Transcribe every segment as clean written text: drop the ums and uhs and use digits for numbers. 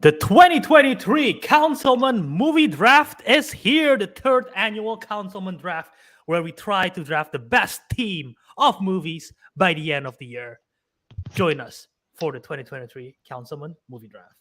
The 2023 Councilmen Movie Draft is here, the third annual Councilmen Draft, where we try to draft the best team of movies by the end of the year. Join us for the 2023 Councilmen Movie Draft.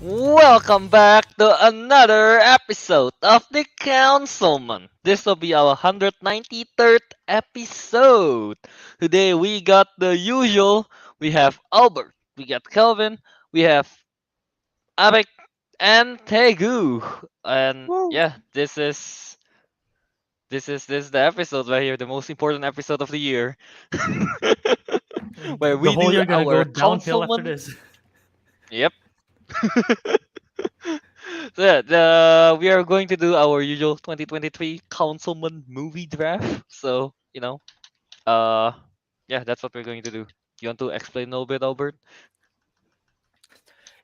Welcome back to another episode of the Councilman. This will be our 193rd episode. Today we got the usual. We have Albert, we got Kelvin, we have Ariq and Teguh. And yeah, this is the episode right here, the most important episode of the year. Where The we whole do year gonna go our downhill after councilman. this. Yep. So yeah, we are going to do our usual 2023 Councilman Movie Draft. So yeah, that's what we're going to do. You want to explain a little bit, Albert?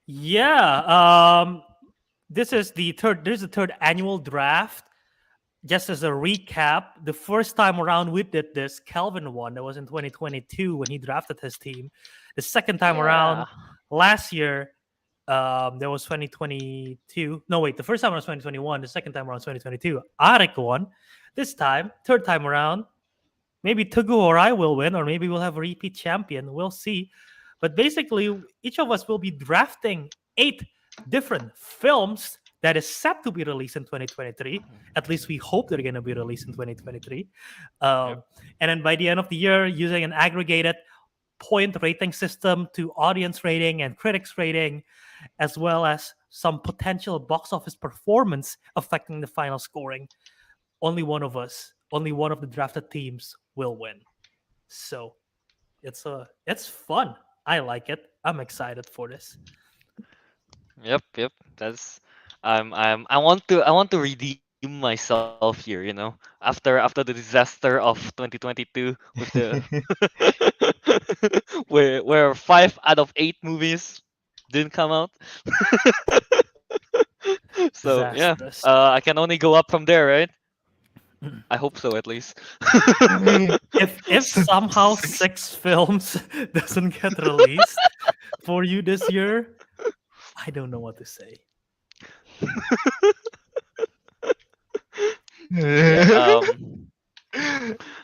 Yeah, this is the third. There's the third annual draft. Just as a recap, the first time around we did this, Kelvin won. That was in 2022 when he drafted his team. The second time around, last year, there was 2022. No, wait, the first time was 2021. The second time around 2022. Ariq won. This time, third time around, maybe Teguh or I will win, or maybe we'll have a repeat champion. We'll see. But basically, each of us will be drafting 8 different films that is set to be released in 2023. At least we hope they're going to be released in 2023. And then by the end of the year, using an aggregated point rating system to audience rating and critics rating, as well as some potential box office performance affecting the final scoring, only one of the drafted teams will win. So it's fun. I like it. I'm excited for this. Yep. That's I want to redeem myself here. After the disaster of 2022 with the where 5 out of 8 movies didn't come out. So yeah, Disastrous. I can only go up from there, right? I hope so, at least. If somehow 6 films doesn't get released for you this year, I don't know what to say. Yeah,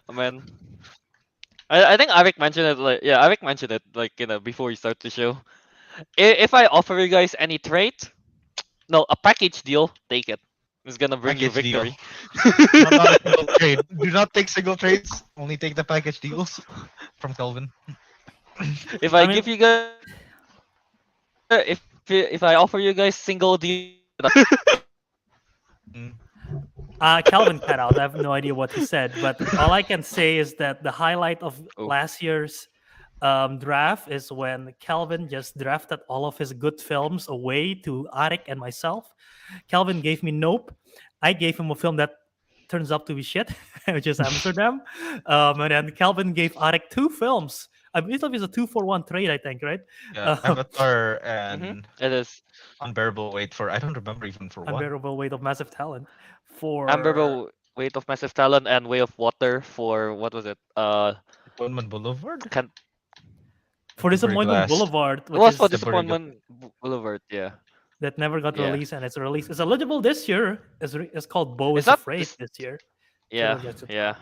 I mean, I think Ariq mentioned it. Ariq mentioned it before we start the show. If I offer you guys any trait, no, a package deal, take it. It's gonna bring you Package deal. victory. Not a single trade. Do not take single trades. Only take the package deals from Kelvin. If I I mean- give you guys, if I offer you guys single deal, Calvin cut out. I have no idea what he said, but all I can say is that the highlight of last year's draft is when Kelvin just drafted all of his good films away to Ariq and myself. Kelvin gave me Nope. I gave him a film that turns out to be shit, which is Amsterdam. And then Kelvin gave Ariq 2 films. I believe it's a 2-for-1 trade, I think, right? Yeah, Avatar and it is Unbearable Weight for I don't remember even for what. Unbearable Weight of Massive Talent. For Unbearable Weight of Massive Talent and Way of Water for what was it? Atonement Boulevard. For Disappointment Glass. Boulevard, It was for which is Disappointment Boulevard. Yeah. that never got Yeah. released, and it's released. It's eligible this year. It's called Bo Is is that Afraid this- this year. Yeah. that's it. Yeah.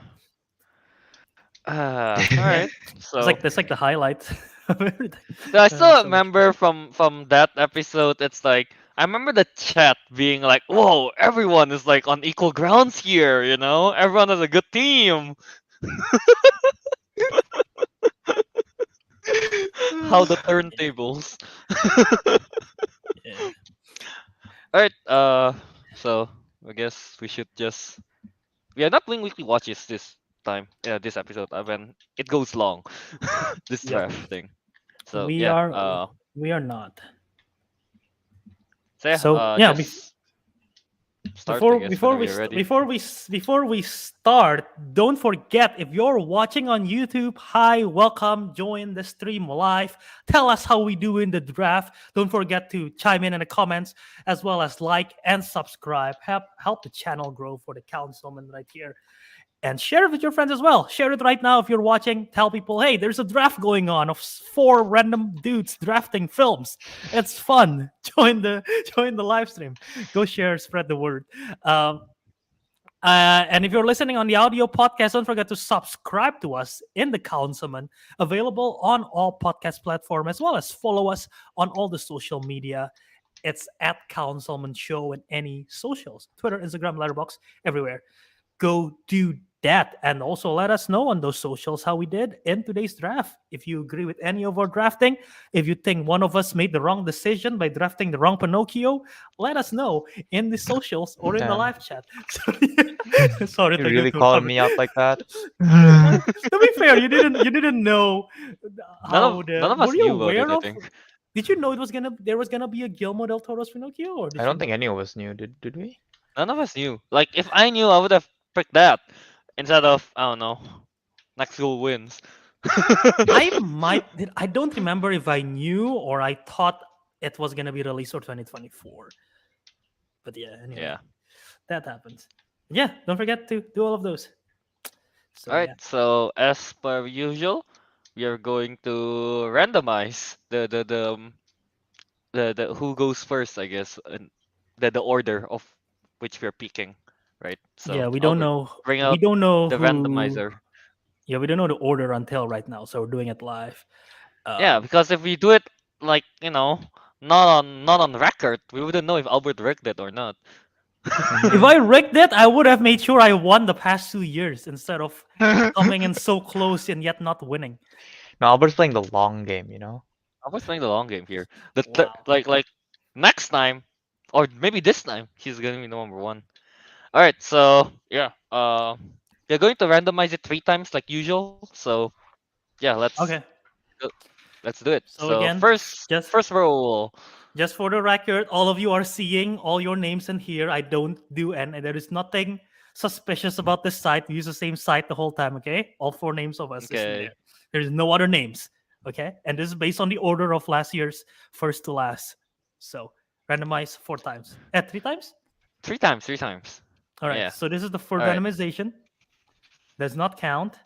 All right. So It's like the highlight of everything. I still so much remember from that episode. It's like I remember the chat being like, "Whoa, everyone is like on equal grounds here. Everyone is a good team." How the turntables. Yeah. All right. So I guess we should just. We are not doing weekly watches this time. Yeah, this episode. When it goes long, this Yep. draft thing. So we yeah. are we are not. So yeah, So yeah, just start I guess whenever you're ready. before we start, don't forget, if you're watching on YouTube, hi, welcome, join the stream live. Tell us how we do in the draft. Don't forget to chime in the comments, as well as like and subscribe. Help the channel grow for the councilman right here. And share it with your friends as well. Share it right now if you're watching. Tell people, hey, there's a draft going on of 4 random dudes drafting films. It's fun. Join the live stream. Go share, spread the word. And if you're listening on the audio podcast, don't forget to subscribe to us in the Councilman, available on all podcast platforms, as well as follow us on all the social media. It's at Councilmen Show in any socials, Twitter, Instagram, Letterboxd, everywhere. Go do that, and also let us know on those socials how we did in today's draft. If you agree with any of our drafting, if you think one of us made the wrong decision by drafting the wrong Pinocchio, let us know in the socials or in the Damn. live chat. Sorry, You to really go calling too me out like that? hard. To be fair, you didn't know how None of us were you knew about it, aware I of? think. Did you know there was gonna be a Guillermo del Toro's Pinocchio, or did I you don't think know? any of us knew. Did we? None of us knew. Like if I knew, I would have picked that instead of I don't know. Next goal wins. I don't remember if I knew or I thought it was gonna be released for 2024. But yeah, anyway, Yeah. that happens. Yeah, don't forget to do all of those. So All right. yeah. So as per usual, we are going to randomize the who goes first, I guess, and the order of which we're picking, right? Yeah, So Albert, bring we out don't know the who randomizer. yeah, we don't know the order until right now, so we're doing it live. Yeah, because if we do it like not on record, we wouldn't know if Albert rigged it or not. If I rigged it, I would have made sure I won the past 2 years instead of coming in so close and yet not winning. No, Albert's playing the long game. You know. I was playing the long game here. Wow. Like next time, or maybe this time, he's gonna be number one. All right, so yeah, we're going to randomize it 3 times like usual. So yeah, Okay. let's do it. So So again, just first roll. just for the record, all of you are seeing all your names in here. I don't do, and there is nothing suspicious about this site. We use the same site the whole time, okay? All 4 names of us is in Okay. there. There's no other names, okay? And this is based on the order of last year's first to last. So randomize 4 times. 3 times? 3 times. All right. Yeah. So this is the first All right. randomization. Does not count.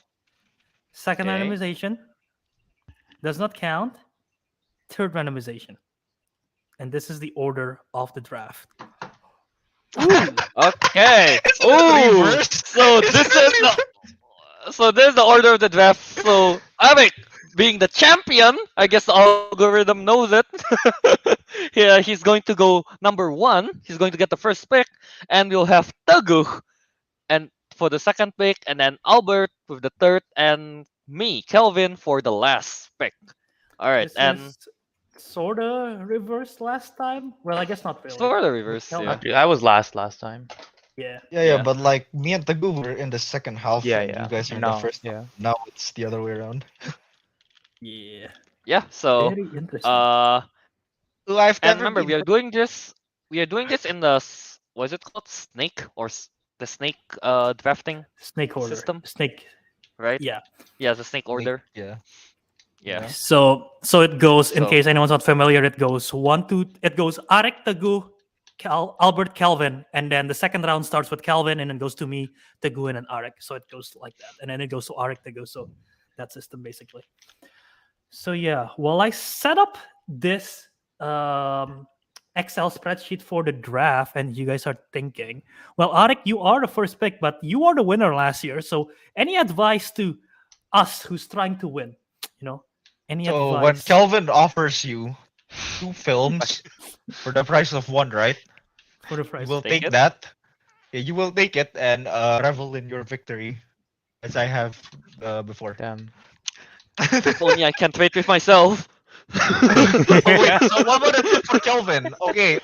Second Okay. randomization does not count. Third randomization. And this is the order of the draft. Okay. Ooh. Reverse. So this is the order of the draft. So Ariq, being the champion, I guess the algorithm knows it. Yeah, he's going to go number 1. He's going to get the first pick, and we'll have Teguh and for the second pick, and then Albert with the third, and me, Kelvin, for the last pick. All right, This and is sort of reversed last time. Well, I guess not really. sort of reverse. Kelvin. Yeah. Actually, I was last time. Yeah. Yeah, Yeah. but like me and Teguh were in the second half. Yeah, and yeah. You guys are in Now, the first. yeah. Now it's the other way around. Yeah. Yeah. So Very interesting. I've and never remember been. we are doing this. We are doing this in the what is it called? Snake or the snake drafting Snake order. system? Snake. right? Yeah. Yeah, the snake order. Yeah. Yeah. Yeah. So it goes, in So- case anyone's not familiar, it goes it goes Ariq, Teguh, Albert, Kelvin, and then the second round starts with Kelvin and then goes to me, Teguh, and then Ariq. So it goes like that. And then it goes to Ariq, Teguh. So that system basically. So yeah, well, I set up this Excel spreadsheet for the draft, and you guys are thinking, well, Ariq, you are the first pick, but you are the winner last year. So any advice to us who's trying to win? You know, any So advice? when Kelvin offers you 2 films for the price of 1, right? For the price. You will Take take it. that. Yeah, you will take it and revel in your victory, as I have before. Damn. If only I can trade with myself. Oh, wait, so what about it for Kelvin? Okay,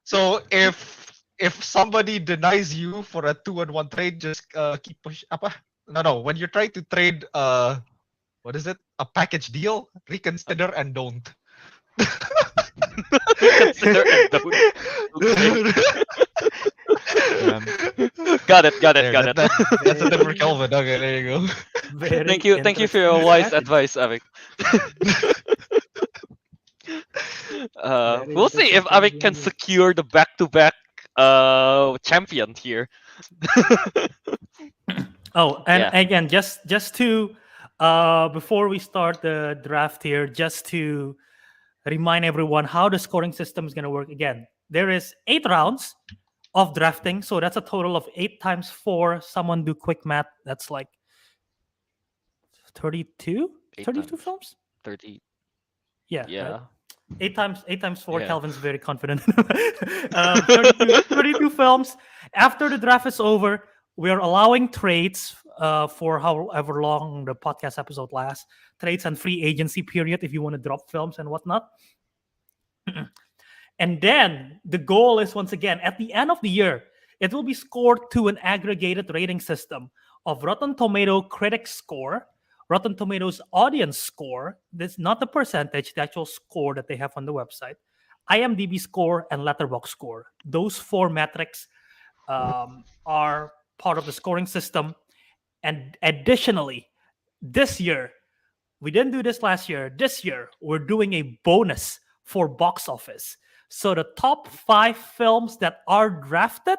so if somebody denies you for a 2-on-1 trade, just keep push apa? No, when you try to trade what is it? A package deal, reconsider and don't. consider and don't. Got it. There, that's a tip for Kelvin. Okay, there you go. Very Thank you for your interesting wise strategy. advice, Arik. Very We'll see if interesting Arik can strategy. secure the back-to-back champion here. Oh, and Yeah. again, just to before we start the draft here, just to remind everyone how the scoring system is going to work. Again, there is 8 rounds of drafting, so that's a total of 8 times 4. Someone do quick math. That's like 32, 8 32 times films. 30. Yeah. Yeah. Right? 8 times 4. Yeah. Calvin's very confident. 32 films. After the draft is over, we are allowing trades for however long the podcast episode lasts. Trades and free agency period if you want to drop films and whatnot. And then the goal is, once again, at the end of the year, it will be scored to an aggregated rating system of Rotten Tomato critic score, Rotten Tomatoes audience score. This not the percentage, the actual score that they have on the website, IMDb score, and Letterboxd score. Those 4 metrics are part of the scoring system. And additionally, this year, we didn't do this last year. This year, we're doing a bonus for box office. So the top 5 films that are drafted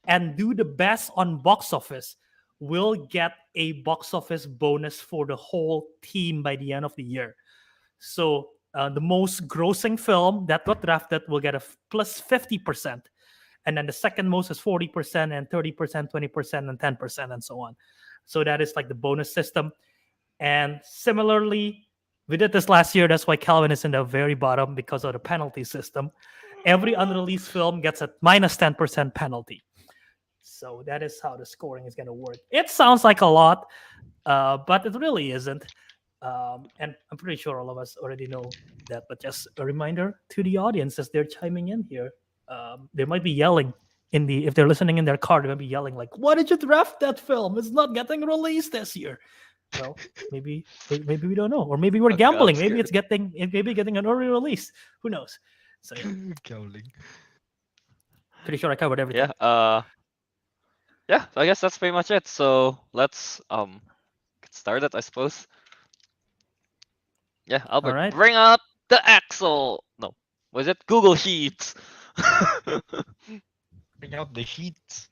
and do the best on box office will get a box office bonus for the whole team by the end of the year. So the most grossing film that got drafted will get a plus 50%. And then the second most is 40%, and 30%, 20%, and 10%, and so on. So that is like the bonus system. And similarly, we did this last year. That's why Calvin is in the very bottom, because of the penalty system. Every unreleased film gets a minus 10% penalty. So that is how the scoring is going to work. It sounds like a lot, but it really isn't. And I'm pretty sure all of us already know that. But just a reminder to the audience as they're chiming in here, they might be yelling if they're listening in their car, they might be yelling like, "Why did you draft that film? It's not getting released this year." Well, maybe we don't know, or maybe we're Oh, God, gambling. I'm Maybe scared. it's getting an early release. Who knows? So yeah, Gambling. pretty sure I covered everything. Yeah. Yeah. So I guess that's pretty much it. So let's get started, I suppose. Yeah, Albert, right. bring out the Excel. No, was it Google Sheets? Bring out the sheets.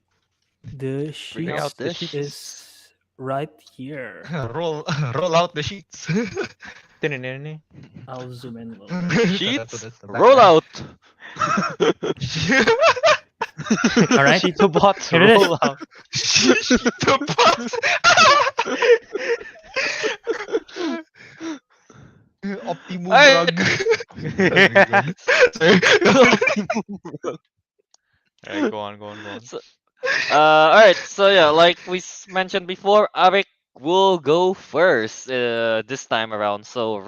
The Bring sheet out the is sheets. right here. roll out the sheets. I'll zoom in a little bit. Sheets, That's the roll background. out. All right. Sheet of bots Here it is. roll out. Sheet of bots. Optimum Hey. rug. Alright, go on. So, alright, so yeah, like we mentioned before, Arik will go first this time around. So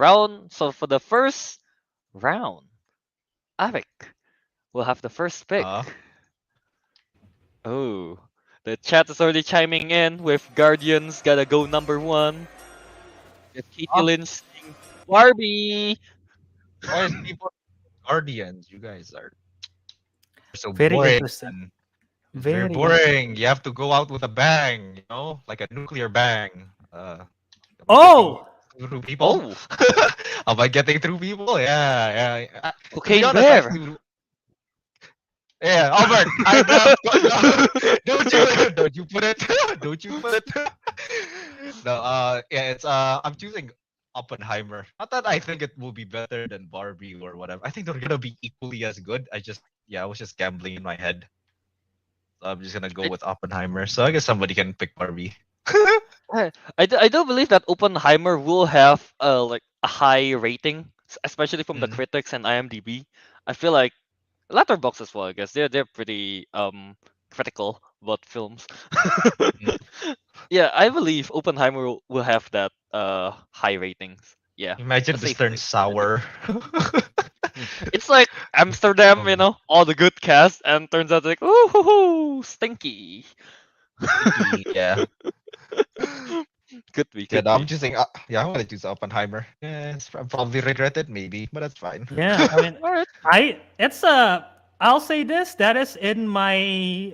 for the first round, Arik will have the first pick. Oh, the chat is already chiming in with Guardians gotta go number 1. With Katie Lynch saying Barbie. Why is people Guardians? You guys are so Very boring. interesting. Very Very boring. You have to go out with a bang, you know, like a nuclear bang. Oh, Through people. Oh, Am I getting through people? Yeah. To okay, be honest, there. Yeah, Albert. Don't you put it? Don't you put it? No. Yeah. It's I'm choosing Oppenheimer. Not that I think it will be better than Barbie or whatever. I think they're gonna be equally as good. I was just gambling in my head. So I'm just gonna go with Oppenheimer. So I guess somebody can pick Barbie. I do believe that Oppenheimer will have like a high rating, especially from the Mhm. critics and IMDb. I feel like Letterboxd as well. I guess they're pretty critical about films. Yeah, I believe Oppenheimer will have that high ratings. Yeah, Imagine a this safe turns pick. sour. It's like Amsterdam, you know, all the good cast, and turns out like, ooh, hoo, hoo, stinky. Yeah. Could be. Yeah, Could no, I'm be. choosing. Yeah, I'm gonna choose Oppenheimer. Yes, I probably regret it, maybe, but that's fine. Yeah, I mean, All right. it's I'll say this, that is in my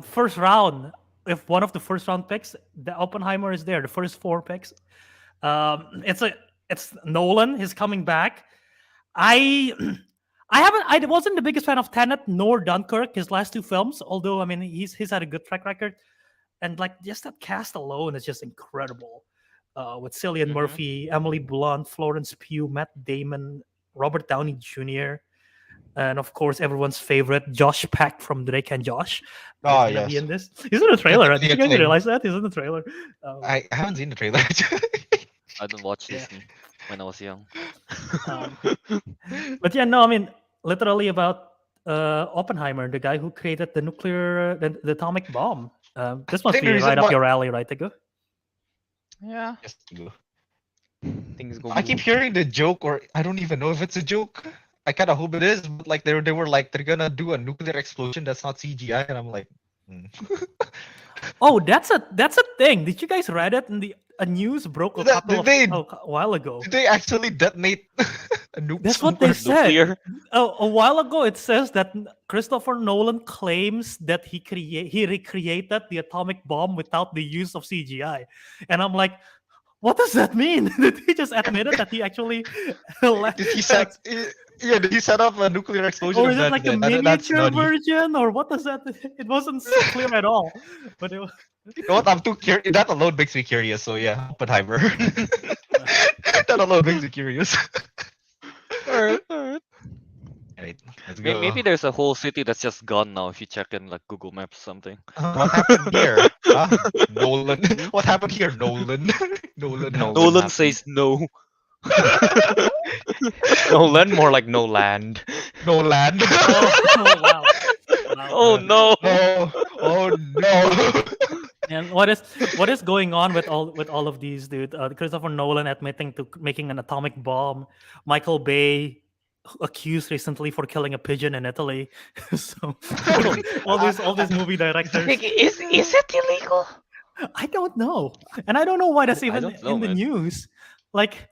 first round. If one of the first round picks, the Oppenheimer is there. The first four picks. It's Nolan. He's coming back. I I wasn't the biggest fan of Tenet nor Dunkirk, his last two films. Although I mean he's had a good track record, and like just that cast alone is just incredible. With Cillian Mhm. Murphy, Emily Blunt, Florence Pugh, Matt Damon, Robert Downey Jr., and of course everyone's favorite Josh Peck from Drake and Josh. He's Oh gonna be yes, in this. He's in the trailer. Did critically you guys acclaimed. realize that? He's in the trailer. I haven't seen the trailer. I don't watch Yeah. Disney when I was young. Um, but yeah, no, I mean literally about Oppenheimer, the guy who created the atomic bomb. This must think be the reason right up why- your alley, right, Teguh? Yeah, Yes, Teguh. things go. I keep boom. hearing the joke, or I don't even know if it's a joke. I kind of hope it is, but like they were like they're gonna do a nuclear explosion that's not CGI, and I'm like, Oh, that's a thing. Did you guys read it? A news broke a That- couple of they- a while ago. did they actually detonate a nuke? That's what they somewhere? said. Nuclear. A while ago, it says that Christopher Nolan claims that he recreated the atomic bomb without the use of CGI, and I'm like, what does that mean? Did he just admitted that he actually? Did he set? Yeah, did he set up a nuclear explosion? Or of is it that like a then? That's miniature nutty. version, or what does that? It wasn't clear at all. But it was, You know what? I'm too curious. That alone makes me curious. So yeah, Oppenheimer. That alone makes me curious. Alright, alright. Alright, let's go. Maybe there's a whole city that's just gone now if you check in like Google Maps or something. What happened here? Nolan. What happened here, Nolan? Nolan. Nolan. Nolan happened. says no. Nolan, more like no land. Nolan. oh wow. Wow. Oh no. Oh no. And what is going on with all of these, dude? Christopher Nolan admitting to making an atomic bomb. Michael Bay accused recently for killing a pigeon in Italy. So all these movie directors. Is it illegal? I don't know, and I don't know why that's even don't know, in the man. news. Like,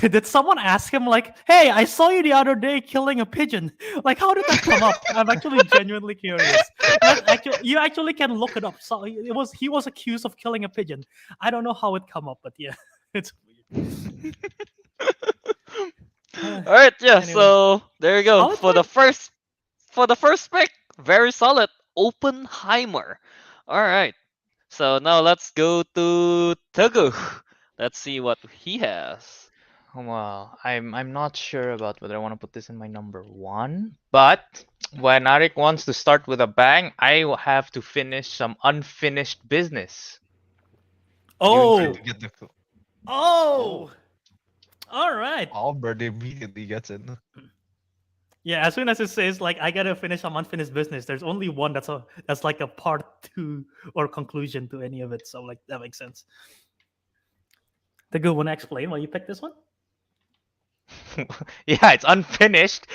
did someone ask him like, "Hey, I saw you the other day killing a pigeon. Like, how did that come up?" I'm actually genuinely curious. You actually can look it up. So he was accused of killing a pigeon. I don't know how it come up, but yeah, it's weird. Alright, yeah, Anyway. so there you go. Solid For the pick. first pick, very solid. Oppenheimer. Alright. So now let's go to Teguh. Let's see what he has. Well, I'm not sure about whether I want to put this in my number one, but when Ariq wants to start with a bang, I will have to finish some unfinished business. Oh, To get the oh, all right. Albert immediately gets it. Yeah, as soon as it says like I gotta finish some unfinished business, there's only one that's like a part two or conclusion to any of it. So like that makes sense. The good one, explain why you picked this one. Yeah, it's unfinished.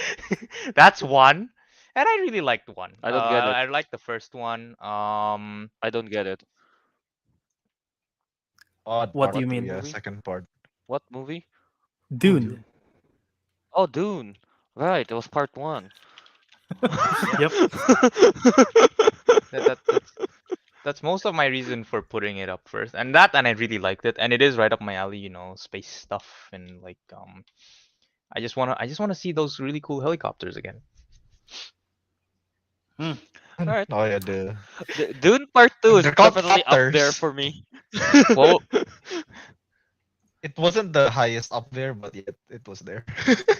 That's one, and I really liked one. I don't get it. I liked the first one. I don't get it. Odd What part do you to mean? be a Movie? second part. What movie? Dune. Oh, Dune. Right, it was part one. Yep. That's most of my reason for putting it up first, and I really liked it, and it is right up my alley. Space stuff and like I just wanna see those really cool helicopters again. Alright. Oh yeah, the Dune Part 2 is They're definitely up there copters. for me. Well, it wasn't the highest up there, but yet it was there. It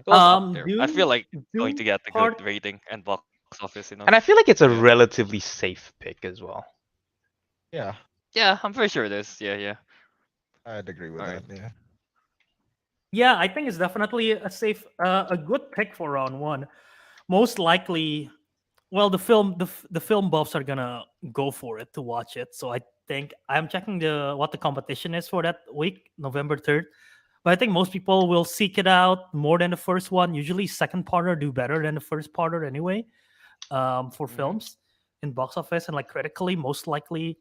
was up there. I Dune- feel like it's going to Dune get a Part- good rating and box office, and I feel like it's a Yeah. relatively safe pick as well. Yeah, Yeah, I'm pretty sure it is. Yeah. I'd agree with Alright. that. Yeah. Yeah, I think it's definitely a good pick for round one. Most likely, well, the film buffs are gonna go for it to watch it. So I think I'm checking what the competition is for that week, November 3rd. But I think most people will seek it out more than the first one. Usually, second parter do better than the first parter anyway. For Mhm. films in box office and like critically, most likely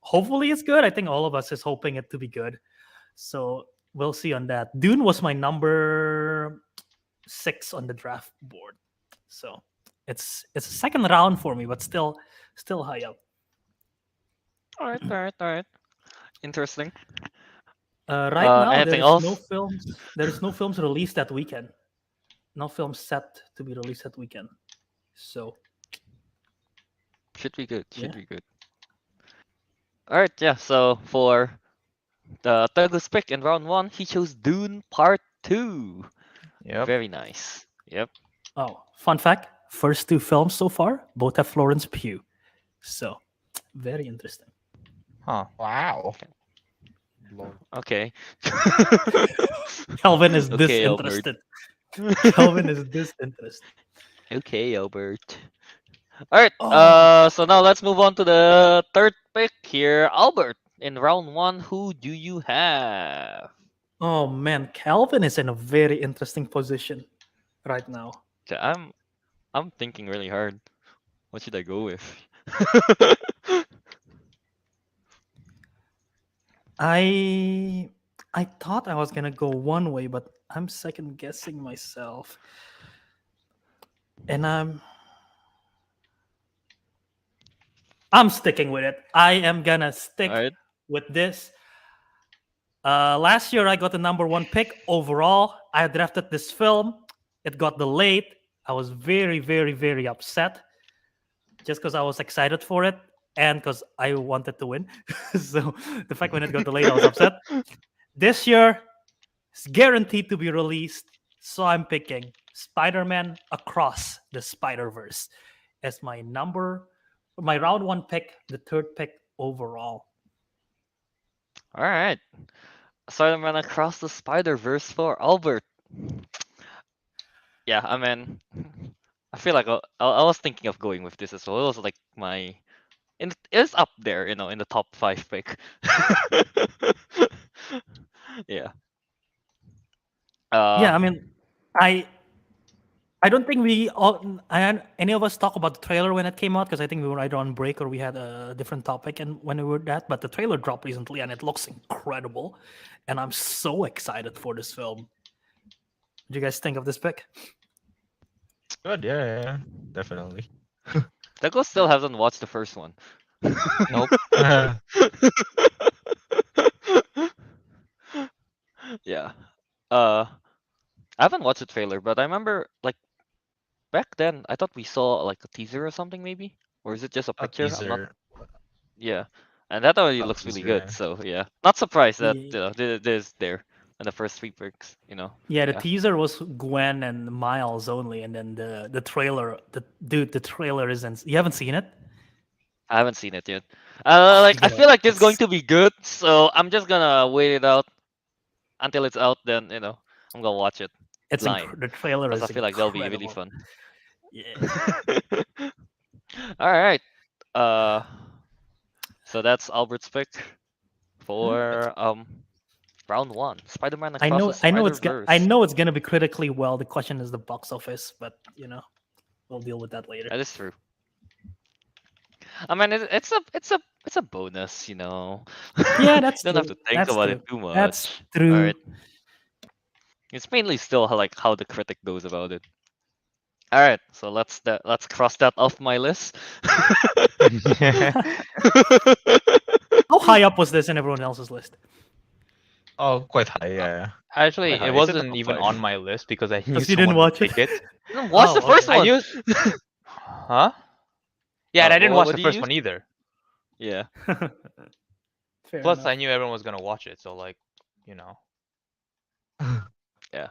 hopefully it's good. I think all of us is hoping it to be good. So we'll see on that. Dune was my number 6 on the draft board. So it's a second round for me, but still high up. All right, all right, all right. Interesting. Right now, Anything else? There is no films released that weekend. No films set to be released that weekend. So Should be good. Should Yeah. be good. All right, yeah. So for the Teguh's pick in round 1, he chose Dune Part 2. Yep. Very nice. Yep. oh, fun fact: first 2 films so far both have Florence Pugh. So very interesting. Huh. Wow. Lord. Okay. Kelvin is Okay, Albert. disinterested. Kelvin is disinterested. Okay, Albert. All right. Oh. So now let's move on to the third pick here, Albert. In round 1, who do you have? Oh man, Calvin is in a very interesting position right now. Okay, I'm thinking really hard. What should I go with? I thought I was gonna go one way, but I'm second guessing myself. And I'm sticking with it. I am gonna stick All right. with this. Last year I got the number 1 pick overall. I drafted this film. It got delayed. I was very, very, very upset just because I was excited for it and because I wanted to win. So the fact when it got delayed, I was upset. This year, it's guaranteed to be released. So I'm picking Spider-Man Across the Spider-Verse as my round 1 pick, the third pick overall. All right. Spider-Man Across the Spider-Verse for Albert. Yeah, I mean, I feel like I was thinking of going with this as well. It was like it's up there, in the top 5 pick. Yeah. Yeah, I mean, I don't think any of us talk about the trailer when it came out because I think we were either on break or we had a different topic and when we were that. But the trailer dropped recently and it looks incredible, and I'm so excited for this film. What do you guys think of this pick? Good, yeah, definitely. Teguh still hasn't watched the first one. Nope. Yeah. I haven't watched the trailer, but I remember like back then I thought we saw like a teaser or something maybe, or is it just a A picture? I'm not. teaser. Yeah, and that already A looks really teaser, good. yeah. So yeah, not surprised that Yeah. there's there in the first 3 picks. Yeah, the Yeah. teaser was Gwen and Miles only, and then the trailer, the trailer isn't. You haven't seen it? I haven't seen it yet. Oh, Like you I gotta- feel like it's going it's- to be good, so I'm just gonna wait it out until it's out. Then I'm gonna watch it It's blind the trailer because is I feel like that'll be really incredible. fun. Yeah. All right. Uh, so that's Albert's pick for round 1. Spider-Man I Across know, the I know it's Spider-Verse. I know it's gonna be critically well. The question is the box office, but we'll deal with that later. That is true. I mean, it's a bonus, Yeah, that's Don't true. have to think That's about true. it too much. That's All true. right. It's mainly still like how the critic goes about it. All right, so let's cross that off my list. How high up was this in everyone else's list? Oh, quite high, yeah. Actually, Quite high. it It's in the wasn't top even 5. on my list because I knew Because you didn't someone would watch it. pick it. Watch the Oh, first okay. one. I knew. Huh? Yeah, and I didn't watch what the do you first use? one either. Yeah. Fair Plus, enough. I knew everyone was gonna watch it, so like, Yeah.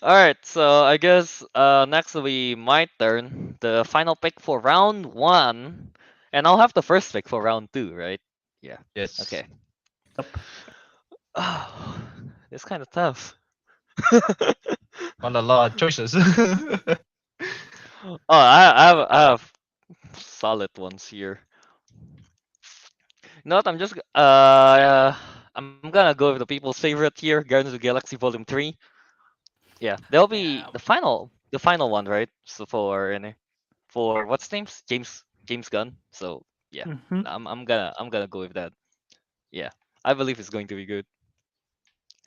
All right, so I guess next will be my turn. The final pick for round 1, and I'll have the first pick for round 2, right? Yeah. Yes. Okay. Yep. Oh, it's kind of tough. On a lot of choices. Oh, I have solid ones here. You know what? I'm gonna go with the people's favorite here, Guardians of the Galaxy Volume 3. Yeah, there'll be Yeah. the final one, right? So for what's names? James Gunn. So Yeah, Mhm. I'm gonna go with that. Yeah, I believe it's going to be good.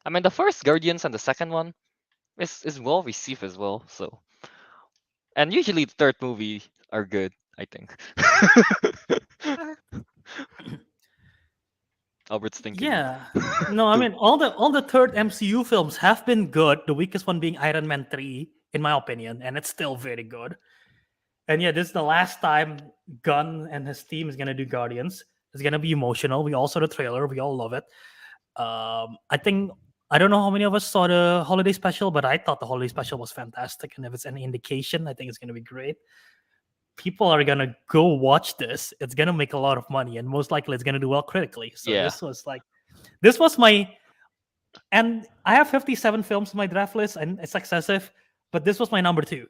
I mean, the first Guardians and the second one is well received as well. So, and usually the third movie are good, I think. Albert's thinking. Yeah. No, I Two. mean all the third MCU films have been good. The weakest one being Iron Man 3, in my opinion, and it's still very good. And yeah, this is the last time Gunn and his team is gonna do Guardians. It's gonna be emotional. We all saw the trailer. We all love it. I think I don't know how many of us saw the holiday special, but I thought the holiday special was fantastic. And if it's any indication, I think it's gonna be great. People are gonna go watch this. It's gonna make a lot of money, and most likely it's gonna do well critically. So Yeah. this was my, and I have 57 films in my draft list, and it's excessive, but this was my number two.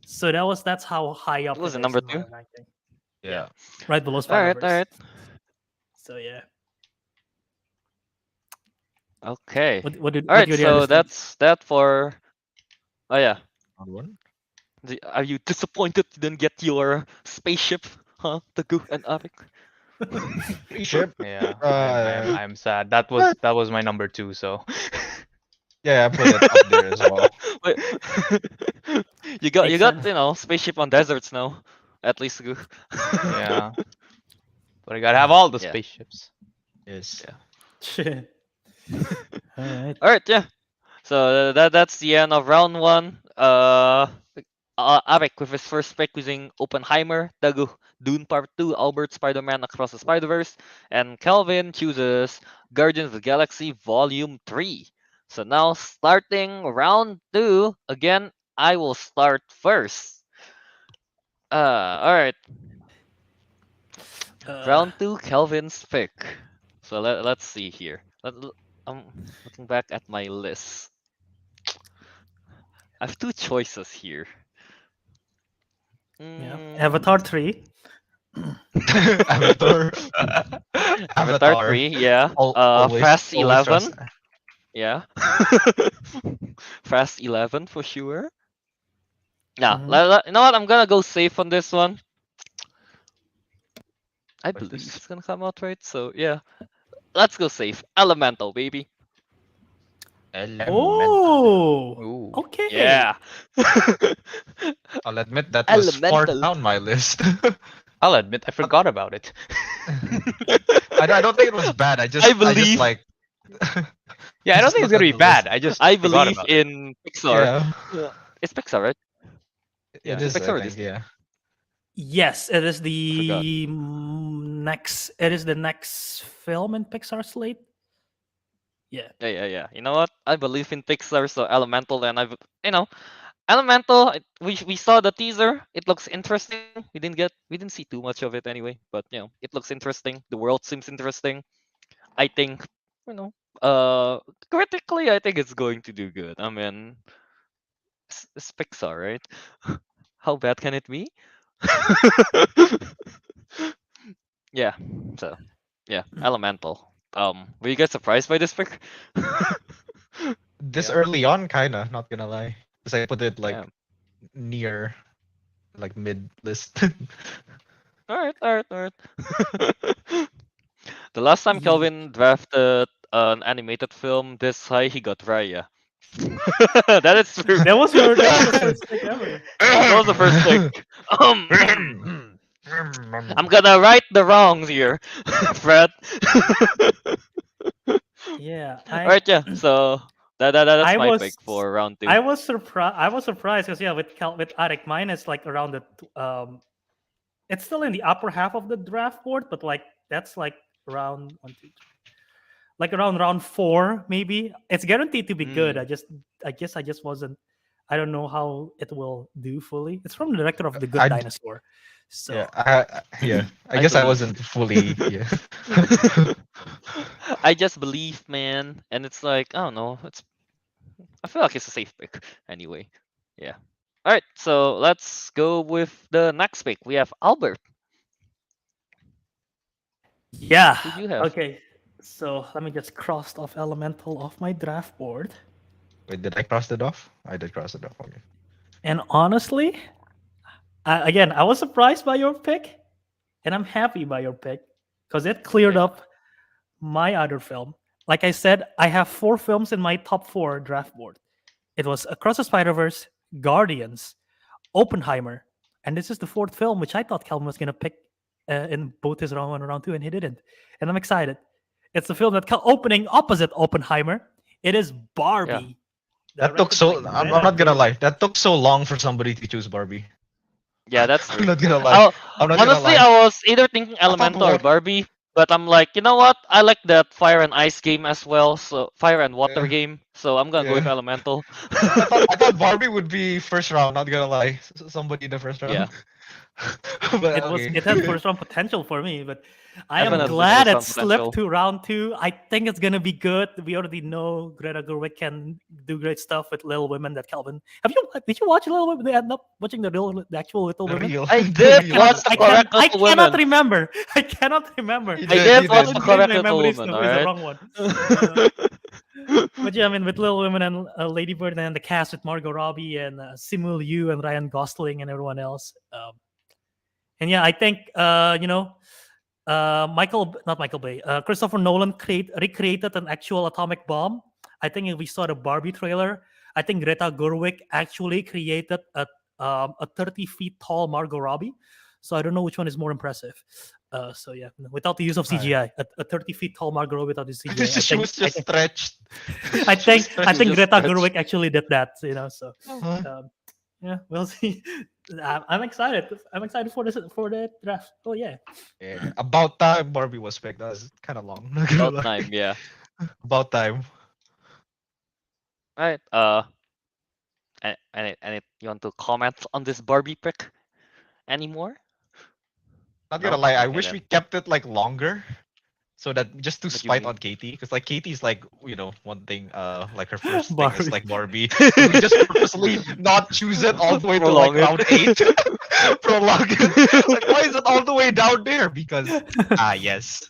So that's how high up Was it it is number in my two? ranking. Yeah. Right below All Spider right, all Verse. right. So yeah. Okay. What All right, do you so guys think? that's that for. Oh yeah. Round one. Are you disappointed you didn't get your spaceship, huh, Teguh and Ariq? Ship. Yeah, Uh, I'm sad. That was my number two. So yeah, I put it up there as well. Wait, you Makes got sense. spaceship on deserts now, at least. Teguh. yeah, but I gotta have all the Yeah. spaceships. Yes. Shit. All right. All right, yeah. So that's the end of round one. Arik with his first pick using Oppenheimer, Dagu Dune Part 2, Albert Spider-Man Across the Spider-Verse, and Kelvin chooses Guardians of the Galaxy Volume 3. So now starting round 2, again, I will start first. Alright, round 2, Kelvin's pick. So let's see here. I'm looking back at my list. I have two choices here. Yeah. Mm, Avatar 3. Avatar. Avatar 3, yeah. Always, Fast always trust. 11, yeah. Fast 11 for sure. Yeah, Mhm. you know what? I'm gonna go safe on this one. I What's believe this? it's gonna come out right. So yeah, let's go safe. Elemental, baby. Elemental. Oh. Ooh, Okay. Yeah. I'll admit that was far Elemental. down my list. I'll admit I forgot about it. I don't think it was bad. I just believe- like. Yeah, I don't just think it's look gonna at be the bad. list. I just I forgot believe about it. in Pixar. Yeah, It's Pixar, right? Yeah, it is. Pixar I or think. Disney? Yeah. Yes, it is Forgot. the next. It is the next film in Pixar slate. Yeah. Yeah. You know what? I believe in Pixar, so Elemental, and Elemental. We saw the teaser. It looks interesting. We didn't see too much of it anyway, but it looks interesting. The world seems interesting. I think you know, critically, I think it's going to do good. I mean, it's Pixar, right? How bad can it be? Yeah. So, yeah, Elemental. Were you guys surprised by this pick? This Yeah. early on, kinda. Not gonna lie, because I put it like Yeah. near, like mid list. All right. The last time Ye- Kelvin drafted an animated film this high, he got Raya. That is true. That was the first pick ever. That was the first pick. I'm gonna right the wrongs here, Fred. Yeah. Alright, yeah. So that's I my was pick for round 2. I was surprised. I was surprised because with Arik, mine is like around the it's still in the upper half of the draft board, but like that's like around 1, 2, 3, like around round 4 maybe. It's guaranteed to be good. Mm. I guess I just wasn't. I don't know how it will do fully. It's from the director of The Good I Dinosaur. So yeah. I I guess I believe. wasn't fully. Yeah. I just believe, man, and it's like I don't know. I feel like it's a safe pick anyway. Yeah. All right, so let's go with the next pick. We have Albert. yeah. Who do you have? Okay. So let me just cross off Elemental off my draft board. Wait, did I cross it off? I did cross it off. Okay. And honestly, again, I was surprised by your pick. and I'm happy by your pick because it cleared Yeah. up my other film. Like I said, I have 4 films in my top 4 draft board. It was Across the Spider-Verse, Guardians, Oppenheimer, and this is the 4th film, which I thought Calvin was gonna pick in both his round 1 and round 2, and he didn't. And I'm excited. It's the film that opening opposite Oppenheimer. It is Barbie. That took directed so. by I'm Greta not gonna Gerwig. lie. That took so long for somebody to choose Barbie. Yeah, that's I'm true. not gonna lie. Oh, I'm not gonna honestly, lie. I was either thinking thought Elemental or what- Barbie, but I'm like, you know what? I like that fire and ice game as well, so fire and water Yeah. game. So I'm gonna go with Yeah. Elemental. I thought Barbie would be first round. Not gonna lie. Somebody in the first round. Yeah. But It was okay. it had first round potential for me, but I am Definitely glad first it round slipped potential. to round 2. I think it's gonna be good. We already know Greta Gerwig can do great stuff with Little Women. That Calvin, did you watch Little Women? They end up watching the actual Little The Women. real. I the did real. watch the correct I Little cannot Women. remember. I cannot remember. You I did, did you watch did. the Calvin correct my Little memories Woman, of who is the alright? wrong one. But yeah, I mean, with Little Women and Lady Bird and the cast with Margot Robbie and Simu Liu and Ryan Gosling and everyone else. And yeah, I think not Michael Bay, Christopher Nolan recreated an actual atomic bomb. I think if we saw the Barbie trailer, I think Greta Gerwig actually created a 30 feet tall Margot Robbie. So I don't know which one is more impressive. So yeah, without the use of CGI, a 30 feet tall Margot Robbie without the CGI. She was just stretched. I think just Greta stretched. Gerwig actually did that. So Huh? yeah, we'll see. I'm excited. I'm excited for the draft. Oh yeah. Yeah. About time Barbie was picked. That was kind of long. Not gonna About lie. time, yeah. About time. Alright. And you want to comment on this Barbie pick anymore? Not gonna No? lie. I Okay, wish then. we kept it like longer. So that just to What do you spite mean? on Katie, because like Katie's like one thing, like her first thing Barbie. is like Barbie. So we just purposely not choose it all the way to like Prolong it. round 8. Prolong it. Like why is it all the way down there? Because yes.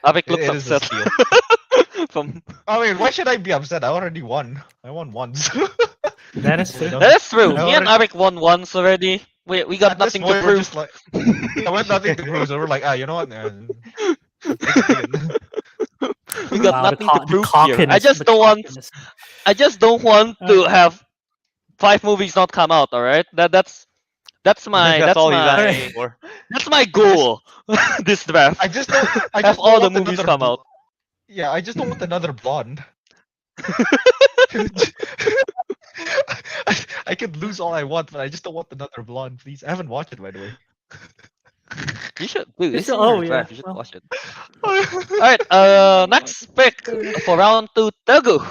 Avik It looks is a upset. steal. From I mean, why should I be upset? I already won. I won once. That is true. That is true. I Me and Avik won once already. We got At this nothing to point, we're prove. just like, I went nothing to prove, so we're like, you know what? We got Wow, nothing to the prove here. I cockiness, just the don't want. cockiness. I just don't want to Uh, have 5 movies not come out. All right. That's my That's all he's Alright. asking for. that's my goal. This draft. I just don't. I Have just all don't the want movies another come out. Yeah, I just don't want another blonde. I could lose all I want, but I just don't want another blonde. Please, I haven't watched it by the way. You should. Dude, It's- it's in oh, your yeah, draft. You should well. watch it. Alright, next pick for round 2, Teguh.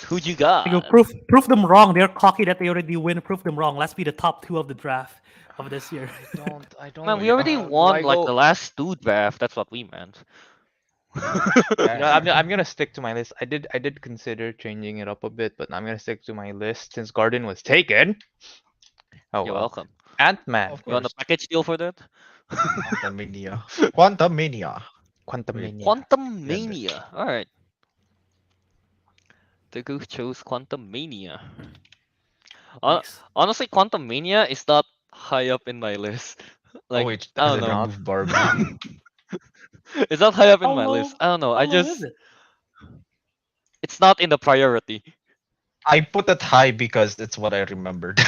Who you got? You prove them wrong. They're cocky that they already win. Prove them wrong. Let's be the top 2 of the draft of this year. I don't. Man, we already do won I like go- the last 2 draft. That's what we meant. I'm gonna stick to my list. I did consider changing it up a bit, but I'm gonna stick to my list since Garden was taken. Oh You're well. welcome. Ant-Man. Of You want a course. package deal for that? Quantum Mania. Quantum Mania. Quantum Wait, Mania. Quantum Mania. Alright. Teguh chose Quantum Mania. Nice. Honestly, Quantum Mania is not high up in my list. Like, oh wait, I don't does it know. remove Barbie? It's not high up in How my low- list. I don't know. how I low just is it? it's not in the priority. I put it high because it's what I remembered.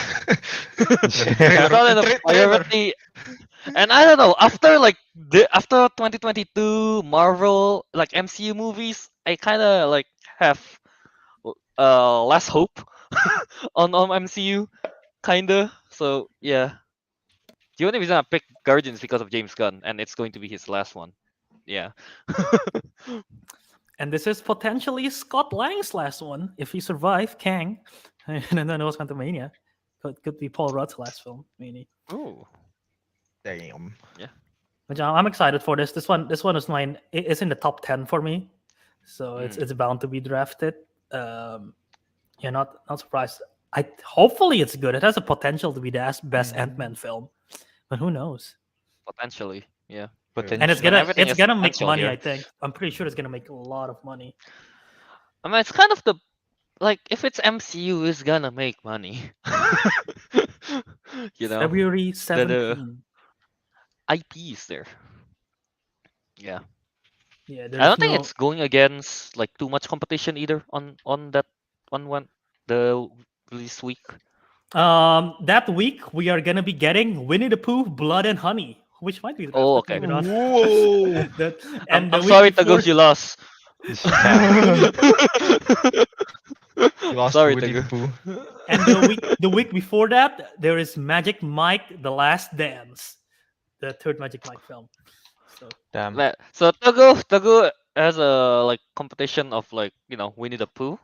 It's not in the priority. And I don't know, after after 2022 Marvel like MCU movies, I kind of like have less hope on MCU kinda. So yeah. The only reason I picked Guardians because of James Gunn, and it's going to be his last one. Yeah. And this is potentially Scott Lang's last one if he survived Kang. And then it was Quantumania. Could be Paul Rudd's last film, maybe. Ooh. Damn. But yeah, I'm excited for this. This one is mine. It's in the top 10 for me, so it's bound to be drafted. Yeah, not surprised. Hopefully it's good. It has a potential to be the best Ant-Man film, but who knows? Potentially, yeah. And it's But gonna everything is make potential money. here. I think I'm pretty sure it's gonna make a lot of money. I mean, it's kind of the like if it's MCU, it's gonna make money. You know, February the 17. IP is there. Yeah, Yeah, I there's don't think no. it's going against like too much competition either on that on one the release week. That week we are gonna be getting Winnie the Pooh, Blood and Honey, which might be Oh, drafted. okay. Maybe not. Whoa! That I'm and the I'm week sorry, before, Tagus, you lost. Damn. You lost to Sorry, Winnie the Tagu. Pooh. and the week before that, there is Magic Mike: The Last Dance, the third Magic Mike film. So Damn. So Tagu has a like competition of like Winnie the Pooh,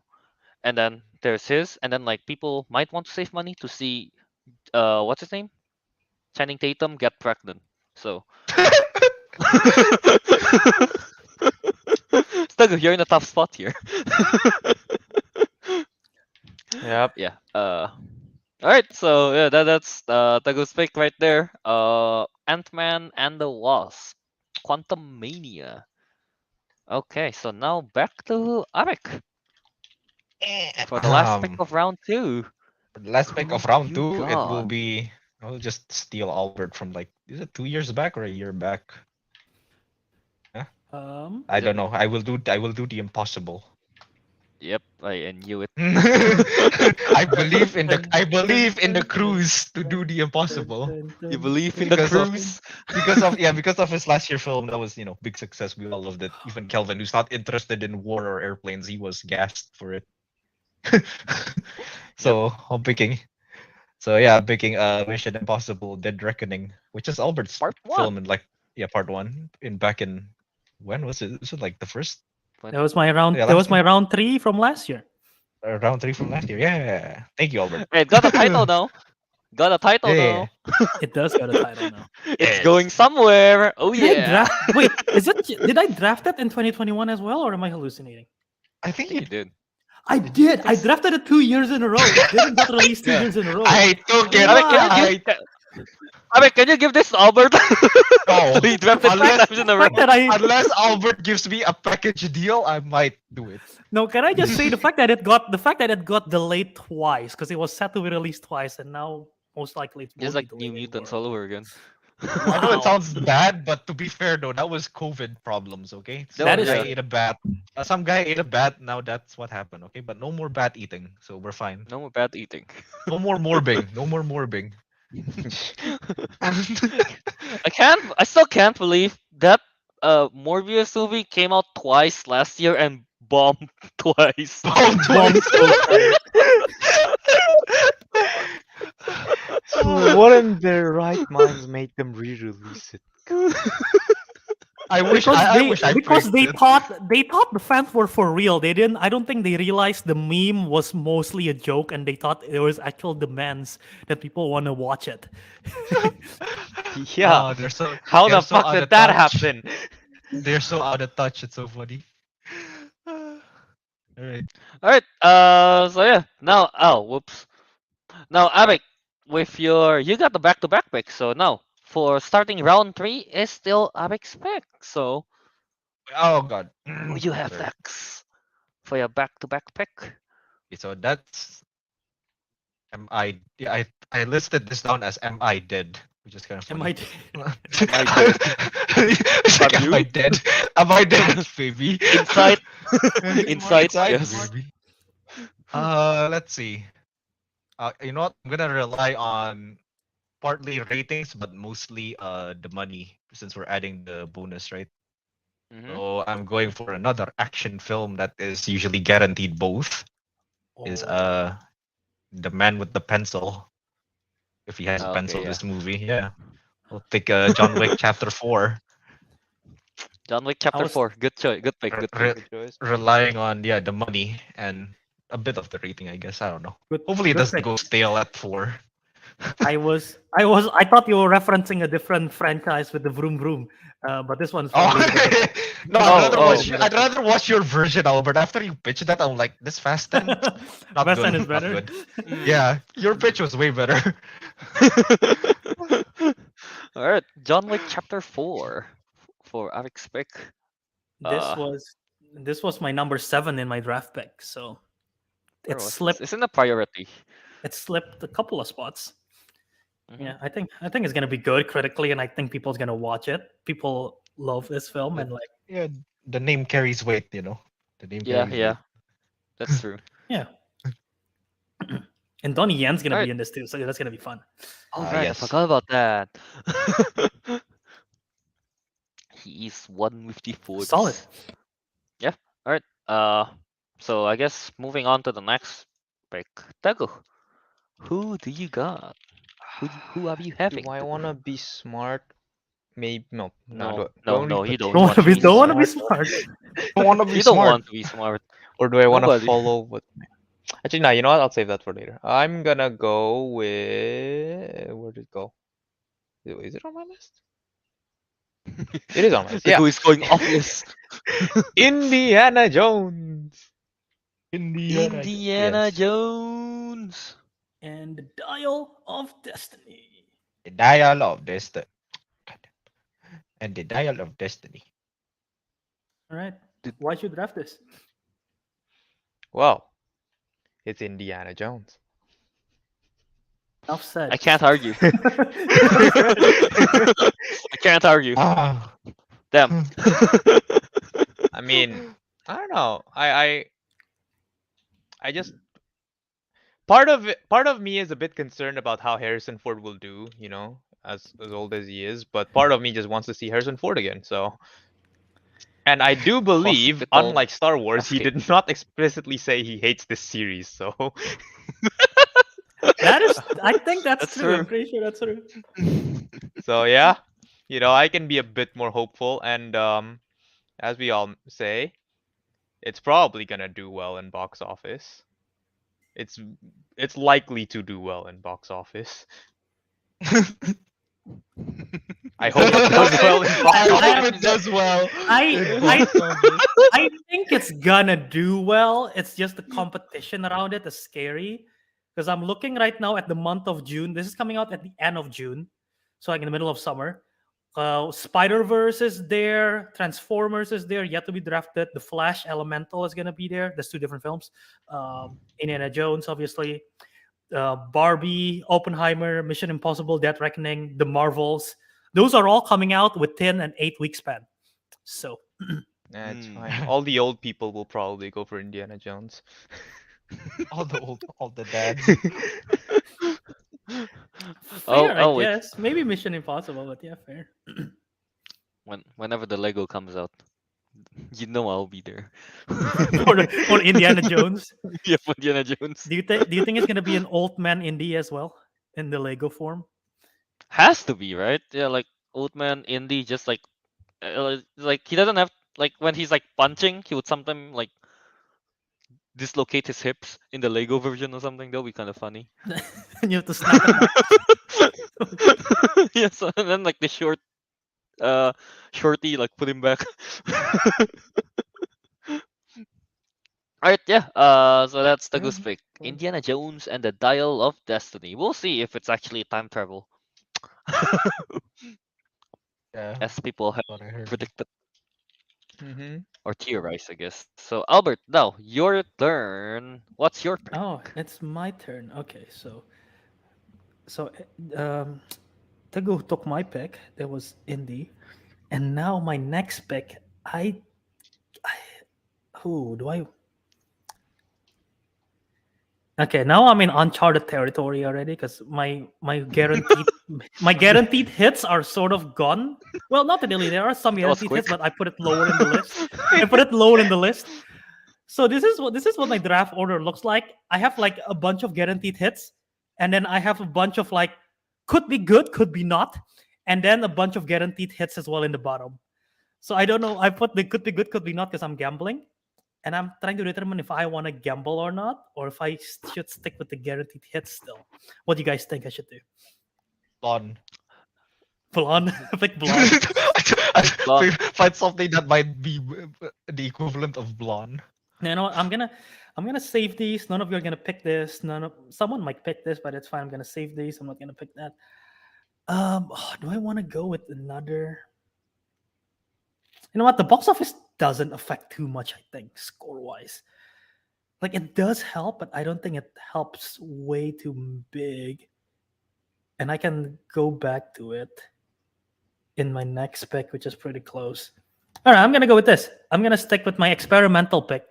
and then there's his, and then like people might want to save money to see what's his name, Channing Tatum get pregnant. So Tagu, you're in a tough spot here. Yep. Yeah. All right. So yeah, that's Tagu's pick right there. Ant-Man and the Wasp, Quantum Mania. Okay, so now back to Arik for the last pick of round two. Last pick Who of round you two, it will got? be. I'll just steal Albert from like, is it 2 years back or a year back? I Is it? don't know. I will do the impossible. Yep, I knew it. I believe in the cruise to do the impossible You believe in the because of cruise? because of his last year film that was big success. We all loved it. Even Kelvin, who's not interested in war or airplanes, he was gassed for it. Yep. So I'm picking. So yeah, I'm picking Mission Impossible: Dead Reckoning, which is Albert's Part film one. in like part one in back in when was it? Was it like the first? that was my round. Yeah, That last was my year. round three from last year. Round three from last year. Yeah. Thank you, Albert. Hey, it got a title now. Got a title Yeah. now. It does got a title now. It's Yes. going somewhere. Oh Did I yeah. draft? Wait, did I draft it in 2021 as well, or am I hallucinating? I I think think you you did. I Did you did. I fix- drafted it 2 years in a row. It didn't get released 2 years in a row. I took it. Arik, can you Wow. give? Arik, can you give this to Albert? No. So he drafted three Unless- times in a The row. fact that I Unless Albert gives me a package deal, I might do it. no, can I just say the fact that it got delayed twice because it was set to be released twice, and now most likely it Just won't be like New delayed Mutants anymore. all over again. I know it Wow. sounds bad, but to be fair though, that was COVID problems. Okay, That some is guy true. ate a bat. Some guy ate a bat. Now that's what happened. Okay, but no more bat eating, so we're fine. No more bad eating. No more morbing. No more morbing. I still can't believe that Morbius movie came out twice last year and bombed twice. Bomb Bomb twice. twice. So what in their right minds made them re-release it? I wish Because I they wish I because picked it. they thought the fans were for real. They didn't. I don't think they realized the meme was mostly a joke, and they thought there was actual demands that people want to watch it. Yeah. Oh, they're so How they're the so fuck out did of that touch. happen? They're so out of touch. It's so funny. All right. Alright, so yeah, now, whoops. Now, Arik, with you got the back-to-back pick, so now, for starting round 3 is still Arik's pick, so Oh God. who you have Sorry. next for your back-to-back pick? Okay, so that's am I? Yeah, I listed this down as am I dead, which is kind of Am funny. I dead? It's like, Have am I you? dead? Am I dead, baby? Insight. Insight, Inside, yes. baby. Let's see. You know what? I'm gonna rely on partly ratings, but mostly the money since we're adding the bonus, right? Mhm. So I'm going for another action film that is usually guaranteed both. Is Oh. The Man with the Pencil. If he has a pencil, Okay, yeah. this movie, yeah. We'll pick John Wick Chapter 4. John Wick Chapter was- 4, good choice, good pick, good Re- pick. Good choice. Relying on the money and a bit of the rating, I guess. I don't know. Good, Hopefully it good doesn't pick. go stale at 4. I thought you were referencing a different franchise with the Vroom Vroom, but this one's Oh probably the best. no! Oh, I'd rather watch your version, Albert. After you pitch that, I'm like, this Fast 10, not Best good. End is Not better. good. Mm. Yeah, your pitch was way better. Alright, John Wick Chapter 4 for Arik's pick. This Uh, was my number 7 in my draft pick. So Where it was this? slipped. It's in the priority. It slipped a couple of spots. Mhm. Yeah, I think it's gonna be good critically, and I think people's gonna watch it. People love this film, and like, Yeah, the name carries weight, you know. The name Yeah, carries yeah, weight. that's true. yeah. And Donnie Yen's gonna All be right. in this too, so that's gonna be fun. All right, I Yes. forgot about that. He is one with the force. Solid. Yeah. All right. So I guess moving on to the next pick, Teguh. Who do you got? Who are you having? Do I wanna be smart? Maybe no. No, Don't no, we you don't Don't want want to to be be don't want to be smart. smart. Don't want to be You don't smart. want to be smart. Or do I wanna Nobody. follow what? Actually, no. You know what? I'll save that for later. I'm gonna go with where did it go? Is it on my list? It is on my list. Yeah. Teguh is going off list. Indiana Jones. Indiana Yes. Jones. And the Dial of Destiny. The Dial of Destiny. And the Dial of Destiny. All right. Did- Why should you draft this? Well, it's Indiana Jones. Enough said. I can't argue. I can't argue. Ah. Damn. I mean, I don't know. I just part of me is a bit concerned about how Harrison Ford will do, you know, as old as he is, but part of me just wants to see Harrison Ford again. So, and I do believe, Hospital unlike Star Wars, he escape. did not explicitly say he hates this series. So, That is, I think that's, That's true. I'm true. pretty sure that's true. so yeah, you know, I can be a bit more hopeful, and as we all say, it's probably gonna do well in box office. It's it's likely to do well in box office. I hope it does well in box I I- hope it does well. I think it's gonna do well. It's just the competition around it is scary. Because I'm looking right now at the month of June. This is coming out at the end of June. So like in the middle of summer. Spider-Verse is there, Transformers is there, yet to be drafted. The Flash Elemental is gonna be there. There's two different films. Indiana Jones, obviously. Barbie, Oppenheimer, Mission Impossible, Death Reckoning, The Marvels. Those are all coming out within an 8-week span. So That's Hmm. fine. All the old people will probably go for Indiana Jones. all the dads. fair, I wait. guess. Maybe Mission Impossible, but yeah, fair. Whenever the Lego comes out, you know I'll be there. for Indiana Jones. Yeah, for Indiana Jones. Do you think it's gonna be an old man indie as well in the Lego form? Has to be, right? Yeah, like old man indie, just like he doesn't have like when he's like punching, he would sometimes like dislocate his hips in the Lego version or something. That'll be kind of funny. And you have to snap it back. Yeah, so and then like the shorty like put him back. Alright, yeah. So that's the goose pick. Indiana Jones and the Dial of Destiny. We'll see if it's actually time travel, Yeah, as people have what I heard. predicted Mm-hmm. or theorized, I guess. So Albert, now your turn. What's your pick? Oh, it's my turn. Okay, so Teguh took my pick. That was indie, and now my next pick. Who do I? Okay, now I'm in uncharted territory already because my guaranteed hits are sort of gone. Well, not really. There are some That was guaranteed hits, quick. but I put it lower in the list. I put it lower in the list. So this is what my draft order looks like. I have like a bunch of guaranteed hits, and then I have a bunch of like could be good, could be not, and then a bunch of guaranteed hits as well in the bottom. So I don't know. I put the could be good, could be not because I'm gambling, and I'm trying to determine if I want to gamble or not, or if I should stick with the guaranteed hits still. What do you guys think I should do? Blonde. Blonde, pick blonde. Blonde. Find something that might be the equivalent of blonde. You know what? I'm gonna save these. None of you are gonna pick this. Someone might pick this, but it's fine. I'm gonna save these. I'm not gonna pick that. Do I want to go with another? You know what? The box office doesn't affect too much. I think score wise. Like it does help, but I don't think it helps way too big. And I can go back to it in my next pick, which is pretty close. All right, I'm gonna go with this. I'm gonna stick with my experimental pick,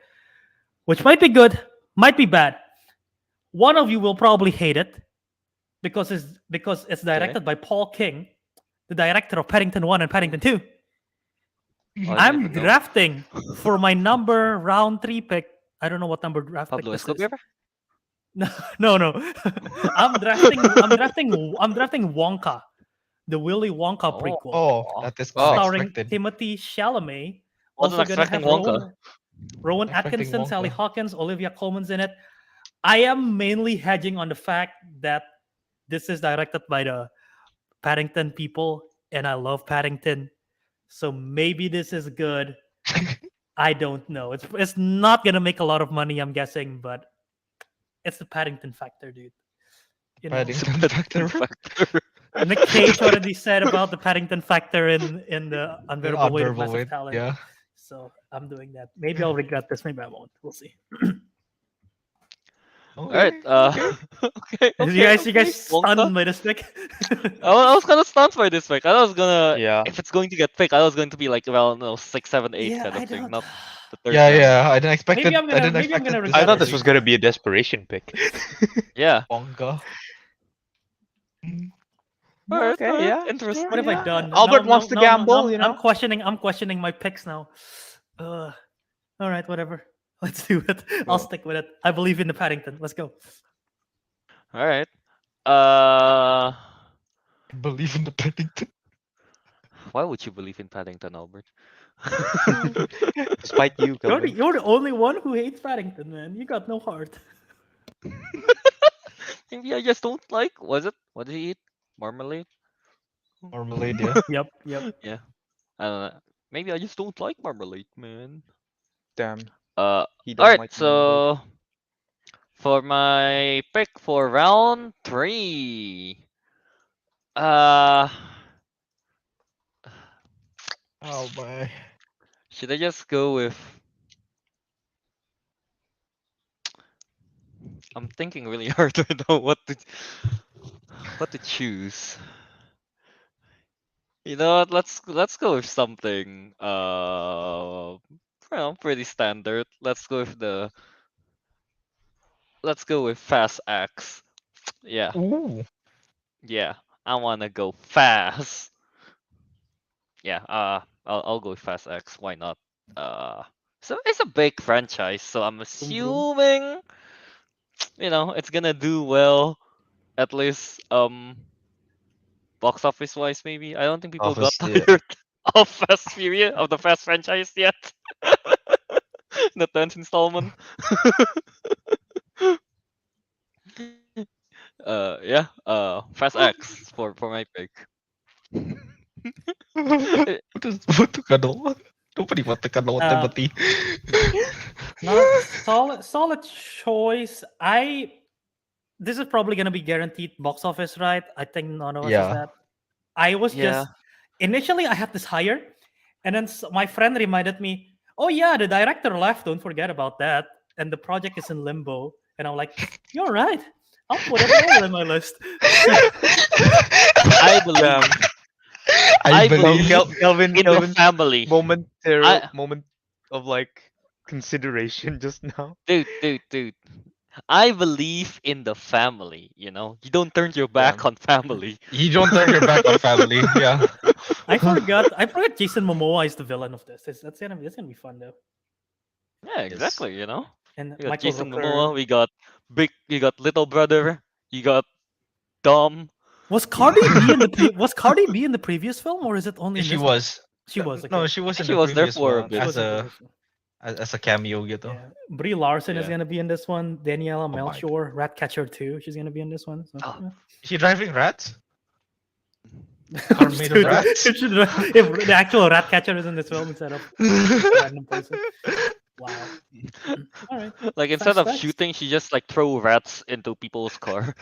which might be good, might be bad. One of you will probably hate it because it's directed by Paul King, the director of Paddington 1 and Paddington 2. Oh, I I'm didn't know. drafting for my number round 3 pick. I don't know what number draft pick Pablo this is. Escobar? No. I'm drafting Wonka, the Willy Wonka prequel, Oh, that is starring unexpected. Timothy Chalamet. Wasn't Also gonna have expecting Wonka. Rowan Expecting Atkinson, Sally Wonka. Hawkins, Olivia Colman's in it. I am mainly hedging on the fact that this is directed by the Paddington people, and I love Paddington. So maybe this is good. I don't know. It's not gonna make a lot of money, I'm guessing, but it's the Paddington factor, dude. You know, Paddington factor. Nick Cage already said about the Paddington factor in the Unbearable Weight of Unbearable Massive Weight, Talent. yeah. So I'm doing that. Maybe I'll regret this. Maybe I won't. We'll see. All right. Okay. You guys Wonka. stunned by this pick? I was kind of stunned by this pick. I was gonna, Yeah. if it's going to get picked, I was going to be like, well, no, 6, 7, 8 Yeah, kind I of thing, don't- not the third. Yeah, round. yeah. I didn't expect Maybe it. I'm gonna- I didn't maybe I'm expect gonna it. regret I thought it. this was gonna be a desperation pick. Yeah. Wonka. Alright, Okay, alright, yeah. interesting. What have I done? Albert wants to gamble, you know? I'm questioning my picks now. All right, whatever. Let's do it. I'll stick with it. I believe in the Paddington. Let's go. All right. Believe in the Paddington. Why would you believe in Paddington, Albert? Despite you, You're Kelvin. the only one who hates Paddington, man. You got no heart. Maybe I just don't like. Was it? What did he eat? Marmalade? Marmalade, yeah. Yep. Yeah. I don't know. Maybe I just don't like marmalade, man. Damn. All He doesn't right. like marmalade. So for my pick for round 3, Oh my. should I just go with? I'm thinking really hard to know what to choose. You know what? Let's go with something pretty standard. Let's go with Fast X. Yeah. Ooh. Yeah. I wanna go fast. Yeah, I'll go with Fast X. Why not? So it's a big franchise, so I'm assuming it's gonna do well, at least box office wise maybe. I don't think people got Office, yeah. tired of the Fast franchise yet. The 10th installment. Yeah, Fast X for my pick. What to cuddle? Nobody want to cuddle with Timothy. No, solid choice. This is probably gonna be guaranteed box office, right? I think none of us is Yeah. that. I was Yeah. just initially I had this higher, and then my friend reminded me, "Oh yeah, the director left. Don't forget about that." And the project is in limbo. And I'm like, "You're right. I'll put it all in my list." I believe I believe Kelvin, in the Kelvin's family. moment of like consideration just now. Dude. I believe in the family, you don't turn your back on family. You don't turn your back on family. Yeah. I forgot Jason Momoa is the villain of this. That's gonna be fun though. Yeah, exactly, And We got Michael Jason Rooker. Momoa, we got Little Brother, you got Dom. Was Cardi B in the previous film, or is it only in She this one? was. She was. No, okay. she was in She the was there previous for a one bit. She was as in the a previous one. as a cameo gitu. Yeah. Brie Larson is Yeah. gonna be in this one. Daniela my Melchior, Ratcatcher 2, she's gonna be in this one. So, Oh. yeah. Is she driving rats? Car made of Dude, rats? if the actual Ratcatcher is in this film instead of a random person. Wow. All right. Like instead of facts. shooting, she just like throw rats into people's car.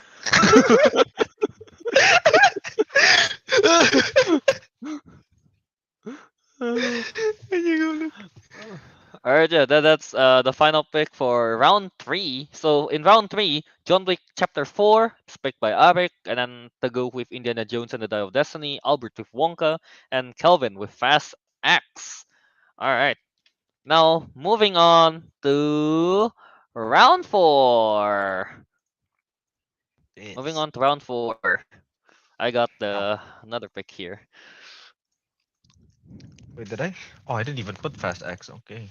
All right, yeah, that's the final pick for round three. So in round three, John Wick Chapter 4 is picked by Ariq, and then Teguh with Indiana Jones and the Dial of Destiny, Albert with Wonka, and Kelvin with Fast X. All right, now moving on to round four. Moving Yes. on to round four. I got Now, the another pick here. wait, did I? Oh, I didn't even put Fast X. Okay.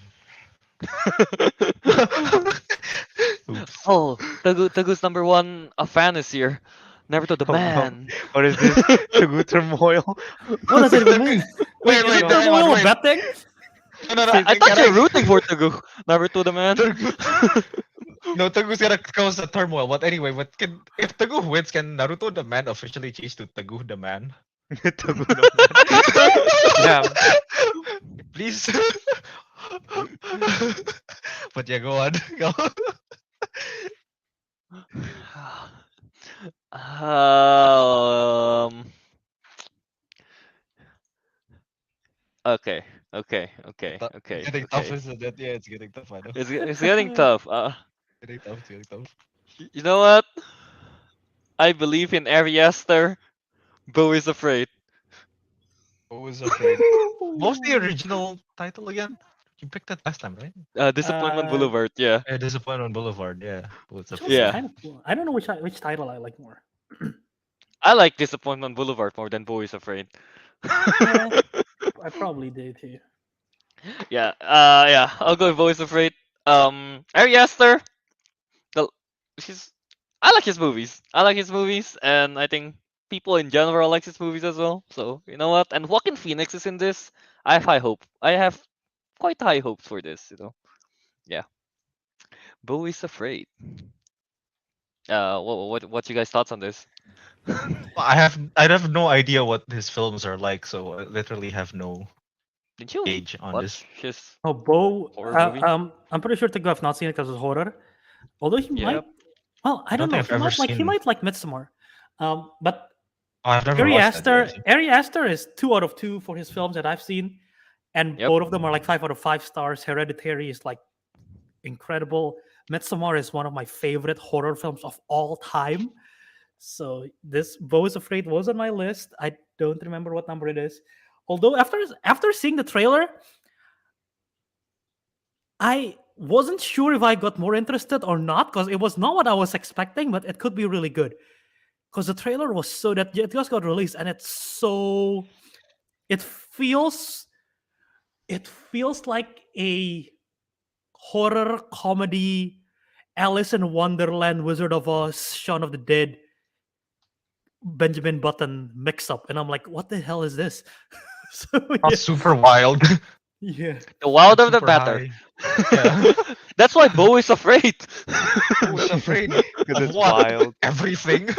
Oops. Oh, Teguh's number one a fan is here. Naruto the Oh no. man. What is this? Teguh turmoil? What does it even mean? Wait, Is wait, it hang on, turmoil a wait. bad thing? No, I thought you were rooting for Teguh. Naruto the man. No, Teguh's gonna cause a turmoil. But anyway, what can if Teguh wins, can Naruto the man officially change to Teguh the man? Teguh the man. Yeah. Please. But yeah, go on. Go. um. Okay. Okay. Okay. It's Okay. getting tough, Okay. isn't it? Yeah, it's getting tough. I know. It's getting tough. Getting tough. It's getting tough. You know what? I believe in Ari Aster. Bo is afraid. Who was afraid? What was the original title again? You picked that last time, right? Disappointment Uh, Boulevard. Yeah. Disappointment Boulevard. Yeah. What's which up? was Yeah. kind of cool. I don't know which title I like more. I like Disappointment Boulevard more than Bo is afraid. Yeah, I probably did too. Yeah. Yeah. I'll go with Bo is afraid. Ari Aster. The she's. I like his movies. I like his movies, and I think people in general like his movies as well. So you know what? And Joaquin Phoenix is in this. I have high hope. I have quite high hopes for this. You know. Yeah. Bo is afraid. What's you guys thoughts on this? I have no idea what his films are like, so I literally have no Did you gauge on this. watch his Oh, Bo. horror movie? I'm pretty sure Tego have not seen it because it's horror. Although he might. Yep. Well, I I don't don't know. think I've ever He seen. might like Midsommar. But Oh, I've never Ari watched that. Aster, Ari Aster is 2 out of 2 for his films that I've seen, and Yep. both of them are like 5 out of 5 stars. Hereditary is like incredible. Midsommar is one of my favorite horror films of all time. So this Bo is Afraid was on my list. I don't remember what number it is. Although after seeing the trailer, I wasn't sure if I got more interested or not because it was not what I was expecting, but it could be really good. Because the trailer was so that it just got released and it's so it feels like a horror comedy, Alice in Wonderland, Wizard of Oz, Shaun of the Dead, Benjamin Button mix up, and I'm like, what the hell is this? So Not yeah, super wild. yeah. The wilder the Super better. high. Yeah. That's why Bo is afraid. I was afraid Because of it's what? wild. Everything.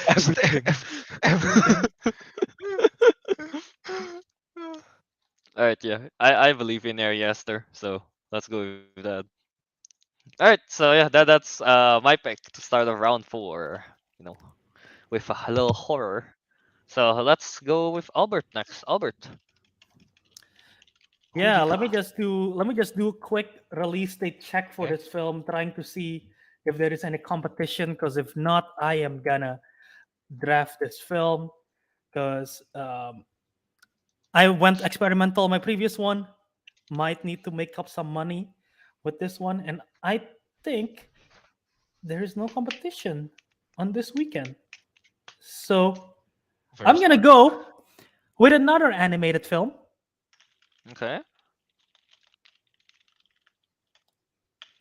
Everything. All right, yeah, I believe in Ari Aster, so let's go with that. All right, so yeah, that's my pick to start of round four. You know, with a little horror. So let's go with Albert next. Albert, who Yeah, you let me got? just do a quick release date check for Okay. this film, trying to see if there is any competition. Because if not, I am gonna draft this film. Because I went experimental. My previous one might need to make up some money with this one, and I think there is no competition on this weekend. So I'm Very gonna smart. go with another animated film. Okay.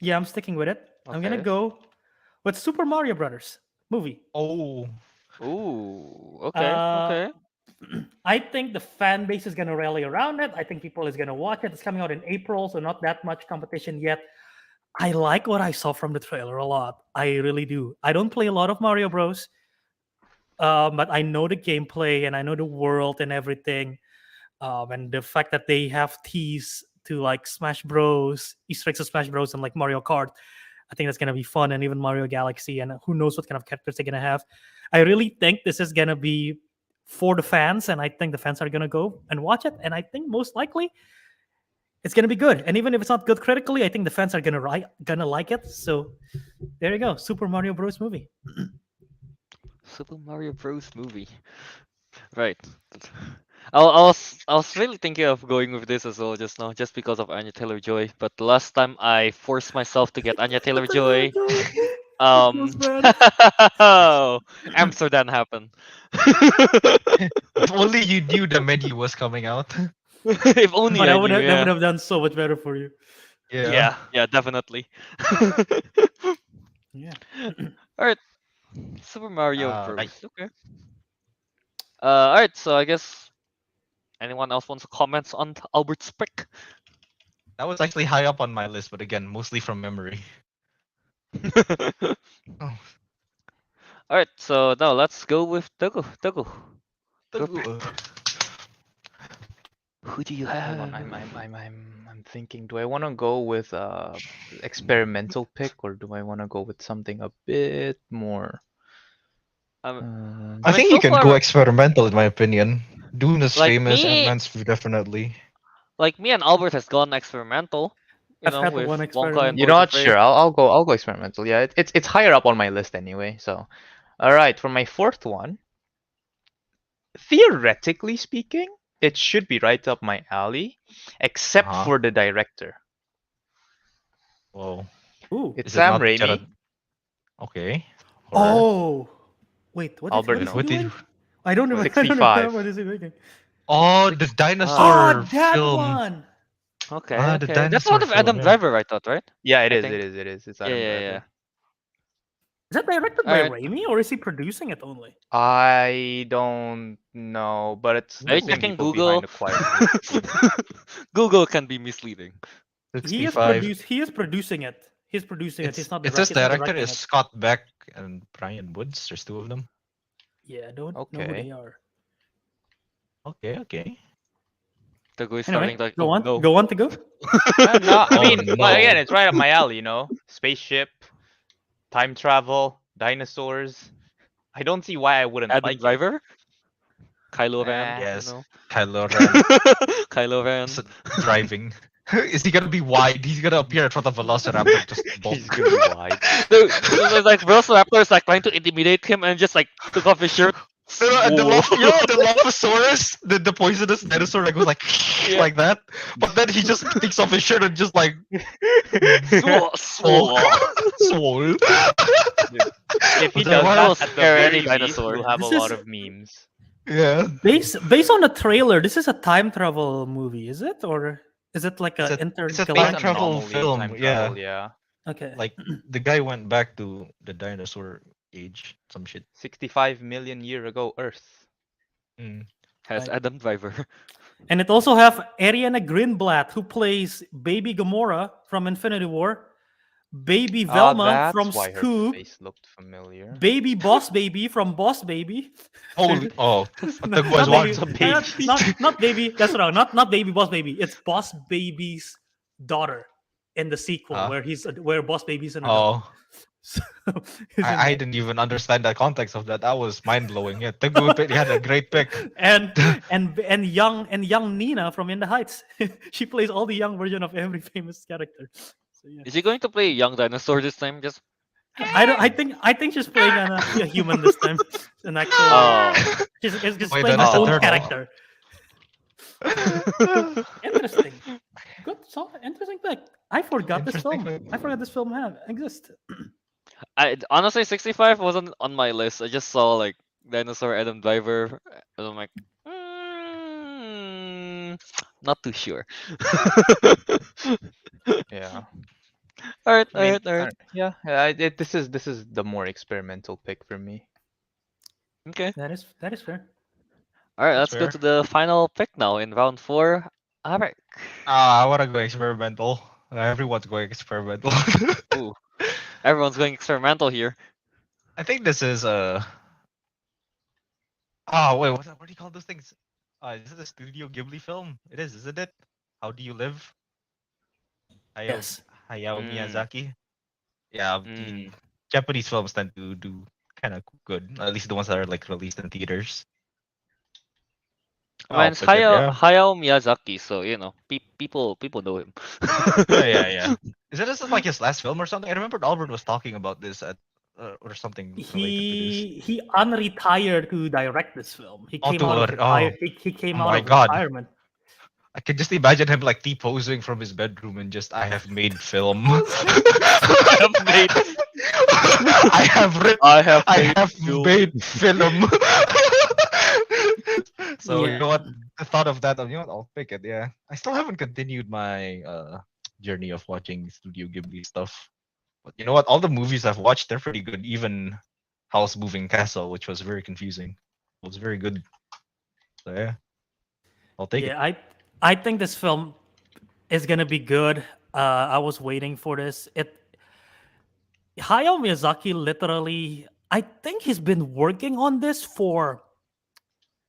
Yeah, I'm sticking with it. I'm gonna Okay. go with Super Mario Brothers movie. Oh, Ooh. Okay. Uh, Okay. I think the fan base is gonna rally around it. I think people is gonna watch it. It's coming out in April, so not that much competition yet. I like what I saw from the trailer a lot. I really do. I don't play a lot of Mario Bros, but I know the gameplay and I know the world and everything. And the fact that they have teased to like Smash Bros, Easter eggs of Smash Bros, and like Mario Kart, I think that's gonna be fun. And even Mario Galaxy, and who knows what kind of characters they're gonna have. I really think this is gonna be for the fans, and I think the fans are gonna go and watch it. And I think most likely it's gonna be good. And even if it's not good critically, I think the fans are gonna like it. So there you go, Super Mario Bros. Movie. Super Mario Bros. Movie. Right. I was really thinking of going with this as well just now, just because of Anya Taylor-Joy. But the last time I forced myself to get Anya Taylor-Joy, Feels bad. Amsterdam happened. If only you knew the menu was coming out. If only But I that would knew. have, that Yeah. would have done so much better for you. Yeah. Yeah. Definitely. Yeah. All right. Super Mario Right. Bros. Okay. All right. So I guess anyone else wants to comment on Albert's pick? That was actually high up on my list, but again, mostly from memory. Oh. All right. So now let's go with Teguh. Teguh. Your pick. Who do you have? Hold on, I'm thinking. Do I want to go with experimental pick, or do I want to go with something a bit more? Um, I I mean, think so you can far, go experimental, in my opinion. Dune is like famous, me, Ant-Man's definitely. like me and Albert has gone experimental. You I've know, had with one Wonka and experiment. You know Birds of what? Prey. Sure, I'll go experimental. Yeah, it's higher up on my list anyway. So, all right, for my fourth one, theoretically speaking, it should be right up my alley, except Uh-huh. for the director. Whoa. Ooh. It's Is it Sam not Raimi. Jared? Okay. Horror. Oh. Wait. What Albert, is no. he What did doing? you... I don't remember. I don't 65. remember what is he making. Oh, the Oh, dinosaur that film. one. Okay, Ah, the okay. That's dinosaur one of Adam film, yeah. Driver, I thought, right? Yeah, it I is. think. It is. It's Yeah, Adam yeah, Driver. yeah. Is that directed All by right. Raimi or is he producing it only? I don't know, but it's Are you the same checking people Google? behind the Quiet Place. Google can be misleading. He is 65. He is producing it. He's producing it. He's not It says he's not director directing is it. Scott Beck and Brian Woods. There's two of them. Yeah, I don't know who Okay. they are. Okay. Teguh is Anyway, starting like, go oh on. no. Go on to go. No, I Oh, mean, but again, no. it's right up my alley, you know? Spaceship, time travel, dinosaurs. I don't see why I wouldn't Adam like it. Driver? Kylo Ren, Eh, Yes. you know. Kylo Ren Kylo Ren. is driving. Is he gonna be wide? He's gonna appear in front of Velociraptor just he's bonk. gonna be wide. Dude, it was like Velociraptor is like trying to intimidate him and just like took off his shirt. And the Whoa. you know the Dilophosaurus, the poisonous dinosaur that goes like Yeah. like that. But then he just takes off his shirt and just like Swole, swole. swole. If he But does then that was that, at the scary very dinosaur. least, we'll have This a lot is- of memes. Yeah. Based on the trailer, this is a time travel movie, is it? Or is it like It's a a- it's a Based intergalactic? time on travel anomaly, film, time yeah. travel, yeah. Okay. Like the guy went back to the dinosaur age, some shit. 65 million year ago Earth. Mm. Has Right. Adam Driver. And it also have Ariana Greenblatt, who plays Baby Gamora from Infinity War, Baby Velma That's from why her Scoob, face looked familiar. Baby Boss Baby from Boss Baby. Holy oh, No, the was not one. baby, not Baby. That's wrong. Not Baby Boss Baby. It's Boss Baby's daughter in the sequel, Huh? where Boss Baby's an adult. Oh, So, isn't I that- didn't even understand the context of that. That was mind blowing. Yeah, Teguh had a great pick. and young Nina from In the Heights. She plays all the young version of every famous character. So, yeah. Is he going to play a young dinosaur this time? Just I think she's playing a human this time. An actual. oh. She's just Wait, playing then her it's a own turtle. character. Interesting. Good. So interesting pick. I forgot this Interesting film. pick. I forgot this film exists. I honestly 65 wasn't on my list. I just saw like dinosaur Adam Driver and I'm like not too sure. Yeah. Alright, I mean, alright. yeah. This is the more experimental pick for me. Okay. That is fair. Alright, That's let's go fair. to the final pick now in round 4. Alright. I wanna go experimental. Everyone's going experimental. Ooh. Everyone's going experimental here. I think this is oh wait, what do you call those things? Is it a Studio Ghibli film? It is, isn't it? How Do You Live? Yes. Hayao Mm. Miyazaki. Yeah, the Japanese films tend to do kind of good. At least the ones that are like released in theaters. I mean, it's but then, yeah. Hayao Miyazaki, so people know him. Yeah. Is this like his last film or something? I remember Albert was talking about this at or something related to this. He unretired to direct this film. He Oh, came out of retire. He oh came out my of God. retirement. I can just imagine him like T-posing from his bedroom and just, I have made film. I have made. I have written. I have I made have film. made film. So Yeah. you know what? I thought of that. You know what? I'll pick it. Yeah. I still haven't continued my journey of watching Studio Ghibli stuff. But you know what? All the movies I've watched, they're pretty good. Even House Moving Castle, which was very confusing, was very good. So yeah, I'll take it. Yeah, I think this film is gonna be good. I was waiting for this. Hayao Miyazaki literally, I think he's been working on this for.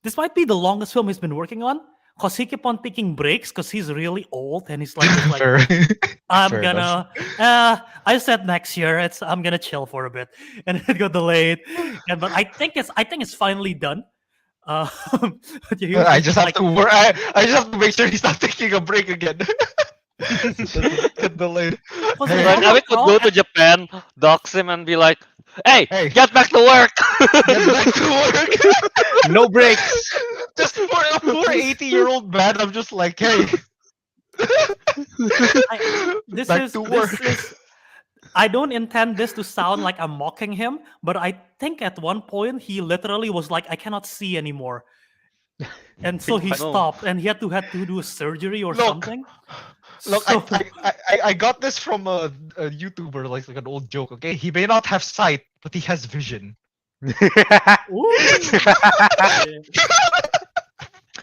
This might be the longest film he's been working on, cause he keep on taking breaks, cause he's really old and he's like, Fair. I'm Fair enough. gonna. I said next year. I'm gonna chill for a bit, and it got delayed. But I think it's finally done. Um, I just have to work. I just have to make sure he's not taking a break again. Get delayed. Was Hey, it Like, I would wrong? go to Japan, dox him, and be like, "Hey, Hey. get back to work." Get back to work. No breaks. Just for a poor 80-year-old man, I'm just like, hey. This back is to this work. is. I don't intend this to sound like I'm mocking him, but I think at one point he literally was like, "I cannot see anymore," and so he I know. stopped, and he had to do a surgery or Look, something. Look, So- I got this from a YouTuber, like an old joke. Okay, he may not have sight, but he has vision. Ooh.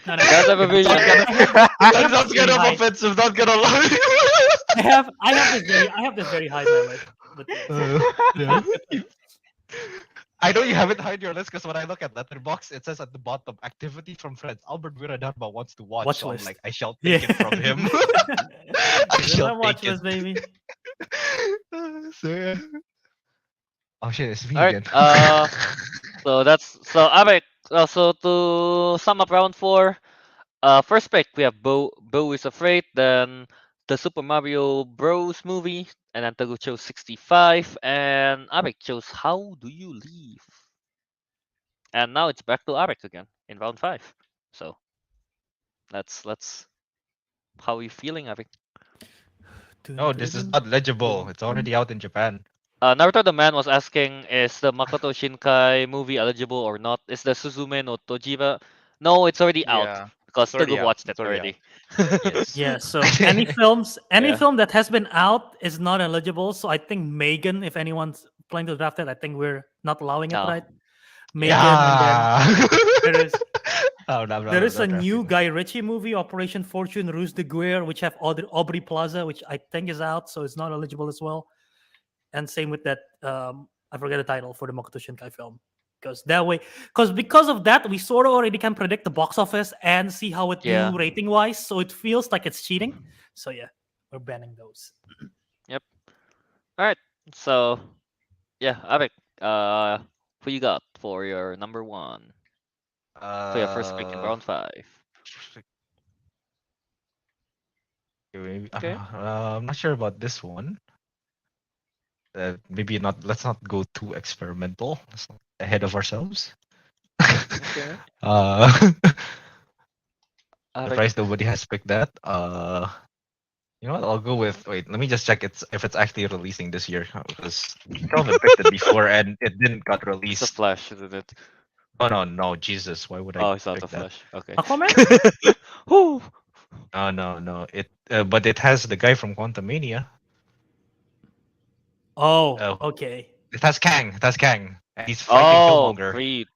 No, no, Guys have a vision. That sounds kind of offensive. Not gonna lie. I have this very high my list. But Yeah. I know you haven't hide your list because when I look at Letterboxd, it says at the bottom, activity from friends. Albert Wiradharma wants to watch. Watch So I'm list. like, I shall take it from him. I This is my shall watch take list, it. baby. So yeah. Oh shit, it's me Alright, again. so Arik. So to sum up round 4, first pick we have Bo is Afraid, then the Super Mario Bros movie, and then Teguh chose 65, and Arik chose How Do You Leave? And now it's back to Arik again in round 5. So let's how are you feeling, Arik? No, this is not legible. It's already out in Japan. Naruto the Man was asking, is the Makoto Shinkai movie eligible or not? Is the Suzume no Tojima? No, it's already out Yeah, because it's already Teguh out. watched it It's already already. Yes. Yeah, so any Yeah. film that has been out is not eligible. So I think Megan, if anyone's planning to draft it, I think we're not allowing it, No. right? Megan, Yeah. and then there is Oh, no, there is a not new drafting Guy Ritchie movie, Operation Fortune Ruse de Guerre, which have Aubrey Plaza, which I think is out, so it's not eligible as well. And same with that, I forget the title for the Makoto Shinkai film. Because of that, we sort of already can predict the box office and see how it Yeah. do rating wise. So it feels like it's cheating. So yeah, we're banning those. Alright, so yeah, Arik, who you got for your number 1? For your first pick in round 5. Okay. I'm not sure about this one. Maybe not. Let's not go too experimental. Let's not ahead of ourselves. Okay. Arik, Surprised nobody has picked that. You know what? I'll go with. Wait, let me just check if it's actually releasing this year because Kelvin picked it before and it didn't got it's a released. Flash, isn't it? Oh no, Jesus! Why would I Oh, it's not pick a that? Flash. Okay. Aquaman? Whew. Oh no! But it has the guy from Quantumania. Oh, Oh. okay. It has Kang. It has Kang. And he's fighting Oh, Killmonger. Creed.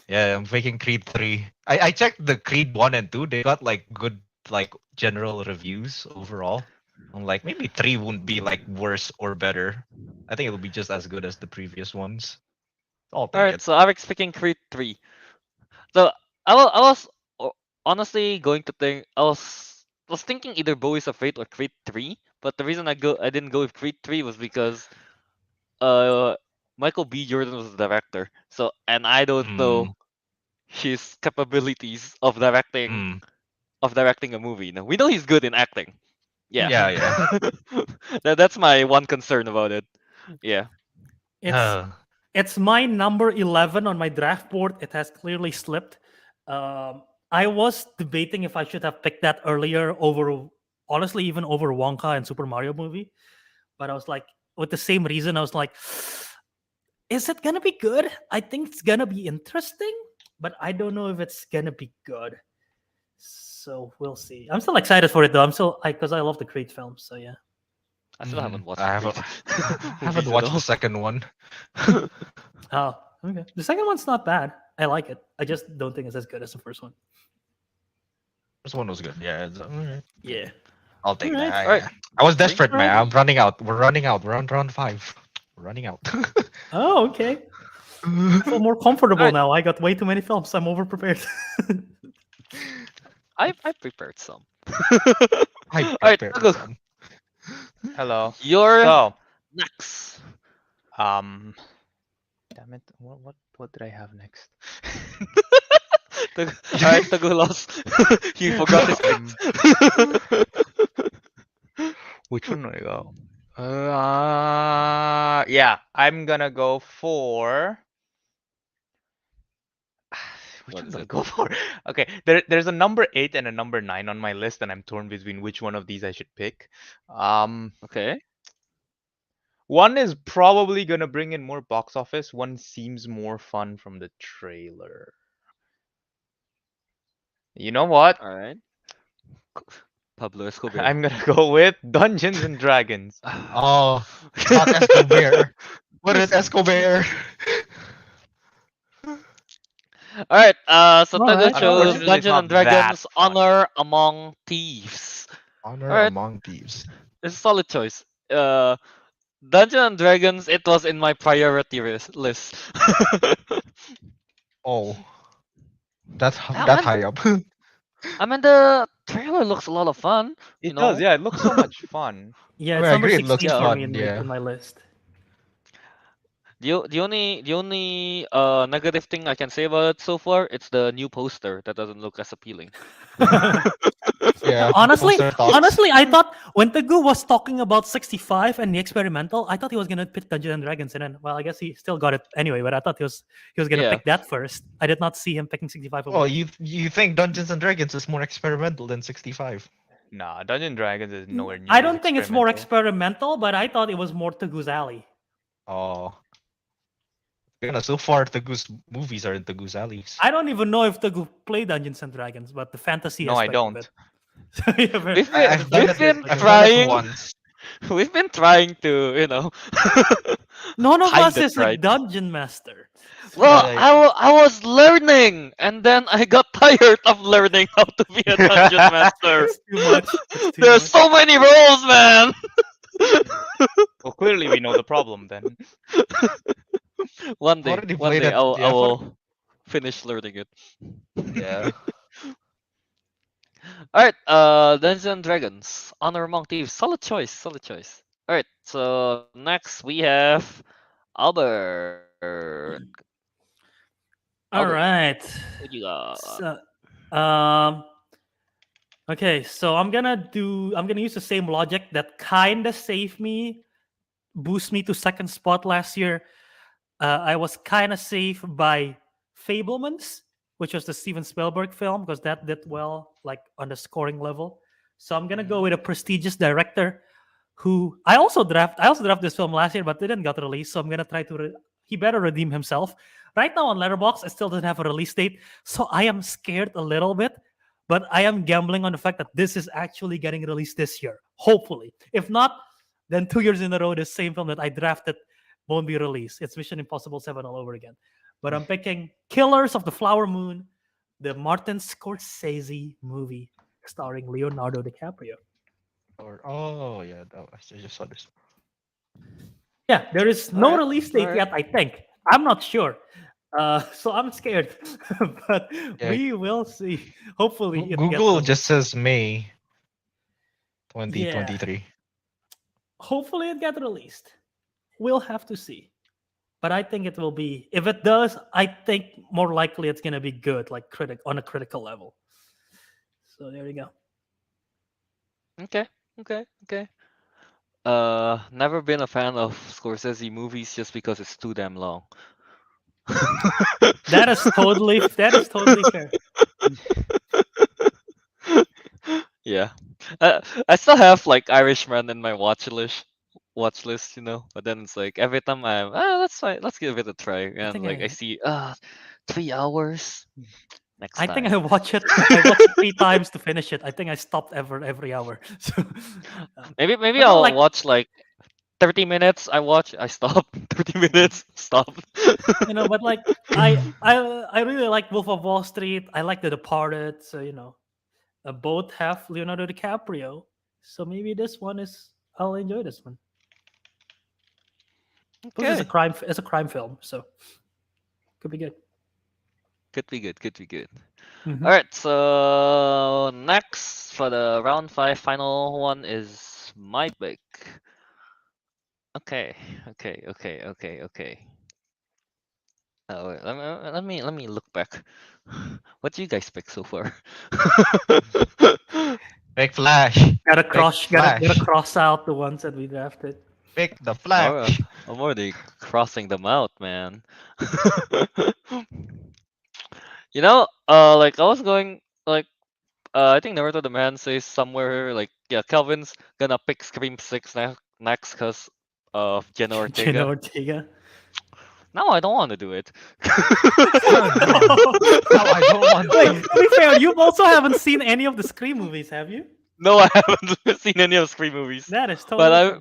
Yeah, I'm making Creed 3. I checked the Creed 1 and 2. They got like good like general reviews overall. I'm like maybe 3 won't be like worse or better. I think it'll be just as good as the previous ones. I'll take Alright, it. so Arik's picking Creed 3. So I was honestly going to think I was thinking either Bo is Afraid or Creed 3, but the reason I didn't go with Creed 3 was because Michael B. Jordan was the director. So and I don't know his capabilities of directing Mm. a movie. No, we know he's good in acting. Yeah. Yeah. That's my one concern about it. Yeah. It's Uh, it's my number 11 on my draft board. It has clearly slipped. I was debating if I should have picked that earlier over, honestly, even over Wonka and Super Mario movie. But I was like, with the same reason, I was like, is it gonna be good? I think it's gonna be interesting, but I don't know if it's gonna be good. So we'll see. I'm still excited for it though. I'm still because I love the Creed films. So yeah. I still haven't watched. I Creed haven't movies at watched all. the second one. Oh, okay. The second one's not bad. I like it. I just don't think it's as good as the first one. First one was good. Yeah. Alright. Yeah. I'll take Alright. that. Alright. I was desperate, man. Alright. I'm running out. We're running out. We're on round 5. We're running out. Oh, okay. I feel more comfortable Alright. now. I got way too many films. I'm over prepared. I prepared some. I Alright, prepared Teguh, some. Hello. you're So, next. damn it. What did I have next? Alright, Teguh lost. He forgot his Um, picks. Which one do I go? Yeah, I'm gonna go for. Which What one is do I it? go for? Okay, there's a number 8 and a number 9 on my list, and I'm torn between which one of these I should pick. Okay. One is probably gonna bring in more box office. One seems more fun from the trailer. You know what? Alright. Pablo Escobar. I'm gonna go with Dungeons and Dragons. Oh, not Escobar. What is Escobar? Alright, so Teguh Alright, chose Unfortunately, it's Dungeons not and Dragons that fun. Honor Among Thieves. Honor Alright. among thieves. It's a solid choice. Dungeons and Dragons, it was in my priority list. Oh, that's Yeah, that man. high up. I mean, the trailer looks a lot of fun. It you does, know? yeah. It looks so much fun. yeah, I it's mean, I number agree, it looks 16 for fun, me in, yeah. in my list. The only negative thing I can say about it so far, it's the new poster that doesn't look as appealing. Yeah. honestly, poster thoughts. honestly, I thought when Teguh was talking about 65 and the experimental, I thought he was gonna pick Dungeons and Dragons, and then well, I guess he still got it anyway. But I thought he was gonna Yeah. pick that first. I did not see him picking 65 over Oh, there. you think Dungeons and Dragons is more experimental than 65? Nah, Dungeons and Dragons is nowhere near. I as don't think it's more experimental. experimental, but I thought it was more Teguh's alley. Oh. Yeah, so far the Goose movies are in the Goose alleys. I don't even know if Teguh played Dungeons and Dragons, but the fantasy No, I aspect don't. of it. Yeah, very- We've I've done we've it, been I've done it trying. once. We've been trying to, None of us Kinda is a tried. dungeon master. Well, Yeah, I was learning, and then I got tired of learning how to be a dungeon master. It's too much. It's too There's much. so many roles, man. Well, clearly we know the problem then. One day, already one played day, it, I yeah, will finish learning it. Yeah. All right, Dungeons and Dragons, Honor Among Thieves, solid choice, solid choice. All right, so next we have Albert. All Albert, right. what you got? So, okay, so I'm gonna use the same logic that kinda saved me, boost me to second spot last year. I was kind of safe by Fablemans, which was the Steven Spielberg film, because that did well, like on the scoring level. So I'm gonna go with a prestigious director who I also draft this film last year, but didn't got released. So I'm gonna try to. He better redeem himself. Right now on Letterboxd, it still doesn't have a release date, so I am scared a little bit. But I am gambling on the fact that this is actually getting released this year. Hopefully, if not, then 2 years in a row, the same film that I drafted won't be released. It's Mission Impossible 7 all over again. But I'm picking Killers of the Flower Moon, the Martin Scorsese movie starring Leonardo DiCaprio. Oh yeah, I just saw this. Yeah, there is no Alright, release date alright. yet, I think. I'm not sure. So I'm scared. But Yeah. we will see. Hopefully it gets Google released. just says May 2023. Hopefully it gets released. We'll have to see. But I think it will be. If it does, I think more likely it's gonna be good, like on a critical level. So there you go. Okay, okay. Never been a fan of Scorsese movies just because it's too damn long. That is totally fair. Yeah. I still have like Irishman in my watch list, but then it's like every time let's try, let's give it a try. I And think like I I, see 3 hours next I think I time. watch it. I watched it 3 times to finish it. I think I stopped every hour. So, Maybe but no, I'll like watch like 30 minutes, I stop. 30 minutes, stop. but like I really like Wolf of Wall Street. I like The Departed. So both have Leonardo DiCaprio. So maybe this one is I'll enjoy this one. Plus, Okay. it's a crime film, so could be good. Could be good, could be good. Mhm. Alright, so next for the round 5 final one is my pick. Okay. Oh, wait, let me look back. What do you guys pick so far? Pick Flash. Gotta Pick gotta Flash. cross out the ones that we drafted. Pick the Alright, Flash. I'm already crossing them out, man. Like I was going like I think Naruto the man says somewhere like yeah, Kelvin's gonna pick Scream 6 next because of Jenna Jenna Ortega. Ortega. No, I don't want to do it. No, no, I don't want Wait, to. to be fair, you also haven't seen any of the Scream movies, have you? No, I haven't seen any of Scream movies. That is But totally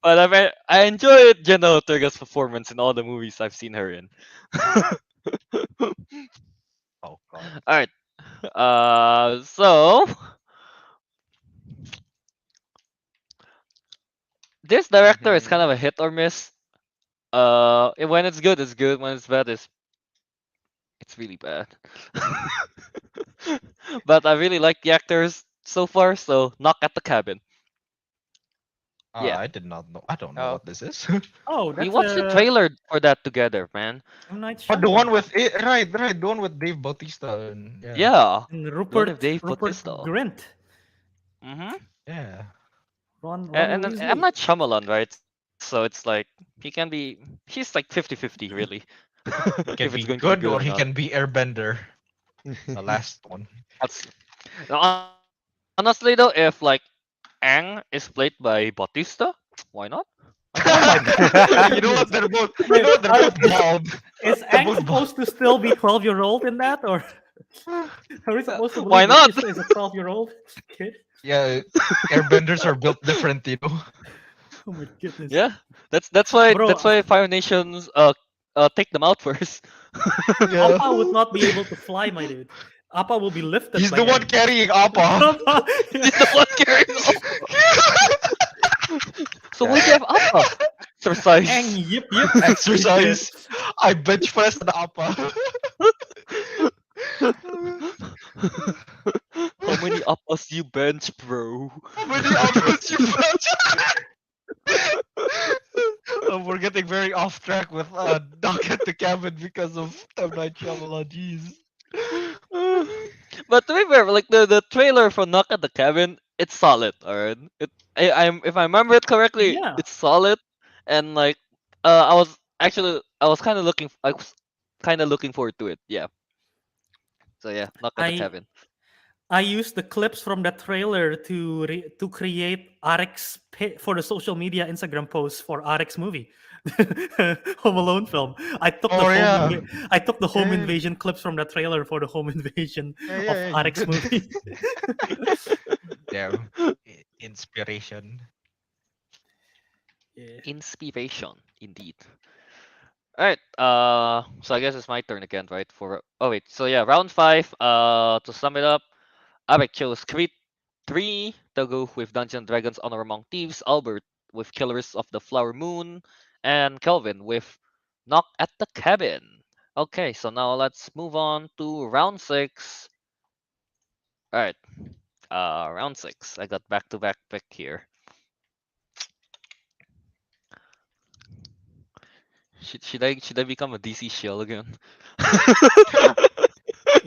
I fair. but I enjoyed Jenna Ortega's performance in all the movies I've seen her in. Oh god. Alright. So this director is kind of a hit or miss. When it's good, it's good. When it's bad, it's really bad. But I really like the actors so far, so Knock at the Cabin. Yeah. I did not know. I don't know Oh, what this is. Oh, We that's watched the trailer for that together, man. M. Night But the one Shyamalan. with right, the one with Dave Bautista and yeah. Yeah. And The one with Dave Rupert Bautista. Grint. Mm-hmm. Yeah. Ron And I'm Weasley. not Shyamalan, right? So it's like he's like 50-50 really. He If can it's be going to be good good or or he not. can be Airbender. The last one. That's honestly though, if like Aang is played by Bautista, why not? Oh my god. You know what? They're both. You know what? They're both bald. Is They're Aang both supposed to still be 12-year-old in that, or are we supposed to Why believe not? Batista is a 12-year-old kid? Yeah, airbenders are built different, you know. Oh my goodness. Yeah, that's why Bro, Fire Nations take them out first. Yeah. Appa would not be able to fly, my dude. Appa will be lifted He's by the one Aang. carrying Appa. Appa, He's the one carrying Appa. So why do you have Appa? Exercise. Aang, yip. Exercise. I bench press an Appa. How many Appas you bench, bro? How many Appas you bench? We're getting very off track with Knock at the Cabin because of M. Night Shyamalan. Jeez. But to be fair, like the trailer for Knock at the Cabin, it's solid. Alright, if I remember it correctly, Yeah. it's solid, and like I was kind of looking forward to it. Yeah. So yeah, Knock at the I Cabin. I used the clips from that trailer to create Ariq's for the social media Instagram post for Ariq's movie, Home Alone film. I took Oh yeah. I took the home Yeah. invasion clips from that trailer for the home invasion of You Ariq's did. movie. Damn. Inspiration. Yeah. Inspiration, indeed. Alright, so I guess it's my turn again, right? Oh wait, so yeah, round 5. To sum it up, Ariq chose Creed 3, Teguh with Dungeons and Dragons Honor Among Thieves, Albert with Killers of the Flower Moon, and Kelvin with Knock at the Cabin. Okay, so now let's move on to round 6. Alright, round 6. I got back-to-back pick here. Should I become a DC shill again?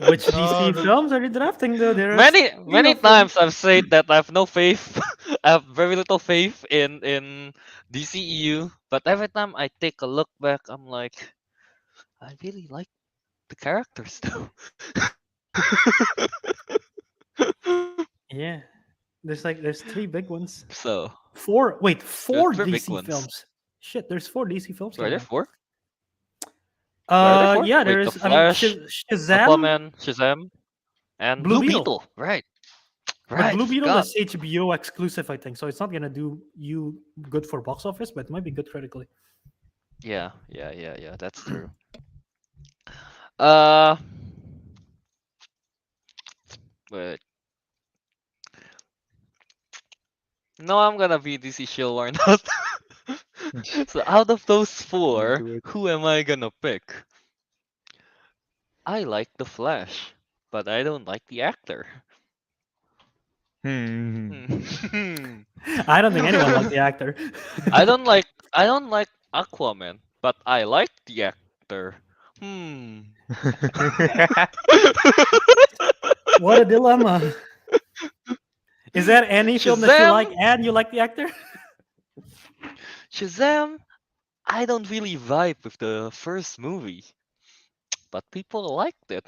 Which No, DC films are you drafting though? There are Many of them. times I've said that I have no faith. I have very little faith in DCEU, but every time I take a look back, I'm like, I really like the characters though. Yeah. There's three big ones. So Four. Wait, there's four three big DC ones. films. Shit, there's four DC films Were coming there out. four? Were there four? Yeah, there Wait, The is. I mean, Flash, Shazam, Aquaman, Shazam, and Blue Blue Beetle. Beetle. Right, But right. Blue Beetle Forgot. is HBO exclusive, I think, so it's not gonna do you good for box office, but it might be good critically. Yeah. That's true. Uh, but no, I'm gonna be DC shill or not. So out of those four, Do it. who am I gonna pick? I like the Flash, but I don't like the actor. Hmm. I don't think anyone liked the actor. I don't like Aquaman, but I like the actor. Hmm. What a dilemma. Is there any film that you like Shazam! and you like the actor? Shazam! I don't really vibe with the first movie, but people liked it.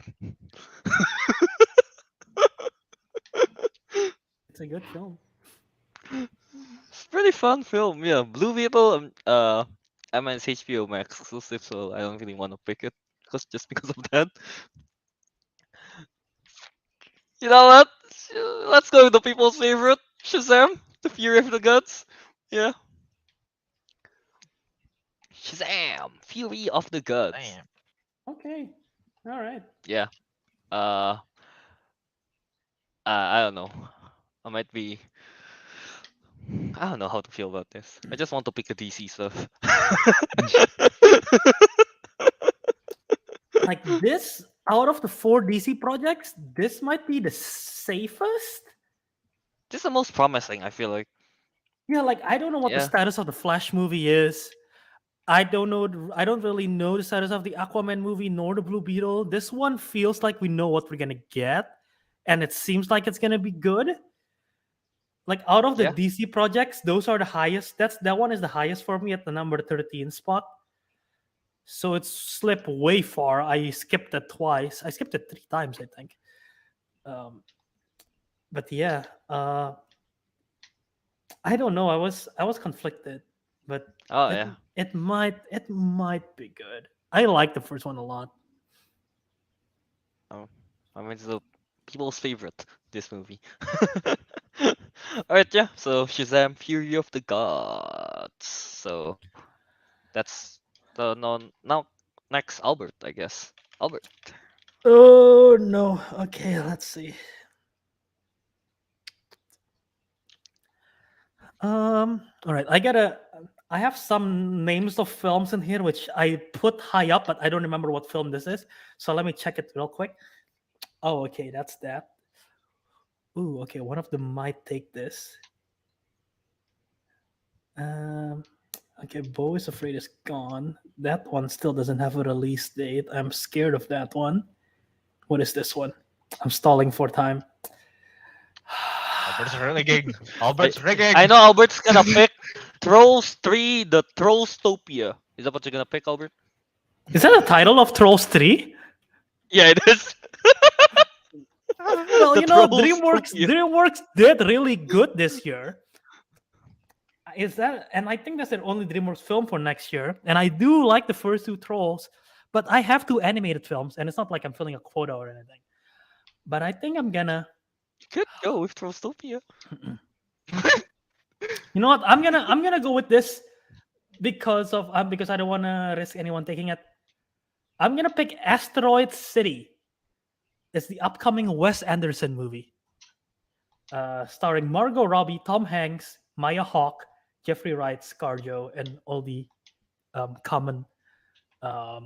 It's a good film. It's a pretty fun film, yeah. Blue Beetle, I mean it's HBO Max exclusive, so I don't really want to pick it, just because of that. You know what? Let's go with the people's favorite, Shazam, the Fury of the Gods. Yeah, Shazam, Fury of the Gods. damn. Okay. All right. Yeah. Uh, I don't know. I might be. I don't know how to feel about this. I just want to pick a DC stuff. Like this, out of the four DC projects, this might be the safest. This is the most promising, I feel like. Yeah, like I don't know what the Yeah. status of the Flash movie is. I don't know. I don't really know the status of the Aquaman movie nor the Blue Beetle. This one feels like we know what we're gonna get, and it seems like it's gonna be good. Like out of the Yeah. DC projects, those are the highest. That one is the highest for me at the number 13 spot. So it's slipped way far. I skipped it twice. I skipped it 3 times, I think. But yeah, I don't know. I was conflicted, but Oh it, yeah. it might be good. I like the first one a lot. I mean, it's the people's favorite. This movie. Alright, yeah. So Shazam, Fury of the Gods. So that's the now next Albert, I guess. Albert. Oh no. Okay, let's see. All right. I have some names of films in here which I put high up, but I don't remember what film this is. So let me check it real quick. Oh, okay, that's that. Ooh, okay. One of them might take this. Okay, Beau is Afraid is gone. That one still doesn't have a release date. I'm scared of that one. What is this one? I'm stalling for time. Albert's rigging. Albert's rigging. I know Albert's gonna pick Trolls 3, the Trollstopia. Is that what you're gonna pick, Albert? Is that the title of Trolls 3? Yeah, it is. Well, The you know, Trollstopia. DreamWorks did really good this year. Is that, and I think that's their only DreamWorks film for next year. And I do like the first two Trolls, but I have two animated films, and it's not like I'm filling a quota or anything. But I think I'm gonna. You could go with Trollstopia. You know what? I'm gonna go with this because I don't want to risk anyone taking it. I'm gonna pick Asteroid City. It's the upcoming Wes Anderson movie, starring Margot Robbie, Tom Hanks, Maya Hawke, Jeffrey Wright, ScarJo, and all the common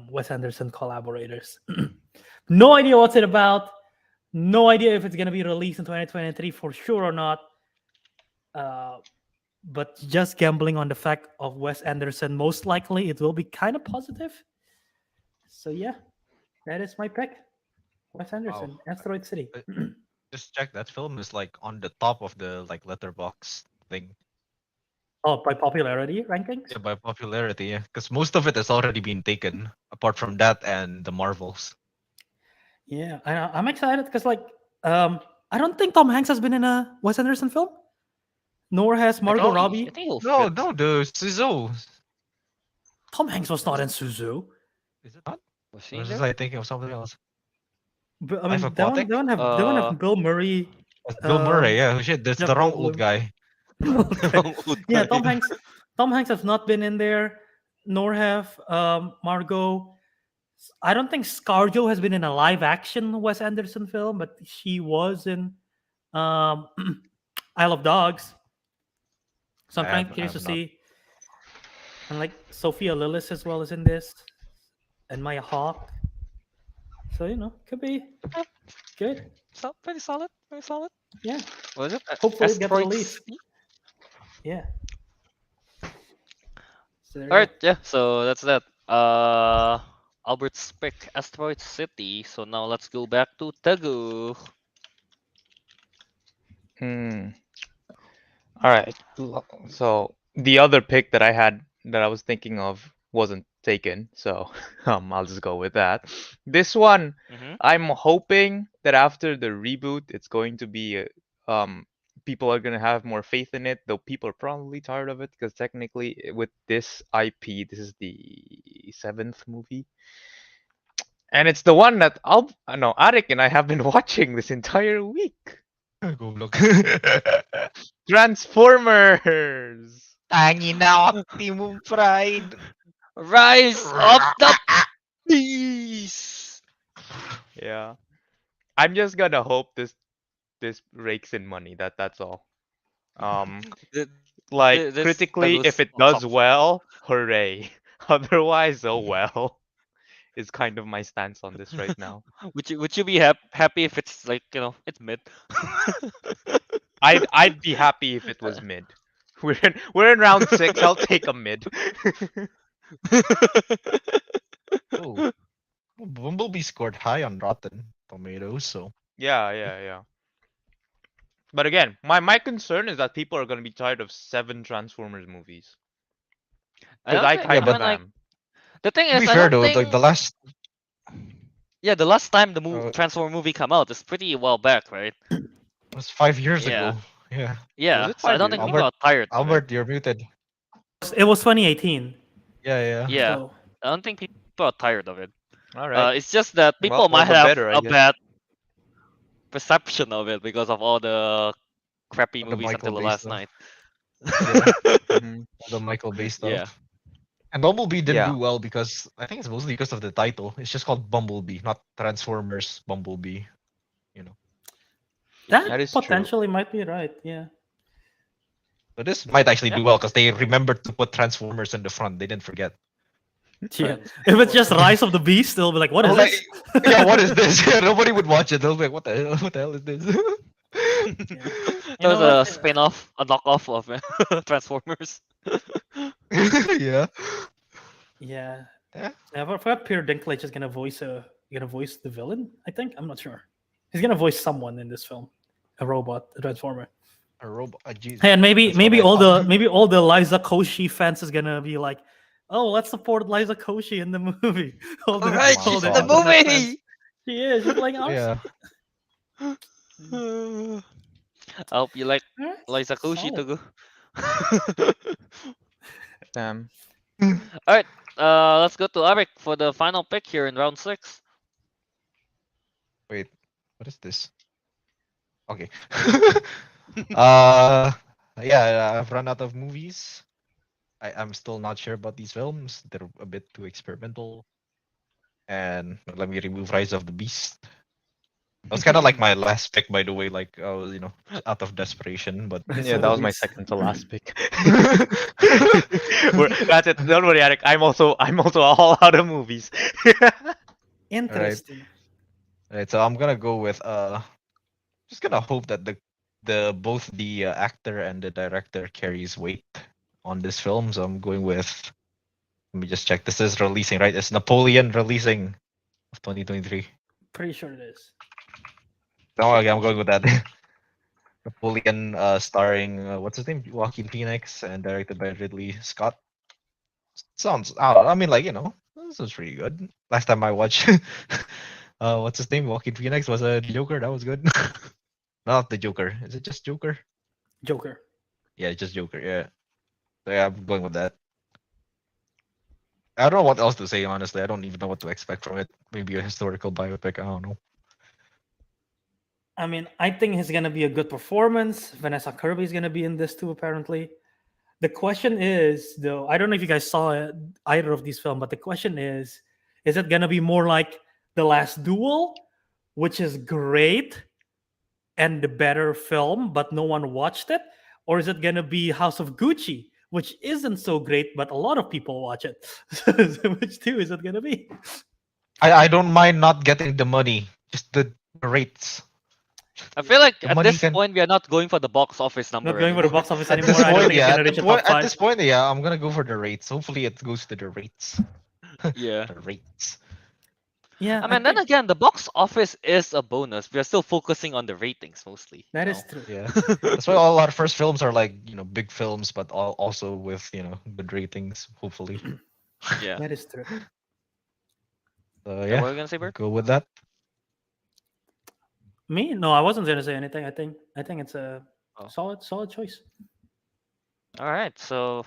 Wes Anderson collaborators. No idea what's it about. No idea if it's gonna be released in 2023 for sure or not. but just gambling on the fact of Wes Anderson, most likely it will be kind of positive. So yeah, that is my pick. Wes Anderson, Asteroid City. Just check, that film is like on the top of the like letterbox thing. Oh, by popularity rankings? Yeah, by popularity, yeah. Because most of it has already been taken, apart from that and the Marvels. Yeah, I'm excited because I don't think Tom Hanks has been in a Wes Anderson film, nor has Margot I Robbie. think he'll No, fit. no, the Sizzle. Tom Hanks was not in Suzu. Is it not? Was Or he was there? I thinking of something else? But, I Life mean, they Aquatic? won't have Bill Murray. That's Bill Murray, yeah. Oh, shit, that's Jeff the wrong old Goldblum. guy. Okay. Old Yeah, guy. Tom Hanks has not been in there, nor have Margot. I don't think ScarJo has been in a live action Wes Anderson film, but she was in um, Isle of Dogs. So I'm I kind have- of I curious to have not. see. And like Sophia Lillis as well as in this, and Maya Hawke. So could be good. So, pretty solid. Very solid. Yeah, Was it? hopefully it gets Asteroid released. City? Yeah. So there you All right. go. Yeah. So that's that. Albert's pick, Asteroid City. So now let's go back to Teguh. Hmm. All right. So the other pick that I had that I was thinking of wasn't taken, so I'll just go with that. This one, Mm-hmm. I'm hoping that after the reboot, it's going to be people are gonna have more faith in it, though people are probably tired of it because technically with this IP, this is the 7th movie. And it's the one that Ariq and I have been watching this entire week. Go look. Transformers! Tangin na Optimum Pride. Rise of the Beast. Yeah. I'm just gonna hope this rakes in money. That's all. Th- Like this critically, Teguh's if it does well, hooray. Otherwise, oh well. Is kind of my stance on this right now. Would you be happy if it's like it's mid? I'd be happy if it was mid. We're in round 6. I'll take a mid. Oh, Bumblebee scored high on Rotten Tomatoes, so Yeah. But again, my concern is that people are gonna be tired of 7 Transformers movies. I Because don't I think- kind I of mean, like, am. the thing to is, be I fair don't though, think. the last Yeah, the last time the Uh, Transformer movie come out is pretty well back, right? was 5 years Yeah. ago. Yeah. Yeah, it so I 5 don't years? think people are tired. of it. Albert, you're muted. It was 2018. Yeah. Yeah, So, I don't think people are tired of it. All right. It's just that people Well, might the have better, I a guess. bad perception of it because of all the crappy All the movies until the Michael Bay last stuff. night. Mhm. The Michael Bay stuff. Yeah. And Bumblebee didn't Yeah. do well because I think it's mostly because of the title. It's just called Bumblebee, not Transformers Bumblebee. That is true. potentially might be right. Yeah. So this might actually Yeah. do well because they remembered to put Transformers in the front. They didn't forget. Yeah. If it's just Rise of the Beast, they'll be like, "What is Like, this?" yeah, what is this? Nobody would watch it. They'll be like, what the hell? What the hell is this? That was know a what? spin-off, a knockoff of Transformers. Yeah. Yeah. Yeah. I forgot Peter Dinklage is gonna voice the villain. I think I'm not sure. He's gonna voice someone in this film, a robot, a transformer. A robot. Jesus. Hey, and maybe That's what I all thought. the Liza Koshy fans is gonna be like, "Oh, let's support Liza Koshy in the movie." All the, Alright, she's all in the the internet fans. movie! She is. She's like, "Oh, Yeah. I hope you like alright, Liza Koshy, solid." Teguh. Damn. Alright, let's go to Ariq for the final pick here in round 6. Wait. What is this? Okay. Yeah, I've run out of movies. I'm still not sure about these films. They're a bit too experimental. And let me remove Rise of the Beast. That was kind of like my last pick, by the way. Like, I was, out of desperation. But Rise Yeah, of that the was my Beast. second to last pick. That's it. Don't worry, Ariq. I'm also all out of movies. Interesting. Alright, so I'm gonna go with just gonna hope that the both the actor and the director carries weight on this film, so I'm going with. Let me just check. This is releasing, right? It's Napoleon releasing of 2023. Pretty sure it is. No, okay, I'm going with that. Napoleon, starring what's his name, Joaquin Phoenix, and directed by Ridley Scott. Sounds, I mean, like, this was pretty good. Last time I watched, what's his name, Joaquin Phoenix was a Joker. That was good. Not the Joker. Is it just Joker? Joker. Yeah, just Joker. Yeah. So yeah, I'm going with that. I don't know what else to say, honestly. I don't even know what to expect from it. Maybe a historical biopic. I don't know. I mean, I think it's gonna be a good performance. Vanessa Kirby's gonna be in this too, apparently. The question is, though, I don't know if you guys saw either of these films, but the question is it gonna be more like The Last Duel, which is great and the better film, but no one watched it? Or is it gonna be House of Gucci, which isn't so great, but a lot of people watch it? Which two is it gonna be? I don't mind not getting the money, just the rates. I feel like The at money this can- point we are not going for the box office number. Not going for the anymore. box office At anymore. this I don't point, think yeah. it's gonna reach a top At five. this point, yeah, I'm gonna go for the rates. Hopefully, it goes to the rates. Yeah. The rates. Yeah, I mean, then think again, the box office is a bonus. We are still focusing on the ratings mostly. that you is true. Yeah, that's why a lot of first films are like big films, but also with good ratings. Hopefully, Yeah. That is true. What yeah, were you gonna say, Bert? go with that. Me? No, I wasn't gonna say anything. I think it's a Oh. solid choice. All right, so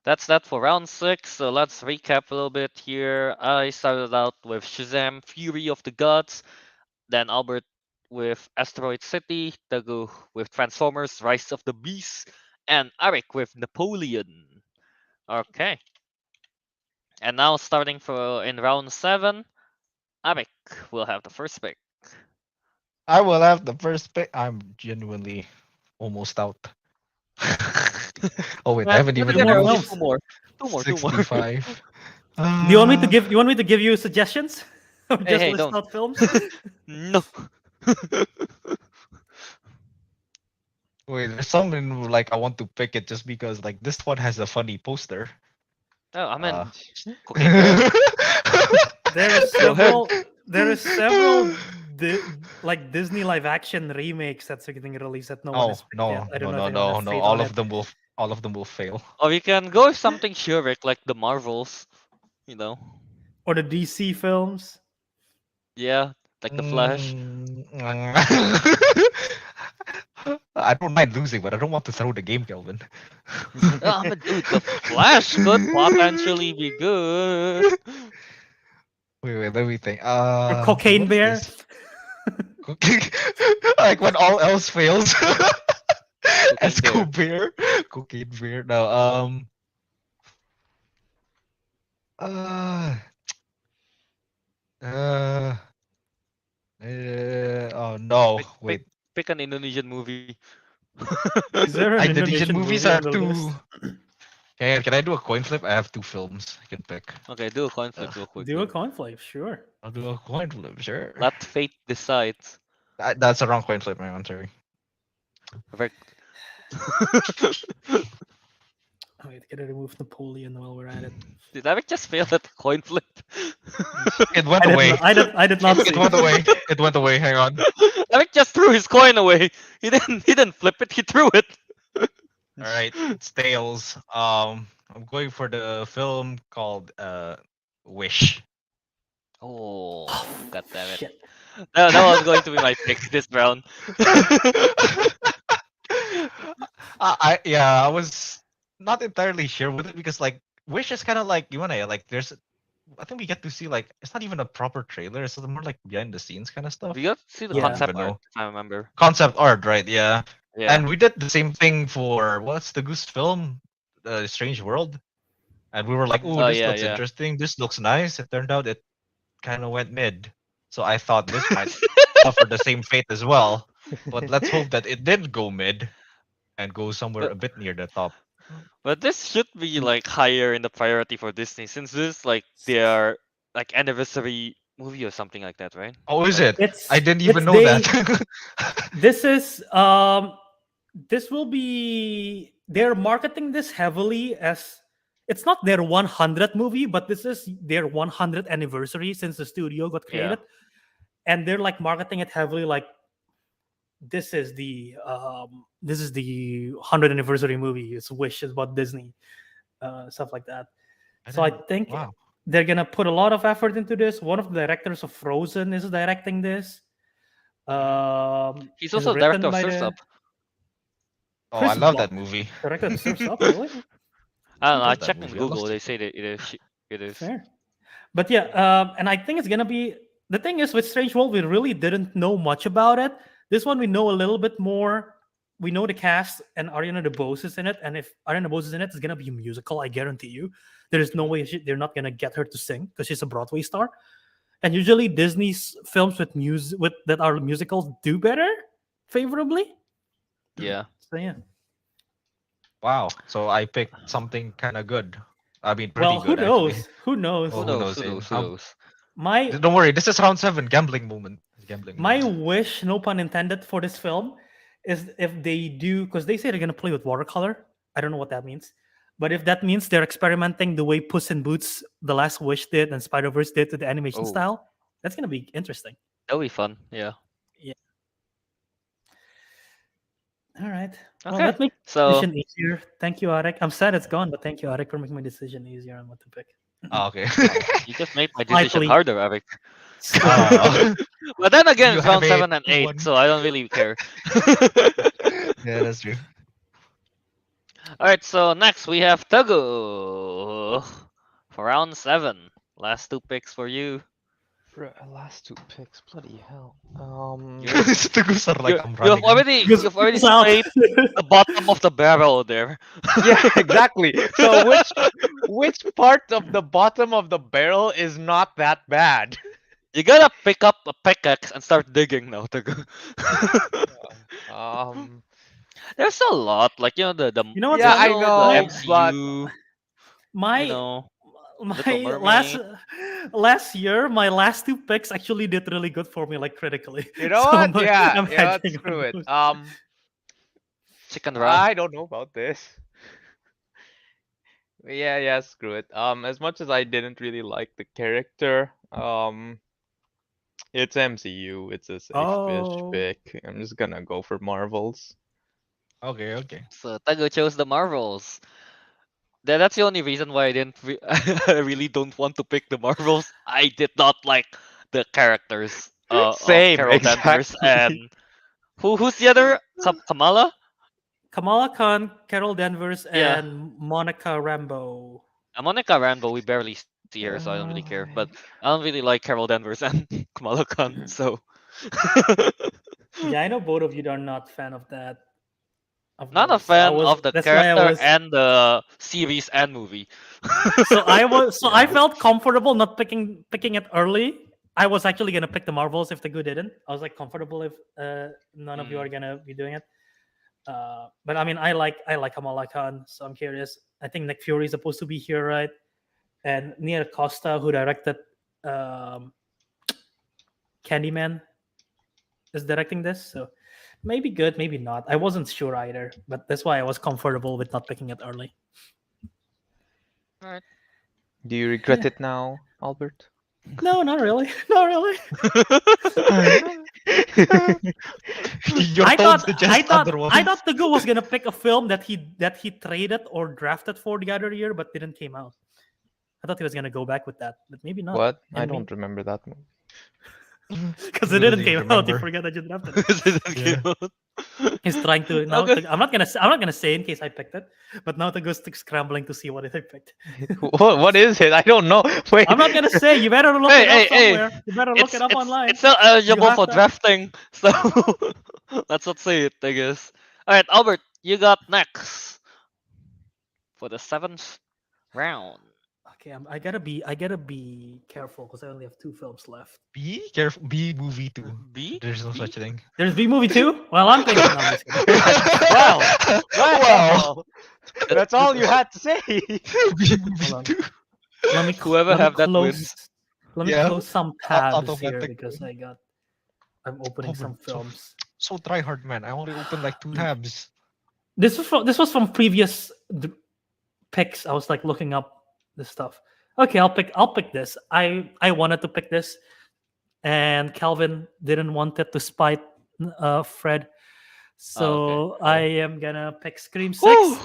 that's that for round 6. So let's recap a little bit here. I started out with Shazam: Fury of the Gods, then Albert with Asteroid City, Teguh with Transformers: Rise of the Beast, and Ariq with Napoleon. Okay. And now starting for in round 7, Ariq will have the first pick. I will have the first pick. I'm genuinely almost out. Oh wait, I haven't even Two more announced films. Two more. Two more. 65. Do you want me to give you suggestions? Or Hey, just hey, list don't. out films? No. Wait, there's some like I want to pick it just because like this one has a funny poster. Oh, I mean, Uh, Cooking Bear. There is several like Disney live action remakes that's getting released that no one has picked yet. I don't know if anyone has faith all on of it. them will fail. Or we can go with something Shurik, like the Marvels. You know. Or the DC films. Yeah, like the Flash. I don't mind losing, but I don't want to throw the game, Kelvin. Oh, but dude, the Flash could potentially be good. Wait, let me think. Or Cocaine what is Bear. this? Like when all else fails. Bear. Cocaine bear. No, uh, uh, oh no, wait. Pick an Indonesian movie. Is there an Indonesian Indonesian movies movie are on the too. list? Can I do a coin flip? I have 2 films I can pick. Okay, do a coin flip real quick. Do a then. coin flip, sure. I'll do a coin flip, sure. Let fate decide. That's a wrong coin flip, man. I'm sorry. Perfect. Wait, gotta remove Napoleon while we're at it. Did I just fail at the coin flip? It went away. I did not see. It went away. It went away. Hang on. Eric just threw his coin away. He didn't flip it. He threw it. All right, it's tails. I'm going for the film called Wish. Oh, god damn it. Shit. That was going to be my pick this round. I was not entirely sure with it because like Wish is kind of like like there's I think we get to see like it's not even a proper trailer. It's more like behind the scenes kind of stuff. We got to see the Yeah. concept I don't art, know. if I remember. Concept art, right? Yeah. Yeah. And we did the same thing for what's the Goose film, Strange World, and we were like, "Ooh, Oh, this yeah, looks yeah. interesting. This looks nice." It turned out it kind of went mid, so I thought this might suffer the same fate as well. But let's hope that it did go mid and go somewhere a bit near the top. But this should be like higher in the priority for Disney since this like their like anniversary movie or something like that, right? Oh, is it? It's I didn't even it's know they. that. This is this will be they're marketing this heavily as it's not their 100th movie, but this is their 100th anniversary since the studio got Yeah. created, and they're like marketing it heavily like this is the 100th anniversary movie. It's Wish, it's about Disney, stuff like that. So I think Wow. they're gonna put a lot of effort into this. One of the directors of Frozen is directing this. He's it's also written director of by Surf's the Up. Oh, I Chris love Block. that movie. Director of Surf's Up, really? I don't know. I love that checked in movie. I love Google. They Surf's say that it is. It is. Fair. But yeah, and I think it's gonna be the thing is with Strange World, we really didn't know much about it. This one we know a little bit more. We know the cast and Ariana DeBose is in it, and if Ariana DeBose is in it, it's gonna be a musical. I guarantee you. There is no way they're not gonna get her to sing because she's a Broadway star. And usually Disney's films with music with that are musicals do better favorably. Yeah. So yeah. Wow. So I picked something kind of good. I mean, pretty Well, who good. knows? Actually. Who knows? Oh, Who knows? Who eh? knows? Who knows? My Don't worry. This is round 7. Gambling moment. Gambling. My moment. wish, no pun intended, for this film is if they do, because they say they're gonna play with watercolor. I don't know what that means, but if that means they're experimenting the way Puss in Boots, The Last Wish did, and Spider Verse did to the animation Oh. style, that's gonna be interesting. That'll be fun. Yeah. All right. Well, Okay. that makes my So decision easier. Thank you, Ariq. I'm sad it's gone, but thank you, Ariq, for making my decision easier on what to pick. Oh, okay. you just made my decision Slightly. harder, Ariq. Oh. But then again, You it's round have a 7 and 8, 2-1. so I don't really care. Yeah, that's true. All right. So next we have Teguh for round 7. Last 2 picks for you. Last 2 picks, bloody hell. The goose are like, I'm You've running. already Goose played out. the bottom of the barrel there. Yeah, exactly. So which part of the bottom of the barrel is not that bad? You gotta pick up a pickaxe and start digging now, Teguh. There's a lot, like the You know what's Yeah, I funny? know, the but MCU, My you know. my Little last year, my last 2 picks actually did really good for me, like critically. you know So what? I'm like- Yeah, I'm yeah, hedging on screw it. those. Chicken Run. I don't know about this. Yeah, screw it. As much as I didn't really like the character, it's MCU. It's a safe Oh. pick. I'm just gonna go for Marvels. Okay, okay. So Teguh chose the Marvels. That's the only reason why I didn't. I really don't want to pick the Marvels. I did not like the characters. Same, of Carol Danvers exactly. and who's the other? Kamala. Kamala Khan, Carol Danvers, Yeah. and Monica Rambeau. Monica Rambeau, we barely see her, so I don't really care. But I don't really like Carol Danvers and Kamala Khan, so. Yeah, I know both of you are not fan of that. Not a those. fan of the That's why I character was- and the series and movie. So I felt comfortable not picking it early. I was actually gonna pick the Marvels if the good didn't. I was like comfortable if none of you are gonna be doing it. But I mean, I like Kamala Khan, so I'm curious. I think Nick Fury is supposed to be here, right? And Nia Costa, who directed Candyman, is directing this. So maybe good, maybe not. I wasn't sure either, but that's why I was comfortable with not picking it early. Do you regret it now, Albert? No, not really. Not really. Your I tones thought suggest otherwise. I thought the girl was gonna pick a film that he traded or drafted for the other year, but didn't came out. I thought he was gonna go back with that, but maybe not. What? I And don't remember that movie. because it Who didn't doesn't came out. You remember? forget that you drafted it. He's trying to now. Okay. I'm not gonna say in case I picked it, but now the ghost is scrambling to see what I picked. What is it? I don't know. Wait. I'm not gonna say. You better look Hey, it up hey, hey. somewhere. You better look it up online. It's still eligible have for to- drafting, so let's not say it, I guess. All right, Albert, you got next for the 7th round. Okay, I gotta be careful because I only have 2 films left. Be careful. Be movie too. B. There's no B? such thing. There's B movie too. Well, I'm thinking. No, I'm just kidding. Wow. Wow. That's all you had to say. Be movie Hold on. too. Let me Whoever let me have that close, wins. let me Yeah, close some tabs here automatic. because I'm opening Oh, some man, so films. so try hard, man. I only opened like 2 tabs. This was from previous picks. I was like looking up this stuff. Okay, I'll pick this. I wanted to pick this, and Calvin didn't want it to spite Fred, Oh, okay. so I am gonna pick Scream Whew! 6.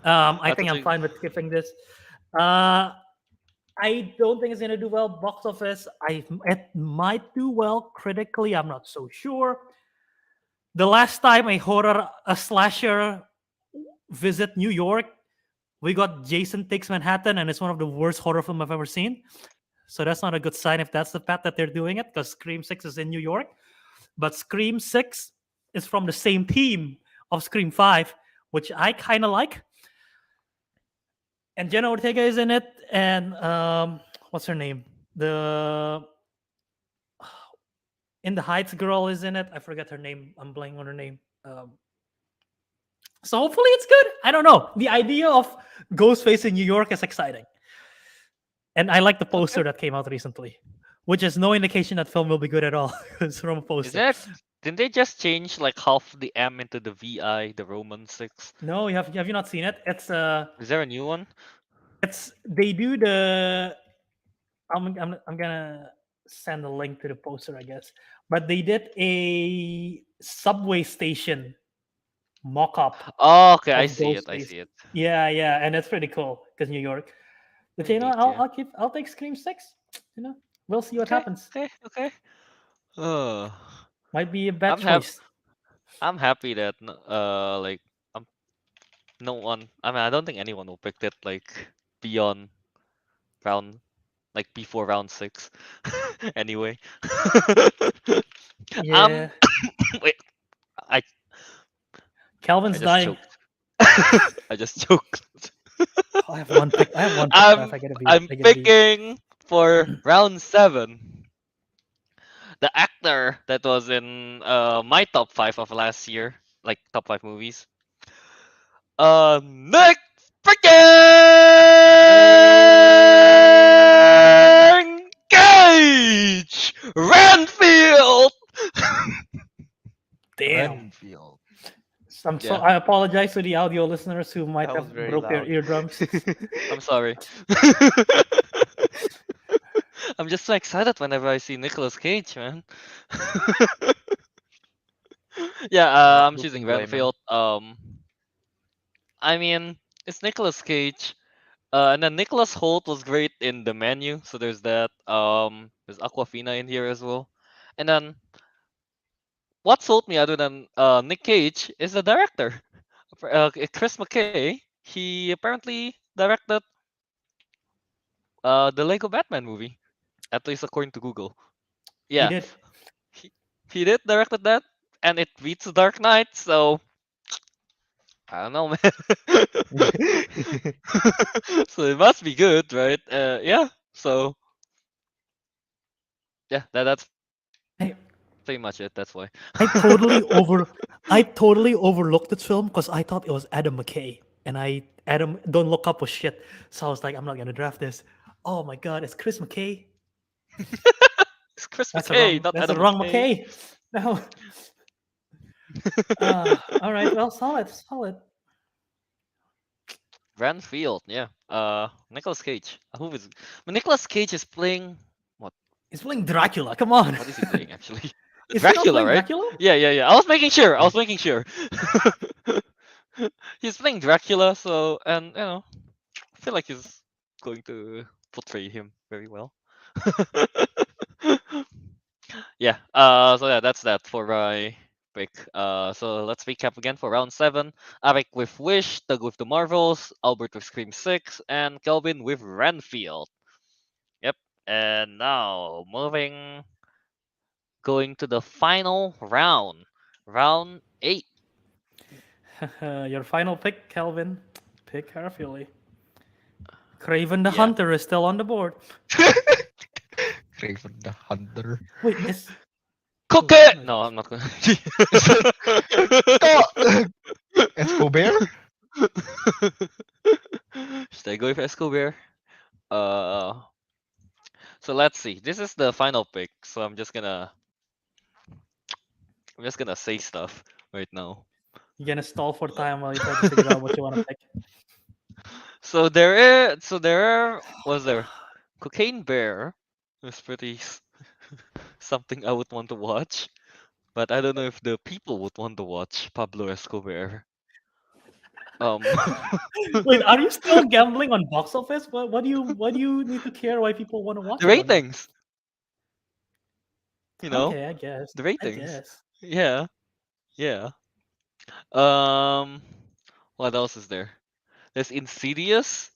I That's think a I'm big. fine with skipping this. Uh, I don't think it's gonna do well box office. It might do well critically. I'm not so sure. The last time a slasher visit New York, we got Jason Takes Manhattan, and it's one of the worst horror film I've ever seen. So that's not a good sign if that's the path that they're doing it, because Scream 6 is in New York. But Scream 6 is from the same team of Scream 5, which I kind of like. And Jenna Ortega is in it, and what's her name? The In the Heights girl is in it. I forget her name. I'm blanking on her name. So hopefully it's good. I don't know. The idea of Ghostface in New York is exciting. And I like the poster that came out recently, which is no indication that film will be good at all. It's from a Is poster. that? Didn't they just change like half the M into the VI, the Roman 6? No, have you not seen it? Is there a new one? They do the I'm gonna send a link to the poster, I guess. But they did a subway station mock-up Oh, okay, I of see it. I Ghostface. see it. Yeah, and it's pretty cool because New York. But Indeed, yeah. I'll take Scream 6. We'll see what Okay, happens. okay. Uh, Might be a bad I'm happy. choice. I'm happy that like um no one. I mean, I don't think anyone will pick it like beyond round like before round 6. Anyway. Yeah. Wait. I Calvin's just dying. choked. I just choked. I have one pick. I have one pick I'm left. I gotta be. I'm I gotta be. picking for round 7 the actor that was in my top 5 of last year, like top 5 movies. Nick freaking Cage Renfield. Damn. Renfield. Yeah. I apologize to the audio listeners who might That was have very broke their loud. eardrums. I'm sorry. I'm just so excited whenever I see Nicolas Cage, man. Yeah, I'm Who choosing can blame him? Renfield. I mean, it's Nicolas Cage. And then Nicholas Holt was great in The Menu, so there's that. There's Aquafina in here as well. And then what sold me other than Nick Cage is the director, Chris McKay. He apparently directed the Lego Batman movie, at least according to Google. He Yeah, did. he did directed that, and it beats The Dark Knight. So I don't know, man. So it must be good, right? Yeah. So yeah, that's I, pretty much it. That's why. I totally overlooked this film because I thought it was Adam McKay, and Adam Don't Look Up was shit. So I was like, I'm not gonna draft this. Oh my god, it's Chris McKay. It's Chris That's McKay, not that's the Adam wrong McKay. McKay. No. All right. Well, solid. Renfield, yeah. Nicolas Cage. Who is? But Nicolas Cage is playing. What? He's playing Dracula. Come on. What is he playing actually? Is he not Dracula, playing right? Dracula? Yeah. I was making sure. He's playing Dracula, so and I feel like he's going to portray him very well. Yeah. So yeah, that's that for my pick. So let's recap again for round 7. Ariq with Wish, Doug with the Marvels, Albert with Scream 6, and Kelvin with Renfield. Yep. And now going to the final round, round 8. Your final pick, Kelvin. Pick carefully. Craven the Yeah. Hunter is still on the board. Craven the Hunter. Wait, is Cook Oh it! my No, gosh. I'm not going. Escobar? Should I go with Escobar? Uh, So let's see. This is the final pick. So I'm just gonna say stuff right now. You're gonna stall for time while you try to figure out what you want to pick. Was there Cocaine Bear was pretty something I would want to watch, but I don't know if the people would want to watch Pablo Escobar. Wait, are you still gambling on box office? What do you need to care why people want to watch the it or not? ratings. Okay, I guess. The I ratings. guess. Yeah, yeah. What else is there? There's Insidious,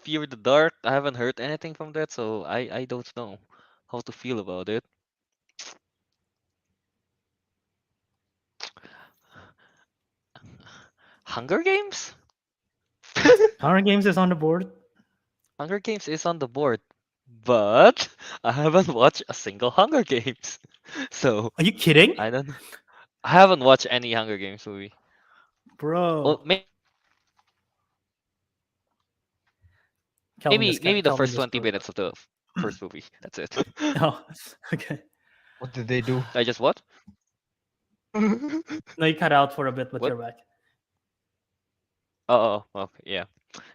Fear the Dark. I haven't heard anything from that, so I don't know how to feel about it. Hunger Games? Hunger Games is on the board. Hunger Games is on the board, but I haven't watched a single Hunger Games. So Are you kidding, I don't know. I haven't watched any Hunger Games movie. bro? Well, Kelvin maybe just maybe the Kelvin first just 20 broke. minutes of the first movie. That's it. Oh, okay. What did they do? I just what? No, you cut out for a bit, but What? you're back. Oh, okay, yeah.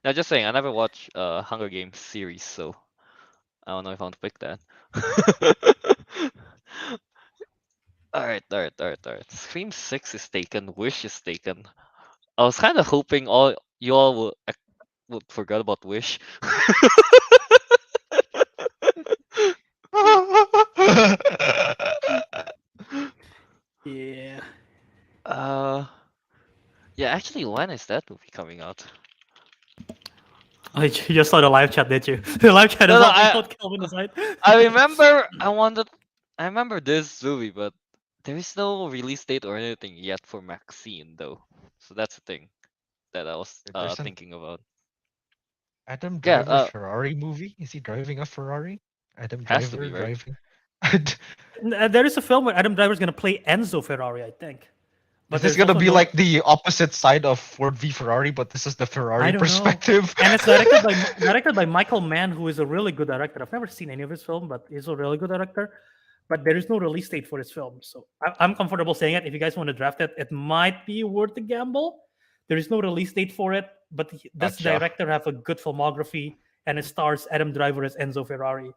Now just saying, I never watched Hunger Games series, so I don't know if I want to pick that. Alright. Scream 6 is taken, Wish is taken. I was kind of hoping all you all would forget about Wish. Yeah. Yeah, actually, when is that movie coming out? Oh, you just saw the live chat, did you? The live chat is No, helping out Kelvin decide. I remember this movie, but there is no release date or anything yet for Maxine, though. So that's the thing that I was There's an thinking about. Adam Yeah, Driver Ferrari movie? Is he driving a Ferrari? Adam Has to Driver be, right? driving. There is a film where Adam Driver's gonna play Enzo Ferrari, I think. But this there's is gonna also be no- like the opposite side of Ford v Ferrari, but this is the I Ferrari don't know. perspective. And it's directed by Michael Mann, who is a really good director. I've never seen any of his film, but he's a really good director. But there is no release date for his film, so I'm comfortable saying it. If you guys want to draft it, it might be worth a gamble. There is no release date for it, but this Gotcha. director have a good filmography, and it stars Adam Driver as Enzo Ferrari.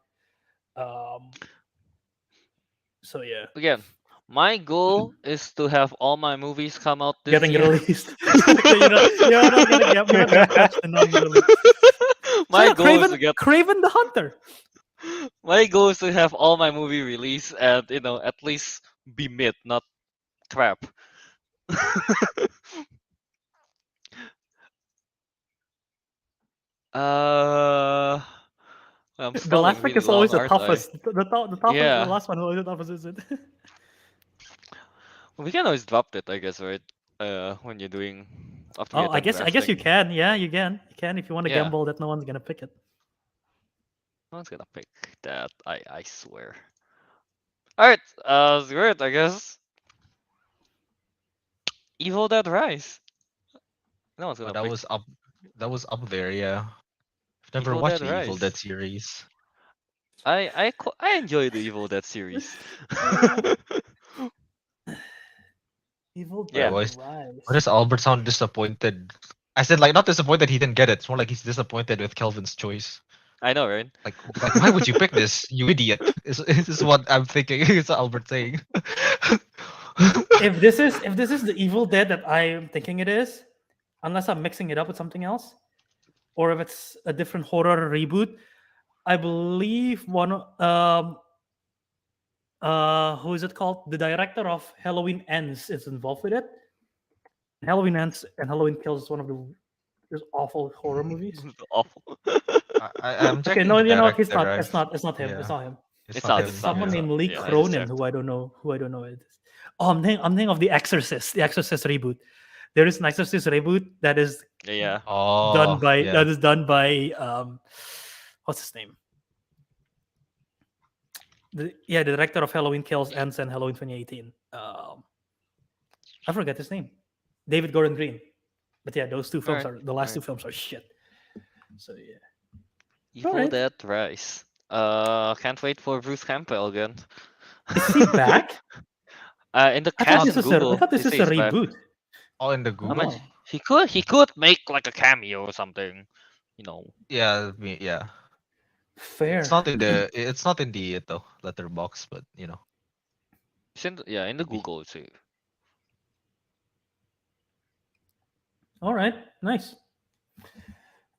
So yeah, Again, my goal is to have all my movies come out this getting year. released. you're not gonna catch the non-release. My So yeah, goal is to get. Craven the Hunter. My goal is to have all my movie released and at least be mid, not crap. I'm The spelling last pick really is always long, the aren't I? toughest. The toughest. Yeah. The last one is always the toughest, is it? We can always drop it, I guess, right? When you're doing after Oh, you're I done guess you drafting. can. Yeah, you can. You can if you want to Yeah. gamble that no one's gonna pick it. No one's gonna pick that. I swear. All right. It's good, I guess. Evil Dead Rise. No one's gonna But pick. that was up there, yeah. I've never Evil watched Dead the Evil Rise. Dead series. I enjoy the Evil Dead series. Evil Yeah. Dead Why Rise. does Albert sound disappointed? I said like not disappointed he didn't get it. It's more like he's disappointed with Kelvin's choice. I know, right? Like why would you pick this, you idiot? Is what I'm thinking. It's what Albert saying. If this is the Evil Dead that I'm thinking it is, unless I'm mixing it up with something else, or if it's a different horror reboot, I believe who is it called? The director of Halloween Ends is involved with it. Halloween Ends and Halloween Kills is one of the awful horror movies. Awful. I'm Okay, checking no, the you know what? It's director. not. It's not him. Yeah. It's not him. It's not It's him, someone yeah. named Lee Yeah, I just Cronin, checked. who I don't know. Who I don't know it is. Oh, I'm thinking of The Exorcist. The Exorcist reboot. There is an Exorcist reboot that is Yeah. Oh, done by yeah. what's his name? The director of Halloween Kills, Ends, and Halloween 2018. I forget his name. David Gordon Green. But yeah, those two films Alright, are the last alright. two films are shit. So yeah. Evil Alright. Dead Rise. Can't wait for Bruce Campbell again. Is he back? In the I thought cast this in is a I Google, thought this they is say a he's back. reboot. All in the I Google. mean, he could make like a cameo or something, you know. Yeah, yeah. Fair. It's not in the letterbox, but you know. It's in in the Maybe. Google too. All right, nice.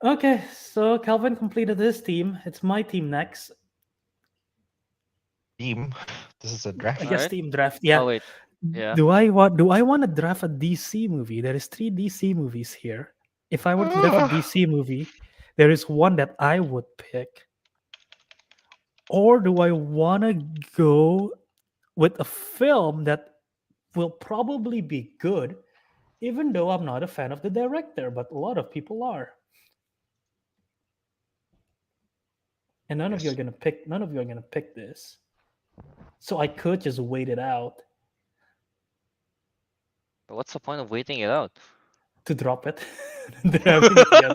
Okay, so Calvin completed his team. It's my team next. Team. This is a I draft. guess Alright. team draft. Oh Yeah. wait, yeah. Do I want to draft a DC movie? There is 3 DC movies here. If I were to draft a DC movie, there is one that I would pick. Or do I want to go with a film that will probably be good, even though I'm not a fan of the director, but a lot of people are. And none of you are Yes. gonna pick this. So I could just wait it out But what's the point of waiting it out? to drop it. Drafting it again.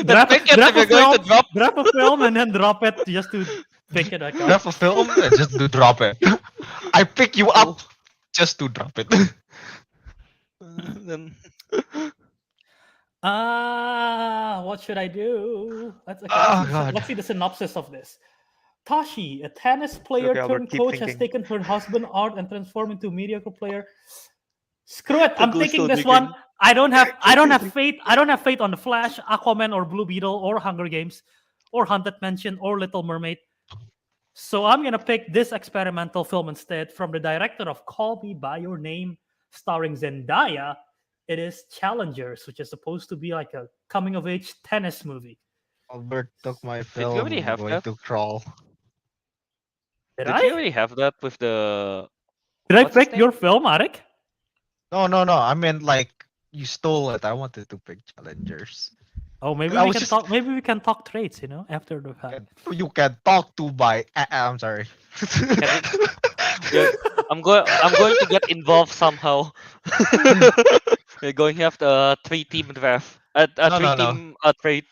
Then pick it if you're going to drop. Draft a film and then drop it just to pick it back up. Draft a film and just to drop it. I pick you up just to drop it. Then What should I do? Oh, God. Let's see the synopsis of this. Tashi, a tennis player Okay, Albert, turned keep coach, has thinking. taken her husband out and transformed into a mediocre player. Screw it! I'm Teguh taking still this digging. one. I don't have faith. I don't have faith on the Flash, Aquaman, or Blue Beetle, or Hunger Games, or Haunted Mansion, or Little Mermaid. So I'm gonna pick this experimental film instead from the director of Call Me by Your Name, starring Zendaya. It is Challengers, which is supposed to be like a coming of age tennis movie. Albert took my you film. already I'm have going that? to crawl. Did Did I? you already have that with the? Did I What's his pick your film, Ariq? No. I meant like you stole it. I wanted to pick Challengers. Oh, maybe I we was can just- talk. Maybe we can talk trades. After the fact. You can talk to by. I'm sorry. Yeah, I'm going to get involved somehow. We're going to have the 3-team draft. A No, no, no. 3-team trade.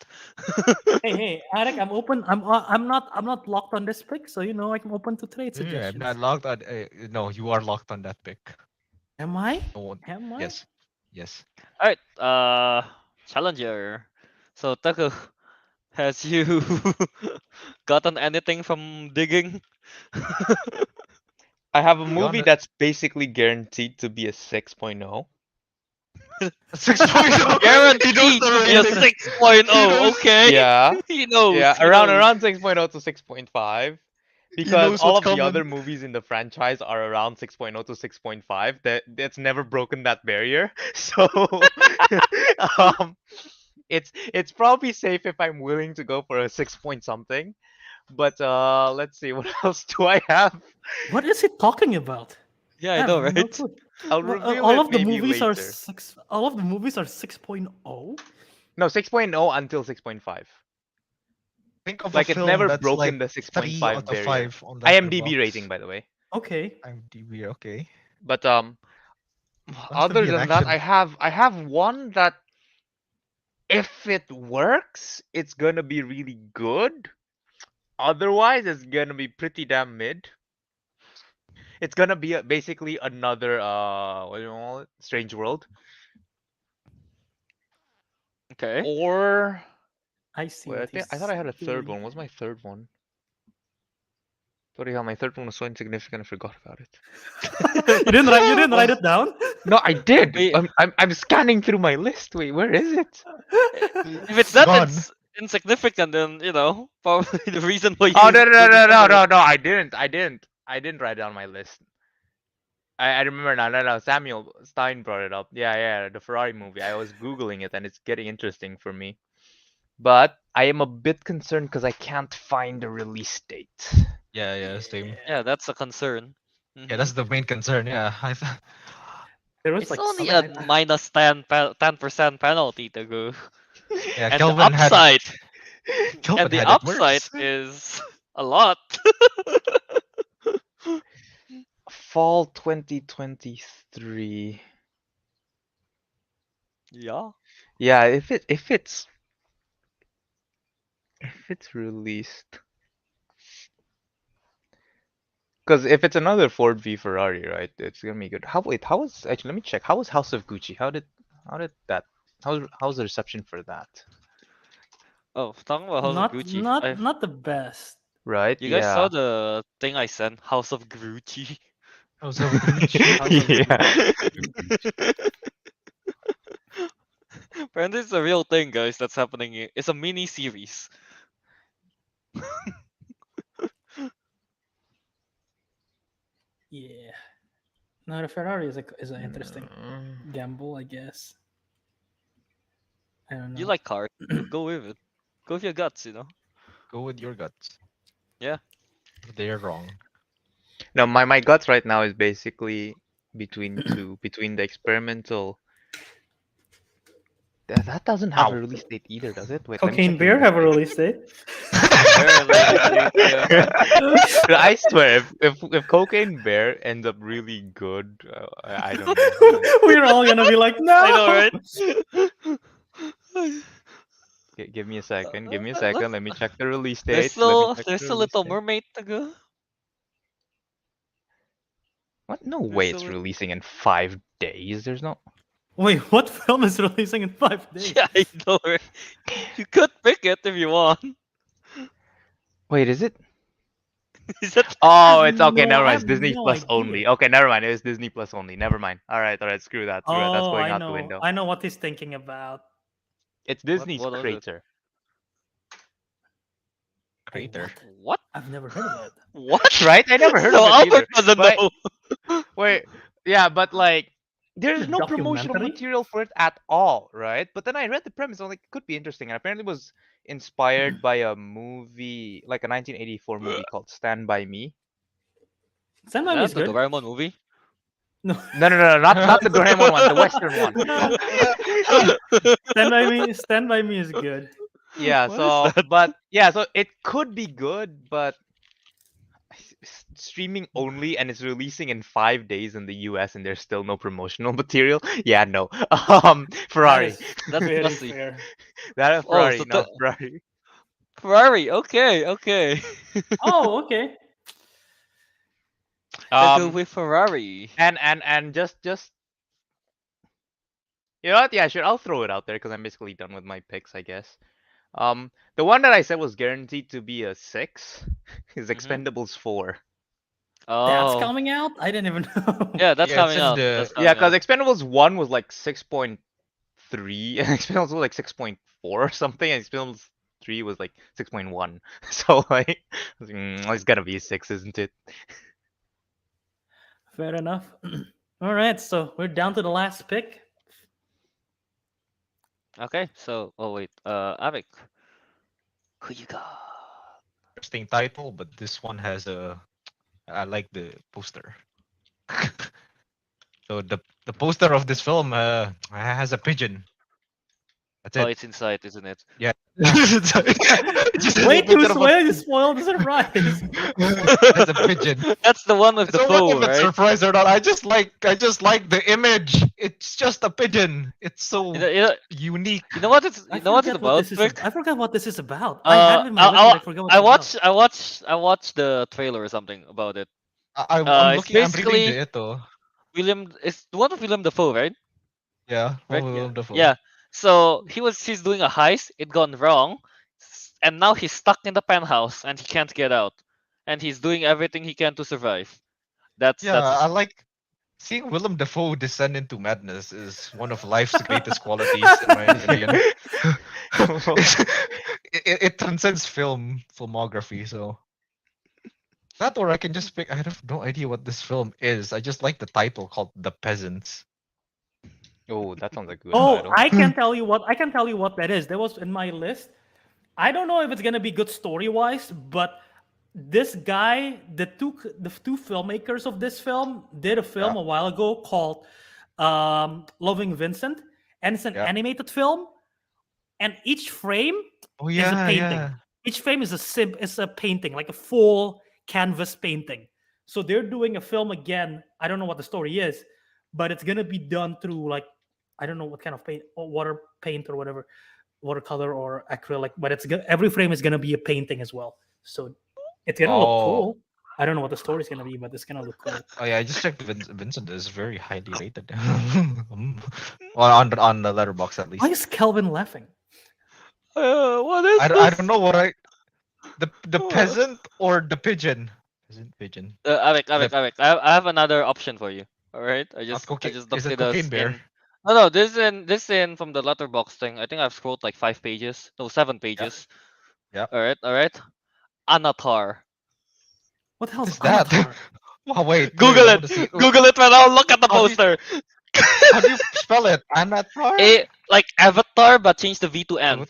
Hey, Ariq, I'm open. I'm not locked on this pick, so I'm open to trade Yeah, I'm suggestions. not locked on. No, you are locked on that pick. Am I? No one. Am I? Yes. Alright, Challenger. So Teguh, has you gotten anything from digging? I have a be movie honest- that's basically guaranteed to be a 6.0. 6.0. Guaranteed He knows to the be a rating. 6.0. knows- Okay. Yeah. He knows. Yeah, he around knows. 6.0 to 6.5. Because knows all what's of the other coming. movies in the franchise are around 6.0 to 6.5. That's never broken that barrier. So um it's probably safe if I'm willing to go for a 6 point something. But let's see, what else do I have? What is he talking about? Yeah, I have know, no right? clue. I'll Well, reveal all it of the maybe movies are later. six. All of the movies are 6.0. No, 6.0 until 6.5. Think of Like a it's film never that's broken like the 3 6.5 out of barrier. 5 on IMDb Letterboxd. rating, by the way. Okay. IMDb, okay. But Has to other be an than that, action. I have one that if it works, it's gonna be really good. Otherwise, it's gonna be pretty damn mid. It's gonna be basically another what do you call it? Strange World. Okay. Or I see. wait, What I thought I had a he's third doing. one. What's my third one? Bloody hell, my third one was so insignificant I forgot about it. You didn't write it down. No, I did. Wait. I'm scanning through my list. Wait, where is it? If it's that Gone. insignificant, then probably the reason why you. Oh no! I didn't write down my list. I remember now. No. Samuel Stein brought it up. Yeah, the Ferrari movie. I was googling it, and it's getting interesting for me. But I am a bit concerned because I can't find a release date. Yeah, same. Yeah, that's a concern. Yeah, that's the main concern. Yeah, There was It's like only seven- a minus 10% penalty to go. yeah. And Kelvin the had. upside, Kelvin and the had it upside worse. is a lot. Fall 2023. Yeah. Yeah, if it's released. Because if it's another Ford v Ferrari, right, it's gonna be good. How was actually? Let me check. How was House of Gucci? How did that? How's the reception for that? Oh, talking about House of Not Gucci. not not the best. Right? You guys saw Yeah. the thing I sent? House of Gucci. House of Gucci. House of Yeah. Apparently, it's a real thing, guys. That's happening. It's a mini series. Yeah. No, the Ferrari is an interesting Mm. gamble, I guess. I don't know. You like cars? Go with it. Go with your guts, you know. Go with your guts. Yeah. They're wrong. No, my guts right now is basically between two, between the experimental. That doesn't have a Ow. release date either, does it? Wait, let me Cocaine check the Bear have a release release date. Yeah. date. I swear, if Cocaine Bear ends up really good, I don't know. We're all gonna be like, no. I know, right? Give me a second. Give me a second. Let me check the release There's date. Let me still check there's the still release Little date. Mermaid to go. What? No There's way still it's a- releasing in 5 days. There's no. Wait, what film is releasing in 5 days? Yeah, I know, right? You could pick it if you want. Wait, is it? Is that Oh, have it's okay. no- Never I mind. have It's Disney no Plus idea. only. Okay, never mind. It was Disney Plus only. Never mind. All right, all right. Screw that. Screw that. That's Oh, going I out the know. window. I know what he's thinking about. It's Disney's what was it? Crater. Wait, Crater. What? I've never heard of it. What? Right? I never heard So of it Albert either. doesn't But know. wait, yeah, but like, there's A no promotional documentary? material for it at all, right? But then I read the premise. I was like, it could be interesting. And apparently, it was inspired by a movie, like a 1984 movie called Stand by Me. Stand Is by Me that is the good. Doraemon movie? No. No, not the Doraemon one, the Western one. Stand by Me is good. Yeah, What is so that? but yeah, so it could be good, but streaming only and it's releasing in 5 days in the US and there's still no promotional material. Yeah, no. Ferrari. That's very fussy. fair. That Oh, Ferrari, so no Ferrari. Ferrari. Okay. Oh, okay. Let's go Um with Ferrari. and just you know what? Yeah, sure. I'll throw it out there because I'm basically done with my picks, I guess. The one that I said was guaranteed to be a 6 is Mhm. Expendables 4. That's Oh, coming out? I didn't even know. yeah, that's Yeah, it's coming in out. the- That's Yeah, coming because out. Expendables 1 was like 6.3 and Expendables was like 6.4 or something, and Expendables 3 was like 6.1. So like, I was like, it's gotta be a 6, isn't it? Fair enough. All right, so we're down to the last pick. Okay, so wait, Ariq, who you got? Interesting title, but this one has a. I like the poster. So the poster of this film has a pigeon. That's Oh, it. it's Inside, isn't it? Yeah. Just a Way too picture of a- you spoiled the surprise. Has a pigeon. That's the one with the So what foe, if it's right? surprise or not? I just like the image. It's just a pigeon. It's so unique. You know what it's I you know what it's forget what about, this is. Rick? I forgot what this is about. I have it in my list, but I forgot what I it's about. I watched the trailer or something about it. I'm It's looking. I'm basically reading ito. It's the one with William Dafoe, right? Yeah. Right? Willem Dafoe. Yeah. So he's doing a heist, it gone wrong, and now he's stuck in the penthouse and he can't get out. And he's doing everything he can to survive. Yeah, That's I like seeing Willem Dafoe descend into madness is one of life's greatest qualities, in my opinion. It transcends filmography, so that or I can just pick. I have no idea what this film is. I just like the title called The Peasants. Oh, that sounds like a good Oh, title. I can tell you what that is. That was in my list. I don't know if it's gonna be good story wise, but this guy, the two filmmakers of this film did a film Yeah. a while ago called Loving Vincent, and it's an Yeah. animated film, and each frame Oh is a yeah, painting. yeah. Each frame is a painting, like a full canvas painting. So they're doing a film again. I don't know what the story is, but it's gonna be done through like I don't know what kind of paint, or water paint or whatever, watercolor or acrylic. But every frame is gonna be a painting as well. So it's gonna look Oh. cool. I don't know what the story's gonna be, but it's gonna look cool. Oh yeah, I just checked. Vincent is very highly rated. Well, on the letterbox at least. Why is Kelvin laughing? What is I this? don't know what the peasant or the pigeon. Pigeon. Ariq, I have another option for you. All right, I just Is looked it at us cocaine bear? in. No, this in from the letterbox thing. I think I've scrolled like 5 pages. No, 7 pages. Yep. All right. Anatar. What the hell Is is that? Avatar? Oh, wait. Google I it. wanna see- Google it right now. Look at the How do you- poster. How do you spell it? Anatar? Like Avatar, but change the V to N.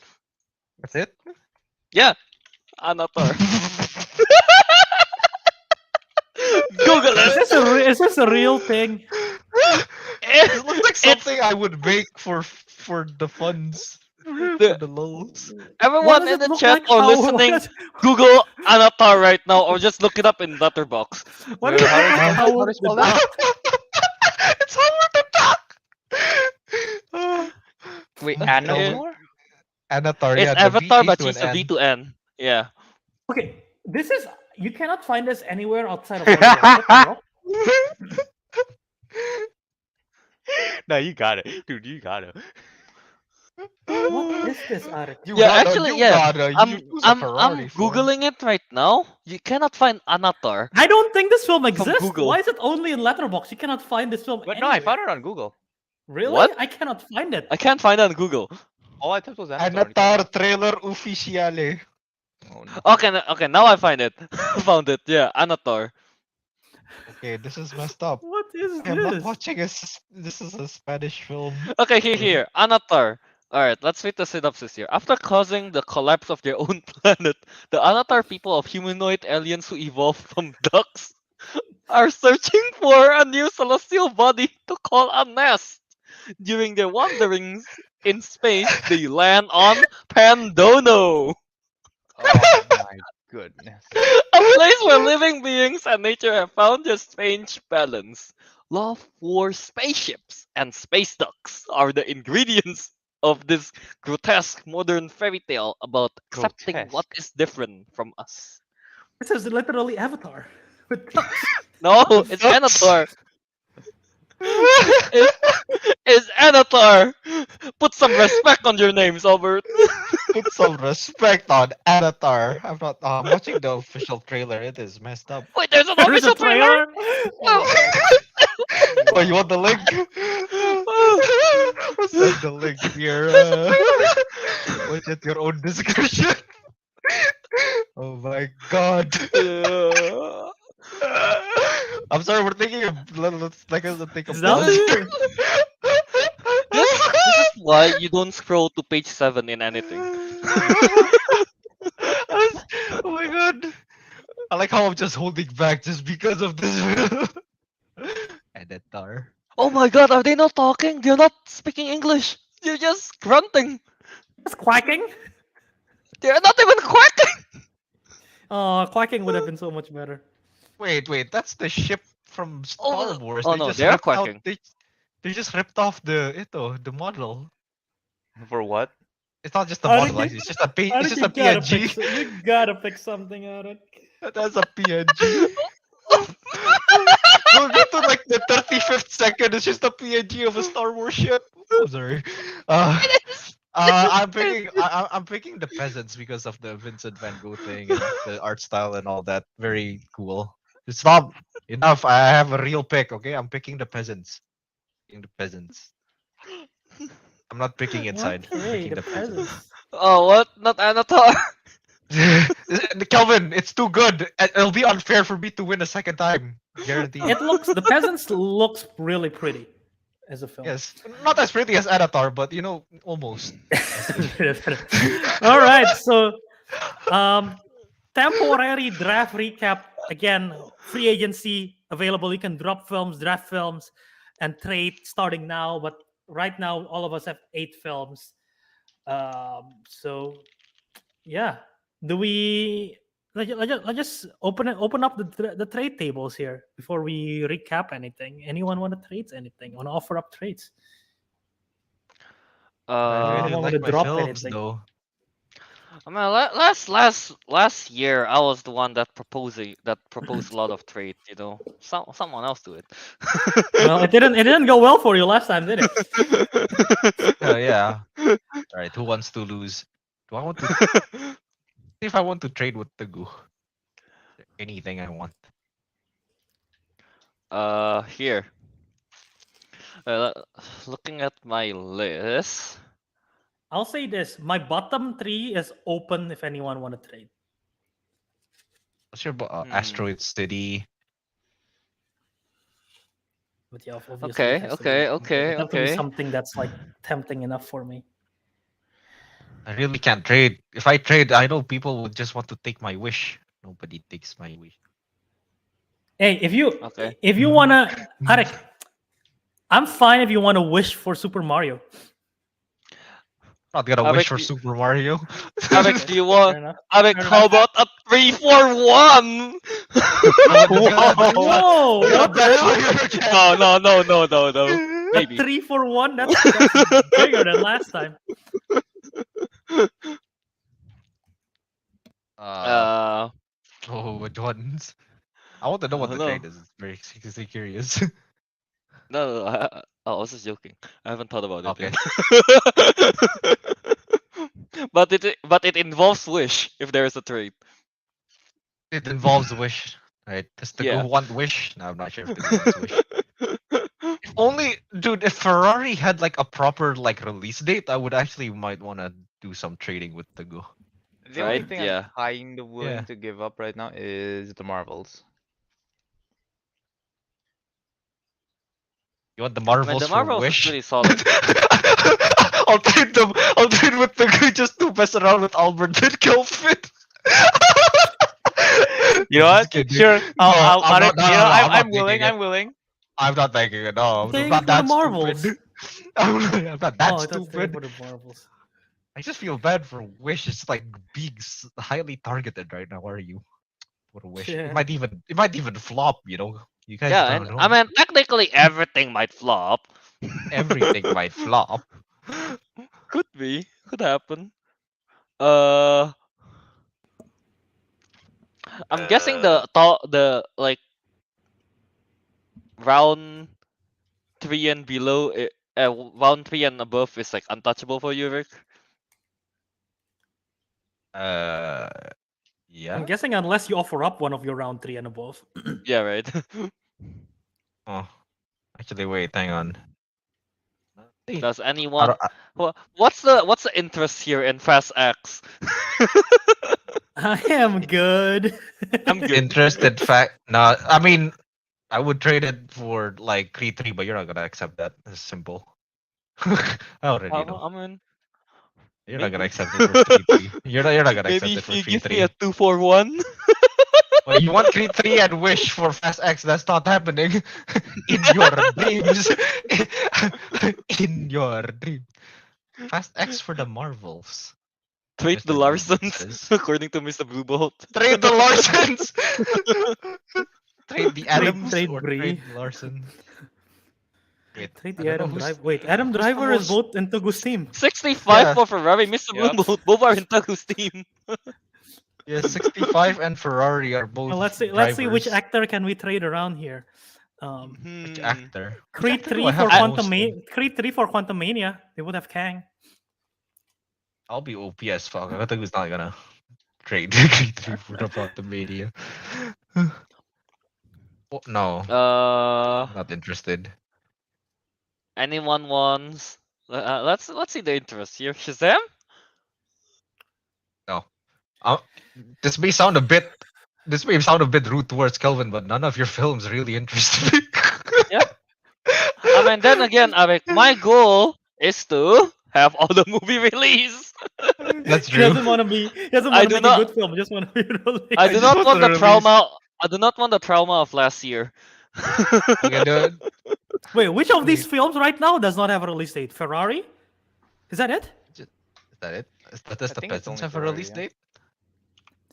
That's it. Yeah, Anatar. Google Is it. is this a real thing? It looks like It's- something I would make for the funds. For the lols. What Everyone does in it the look chat like? or How- listening, Google Anatar right now, or just look it up in Letterbox. What Wait, does it how look does- like? how Howard do you spell the that? Duck? It's Howard the Duck. Wait, Mm, Anatar? Anatar. It's Yeah, the Avatar, VT but to change an the V N. to N. Yeah. Okay, this is you cannot find this anywhere outside of Australia. No, you got it, dude. You got it. What is this, Ariq? You Yeah, gotta, actually, you yeah. gotta I'm use a I'm Ferrari phone. googling it right now. You cannot find Anatar. I don't think this film exists. Google. Why is it only in Letterboxd? You cannot find this film. But no, I anywhere. found it on Google. Really? What? I cannot find it. I can't find it on Google. All I typed was Anatar. Anatar trailer ufficiale. Oh, no. Okay, now I find it. Found it. Yeah, Anatar. Okay, this is messed up. What is I'm not this? watching this is a Spanish film. Okay, here. Anatar. Alright, let's read the synopsis here. After causing the collapse of their own planet, the Anatar people of humanoid aliens who evolved from ducks are searching for a new celestial body to call a nest. During their wanderings in space, they land on Pandono, Oh my goodness. a place where living beings and nature have found their strange balance. Love, war, spaceships, and space ducks are the ingredients of this grotesque modern fairy tale about accepting what Grotesque. is different from us. This is literally Avatar. With ducks. No, it's Anatar. It's Anatar. Put some respect on your names, Albert. Put some respect on Anatar. I'm watching the official trailer. It is messed up. Wait, there's an There is a official trailer. Oh, you want the link? Send the link here. Watch at your own discretion. Oh my god. I'm sorry, we're thinking of let's think of Is that positive. This is why you don't scroll to page 7 in anything. Oh my god. I like how I'm just holding back just because of this. Editor. Oh my god, are they not talking? They're not speaking English. They're just grunting. It's quacking. They're not even quacking. Oh, quacking would have been so much better. Wait, that's the ship from Star Wars. Oh They no, just they're ripped out- quacking. They just ripped off the model. For what? It's not just a How model, did you- it's just a How it's did just you a gotta PNG. fix it? You gotta fix something out of it. That's a PNG. We'll get to like the 35th second. It's just a PNG of a Star Wars ship. I'm sorry. I'm picking the peasants because of the Vincent Van Gogh thing and the art style and all that. Very cool. Stop. Enough. I have a real pick. Okay, I'm picking the peasants. Picking the peasants. I'm not picking inside. I'm Okay, picking the peasants. Oh, what? Not Anatar. Kelvin, it's too good. It'll be unfair for me to win a second time. Guaranteed. The peasants looks really pretty as a film. Yes, not as pretty as Avatar, but almost. All right, so temporary draft recap again. Free agency available. You can drop films, draft films, and trade starting now. But right now, all of us have 8 films. So yeah, do we? Let's just open up the trade tables here before we recap anything. Anyone want to trade anything? Want to offer up trades? I really want like to my drop films anything. though. I mean, last year I was the one that proposed a lot of trade. You know, someone else do it. Well, it didn't go well for you last time, did it? Yeah. All right. Who wants to lose? Do I want to see if I want to trade with Teguh? Anything I want. Here. Uh, Looking at my list. I'll say this: my bottom three is open if anyone want to trade. What's your Hmm. Asteroid City? But yeah, obviously, Okay, it has okay, to be, okay, it has to be okay. something that's like tempting enough for me. I really can't trade. If I trade, I know people would just want to take my wish. Nobody takes my wish. Hey, if you Okay. wanna, Ariq, I'm fine if you want to wish for Super Mario. Not gonna Ariq, wish for do- Super Mario. Ariq, do you Fair want? enough. Ariq, Fair how enough. about a 3-4-1? Whoa! What the hell? No. A Maybe. 3-4-1? That's bigger than last time. uh, Uh, oh, which ones? I want to know I what don't the know. trade is. Very curious. No. I was just joking. I haven't thought about it Okay. yet. But it involves wish if there is a trade. It involves wish. Right? Does the Yeah. go want wish? No, I'm not sure if the go wants wish. If only, dude, if Ferrari had like a proper like release date, I would actually might want to do some trading with the go. The only Right? thing I'm Yeah. kind of willing Yeah. to give up right now is the Marvels. You want the I mean, Marvels the for Marvels is wish? pretty solid. I'll trade them. I'll trade with the go just to mess around with Albert and Kelvin. You know Just what? kidding. Sure. No, I'm Alright, not. No, you no, know, no. I'm not I'm making willing. it. I'm willing. I'm not making it. No, I'm Taking not for the that Marvels. stupid. I'm not that Oh, I thought taking stupid. for the Marvels. I just feel bad for Wish. It's like being highly targeted right now. Are you? For a Wish, Yeah. it might even flop. You know, you guys Yeah, don't and know. I mean, technically everything might flop. Everything might flop. Could happen. Uh, I'm guessing the like round 3 and below, round 3 and above is like untouchable for you, Rick. Uh, I'm yeah. guessing unless you offer up one of your round 3 and above. Yeah, right. Oh, actually, wait. Hang on. Hey, Does I anyone? don't- I- What's the interest here in Fast X? I am good. I'm good. Interested fact. No, I mean, I would trade it for like Creed 3, but you're not gonna accept that. It's simple. I already know. I mean, You're not gonna maybe. accept it for Creed 3. You're not gonna Maybe accept it if for you Creed give me a 3. 2-4-1. Well, you want Creed 3 and Wish for Fast X. That's not happening. In your dreams. In your dreams. Fast X for the Marvels. Trade the Mr. Blue Larsons, says. according to Mr. Bluebolt. Trade the Larsons. Trade the Adams trade or Bree. trade Larson. Wait, Trade I the don't know Adam who's- Driver. Wait, Adam who's the Driver is most- both in Teguh's team. 65 Yeah. for Ferrari, Mr. Yep. Bluebolt. Both are in Teguh's team. Yeah, 65 and Ferrari are both Well, let's see which drivers. actor can we trade around here. Which Hmm. actor? Which Creed actor do 3 I for have most in? Creed 3 for Quantumania. They would have Kang. I'll be OP as fuck. I think who's not gonna trade Creed 3 for the Quantumania. Oh, no, Uh, not interested. Anyone wants? Let's see the interest here. Shazam? No. This may sound a bit rude towards Kelvin, but none of your films really interest me. I mean, then again, Arik, my goal is to have all the movie release. That's He true. doesn't want to be. He doesn't I want do to make a not- good film. He just want to be released. I I do just not want want the the release. trauma. I do not want the trauma of last year. You can do it. Wait, which of these films right now does not have a release date? Ferrari? Is that it? Is that it? Does I the think it's Peasants only have a Ferrari, release yeah. date?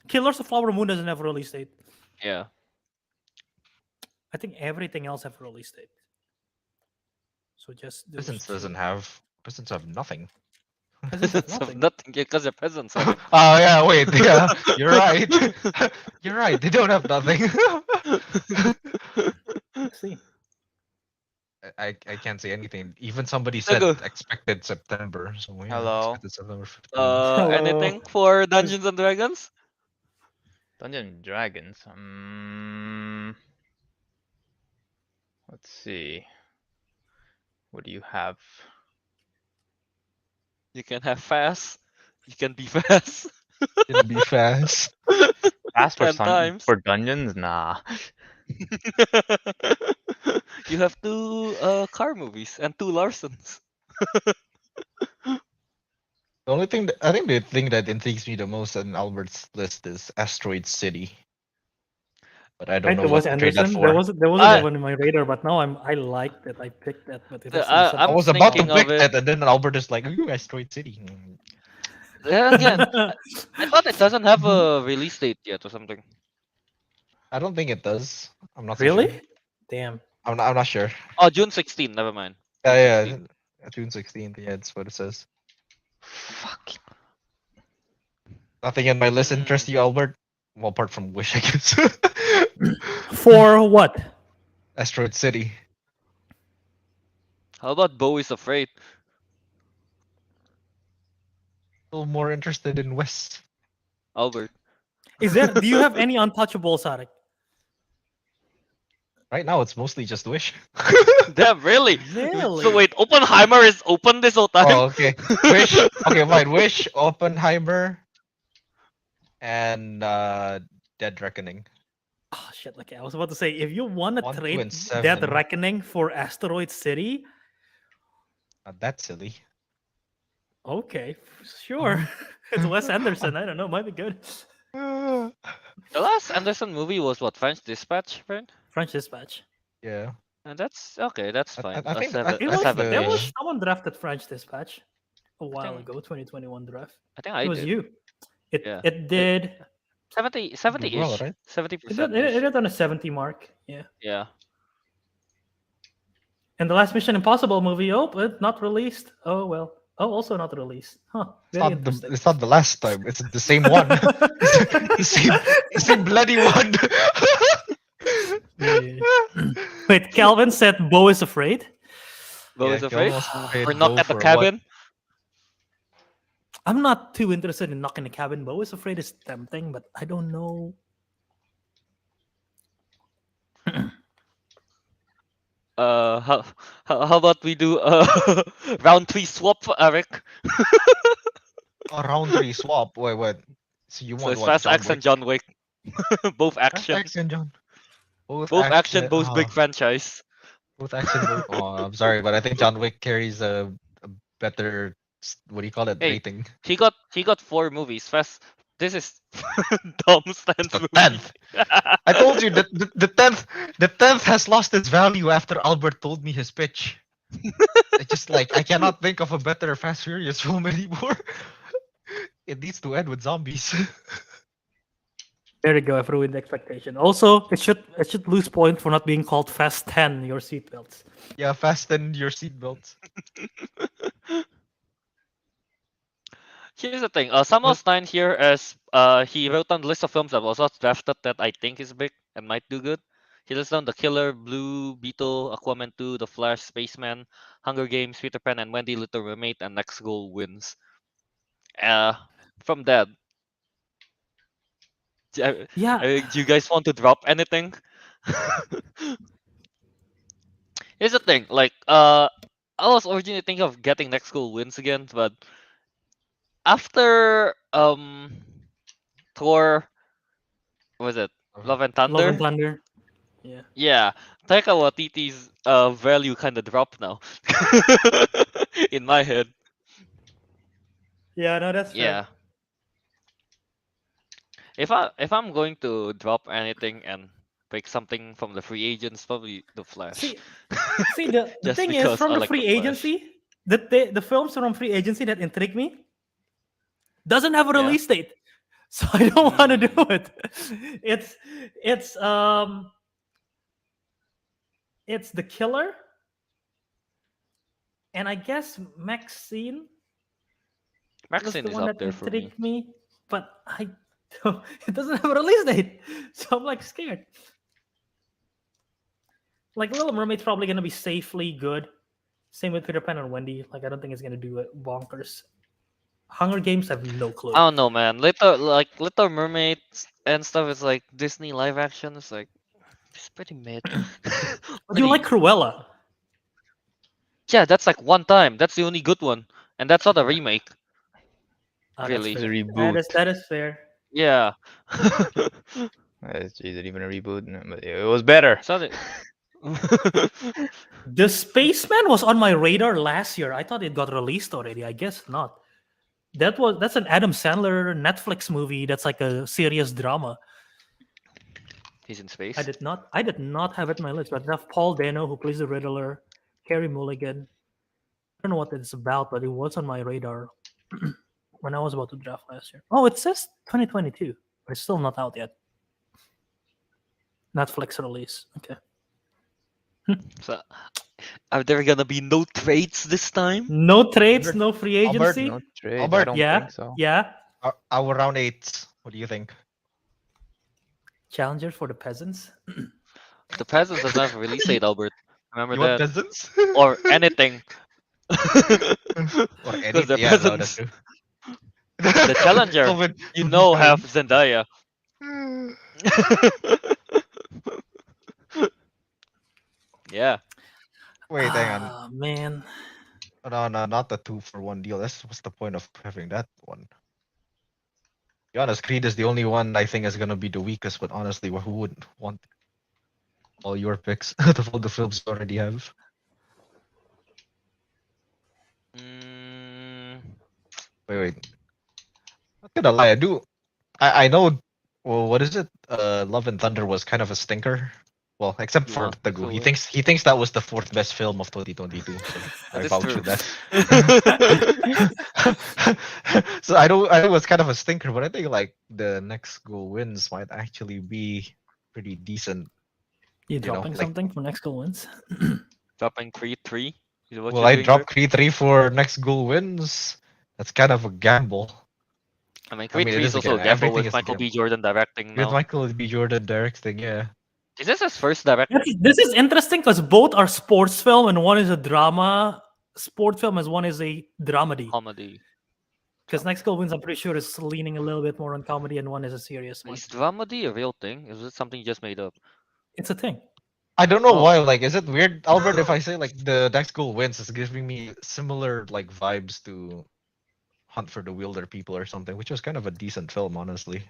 Killers of Flower Moon doesn't have a release date. Yeah. I think everything else have a release date. So just those Peasants two. doesn't have. Peasants have nothing. Peasants have Of nothing. nothing, because they're peasants. I think. Oh yeah, wait, yeah, you're right. You're right. They don't have nothing. Let's see. I can't say anything. Even somebody said Teguh, expected September. So yeah, Hello. expected September 15. anything Hello. for Dungeons and Dragons? Dungeons and Dragons. Let's see. What do you have? You can have fast. You can be fast. Gonna be fast. Fast for 10 times. for dungeons? Nah. You have 2 car movies and 2 Larsons. The only thing I think the thing that intrigues me the most on Albert's list is Asteroid City. But I don't Right, know there what was to trade that Anderson. for. There wasn't I, that one in my radar, but now I liked it. I picked that, but it has to be I, I I'm something. was about to thinking pick of it. that, and then Albert is like, "Ooh, Asteroid City." Then again, I thought it doesn't have a release date yet or something. I don't think it does. I'm not so Really? sure. Damn. I'm not sure. Oh, June 16th. Never mind. June Yeah, 16th. June 16th. Yeah, that's what it says. Fuck. Nothing in my list interests Hmm. you, Albert. Well, apart from Wish, I guess. For what? Asteroid City. How about Bo is Afraid? Still more interested in West. Albert. Is there? Do you have any untouchables, Ariq? Right now, it's mostly just Wish. Damn, really? Really? So wait, Oppenheimer is open this whole time? Oh, okay. Wish. Okay, fine. Wish, Oppenheimer, and Dead Reckoning. Oh shit! Okay, I was about to say if you want to 1, 2, trade and Dead 7. Reckoning for Asteroid City, Not that silly. okay, sure. It's Wes Anderson. I don't know, might be good. Yeah. The last Anderson movie was what? French Dispatch, right? French Dispatch. And that's okay. That's I fine. think Seven, It I was think seven there was ish. someone drafted French Dispatch a while think- ago, 2021 draft. I think It I was did. you. It Yeah. it did 70 did well, ish. right? 70% it ish. did on a 70 mark. Yeah. Yeah. And the last Mission Impossible movie, oh, but not released. Oh well. Oh, also not released. Huh. Very interesting. It's not the last time. It's the same one. the same bloody one. Wait, Calvin said Bo is afraid. Bo Yeah, is Afraid? Kelvin was afraid Or Knock Bo at the for what? Cabin? I'm not too interested in knocking the cabin. Bo is afraid is tempting, but I don't know. How about we do round 3 swap, Ariq? A round 3 swap. Wait. So you So want it's what? Fast John X and Wick? John Wick. Both Fast action. action, John. Both action, both big franchise. Both action. Oh, I'm sorry, but I think John Wick carries a better what do you call it Hey, rating. he got 4 movies. Fast. This is Dom Stan's The movie. 10th. I told you that the 10th has lost its value after Albert told me his pitch. I cannot think of a better Fast Furious film anymore. It needs to end with zombies. There you go. I've ruined the expectation. Also, it should lose point for not being called Fast 10. Your seatbelts. Yeah, fasten your seatbelts. Here's the thing. Samuel Stein here as he wrote on the list of films that was not drafted that I think is big and might do good. He lists down The Killer, Blue Beetle, Aquaman 2, The Flash, Spaceman, Hunger Games, Peter Pan, and Wendy Little Mermaid, and Next Goal Wins. From that, Yeah. do you guys want to drop anything? Here's the thing. I was originally thinking of getting Next Goal Wins again, but after Thor, what was it Love and Thunder? Love and Thunder. Yeah. Yeah, Taika Waititi's value kind of dropped now in my head. Yeah. No, that's Yeah. If I'm going to drop anything and pick something from the free agents, probably The Flash. See the Just thing is because from I the like free The Flash. agency, the films from free agency that intrigue me doesn't have a Yeah. release date, so I don't want to do it. It's The Killer, and I guess Maxine, was Maxine the is one up that there for me. intrigued me, but it doesn't have a release date, so I'm like scared. Like Little Mermaid's probably gonna be safely good. Same with Peter Pan and Wendy. Like I don't think it's gonna do it bonkers. Hunger Games, I have no clue. I don't know, man. Little Mermaid and stuff is like Disney live action. It's like it's pretty mid. But you like Cruella? Yeah, that's like one time. That's the only good one, and that's not a remake. That's Really? It's a fair. reboot. That is fair. Yeah. Is it even a reboot? No, but it was better. It's not The Spaceman was on my radar last year. I thought it got released already. I guess not. That's an Adam Sandler Netflix movie. That's like a serious drama. He's in space. I did not have it on my list, but I have Paul Dano who plays the Riddler, Carey Mulligan. I don't know what it's about, but it was on my radar when I was about to draft last year. Oh, it says 2022, but it's still not out yet. Netflix release. Okay. So, are there gonna be no trades this time? No trades, Albert- no free Albert, agency. No trade. I Albert, don't yeah, think so. yeah. Our round 8. What do you think? Challenger for the peasants. The Peasants does not have a release date, Albert. Remember You want that? peasants? Or anything. Or Because they're anything? Yeah, no, that's peasants. true. The Challenger, Kelvin you would be know, fine. have Zendaya. Yeah. Wait, hang on. Ah, man. No, not the 2-for-1 deal. What's the point of having that one? To be honest, Creed is the only one I think is gonna be the weakest. But honestly, who would want all your picks out of all the films you already have? Mm, Wait. Not gonna lie, I know. Well, what is it? Love and Thunder was kind of a stinker. Well, except for Yeah, Teguh. He absolutely. thinks that was the 4th best film of 2022. So I that is vouch true. for that. So I know it was kind of a stinker, but I think like the next Go Wins might actually be pretty decent. You know, dropping like- something for next goal wins? Dropping Creed 3. Is what Will you're I doing drop there? Creed 3 for next Go Wins? That's kind of a gamble. I mean, I Creed mean, it 3 is is also a again, gamble everything with is a Michael B. gamble. Jordan directing With now. Michael B. Jordan directing, yeah. Is this his first directing This is interesting because both are sports film and one is a drama sport film as one is a dramedy. comedy? Because Next Goal Wins, I'm pretty sure, is leaning a little bit more on comedy and one is a serious one. Is dramedy a real thing? Is it something you just made up? It's a thing. I don't know Oh. why. Like, is it weird, Albert? If I say like the next Goal Wins, is giving me similar like vibes to Hunt for the Wilder People or something, which was kind of a decent film, honestly.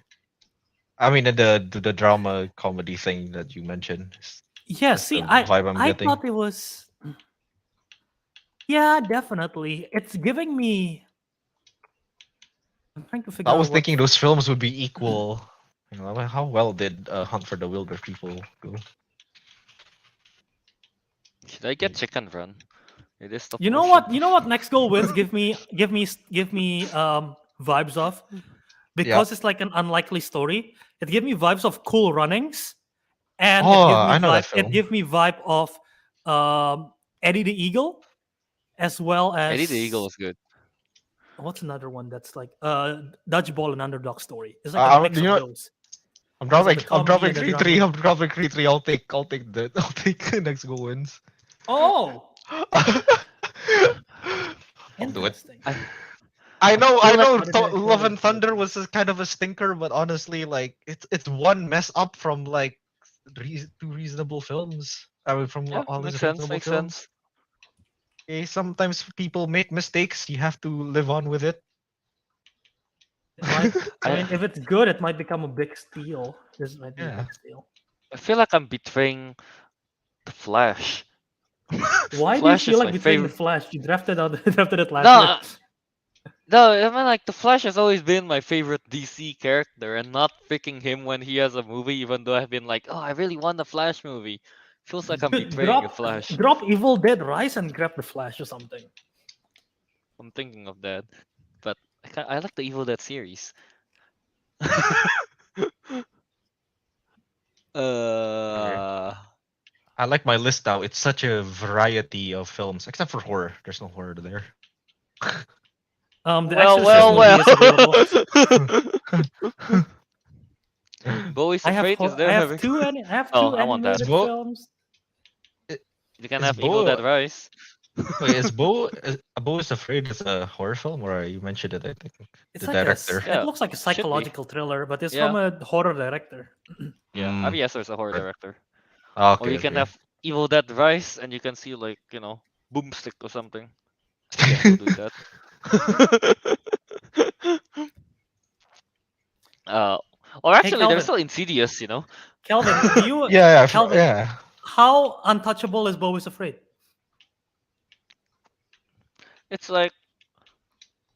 I mean, the drama comedy thing that you mentioned. Yeah, That's see, the I vibe I'm getting. thought it was. Yeah, definitely. It's giving me. I'm trying to figure I out. was what- thinking those films would be equal. You know, how well did Hunt for the Wilder People go? Should I get Chicken Run? It is stop You know motion. what? You know what? Next Goal Wins give me vibes of, because it's like an unlikely story. It gave me vibes of Cool Runnings, and Oh, I know that it film. gave me vibe of Eddie the Eagle, as well as Eddie the Eagle was good. What's another one that's like Dodgeball and Underdog Story? It's like a mix you of know, those. I'm Because of dropping. the I'm comedy dropping and the 3-3. drama. I'm dropping 3-3. I'll take the next Goal Wins. Oh, I'll do it. interesting. I know, feel like I know. what is it- Love what and is it? Thunder was just kind of a stinker, but honestly, like it's one mess up from like two reasonable films. I mean, from Yeah, all these makes sense. reasonable Makes films. sense. Okay, sometimes people make mistakes. You have to live on with it. It might, I mean, if it's good, it might become a big steal. This might be a Yeah. big steal. I feel like I'm betraying the Flash. Why Flash do you is feel like my betraying the favorite. Flash? You drafted it last No, year. no, I mean like the Flash has always been my favorite DC character, and not picking him when he has a movie, even though I've been like, oh, I really want the Flash movie. Feels like I'm Dude, betraying the Flash. drop Evil Dead Rise and grab the Flash or something. I'm thinking of that, but I like the Evil Dead series. I like my list now. It's such a variety of films, except for horror. There's no horror there. The Well, Exorcist movie is available. Bowie's I have Afraid is I there have having. two Oh, I want that. animated Bo- films. You can Is have Evil Bo Dead Rise. wait, Bo is Afraid is a horror film, or you mentioned it? I think It's the like director. Yeah, it looks like a should be. psychological thriller, but it's from Yeah, a horror director. yeah. Mm, Ari Aster is a horror right. director. Or Okay, you can okay. have Evil Dead Rise, and you can see like Boomstick or something. Yeah, we'll do that. uh, or Hey, actually, there's Kelvin. still Insidious. Kelvin, do you Yeah, Kelvin? yeah. How untouchable is Bo is Afraid? It's like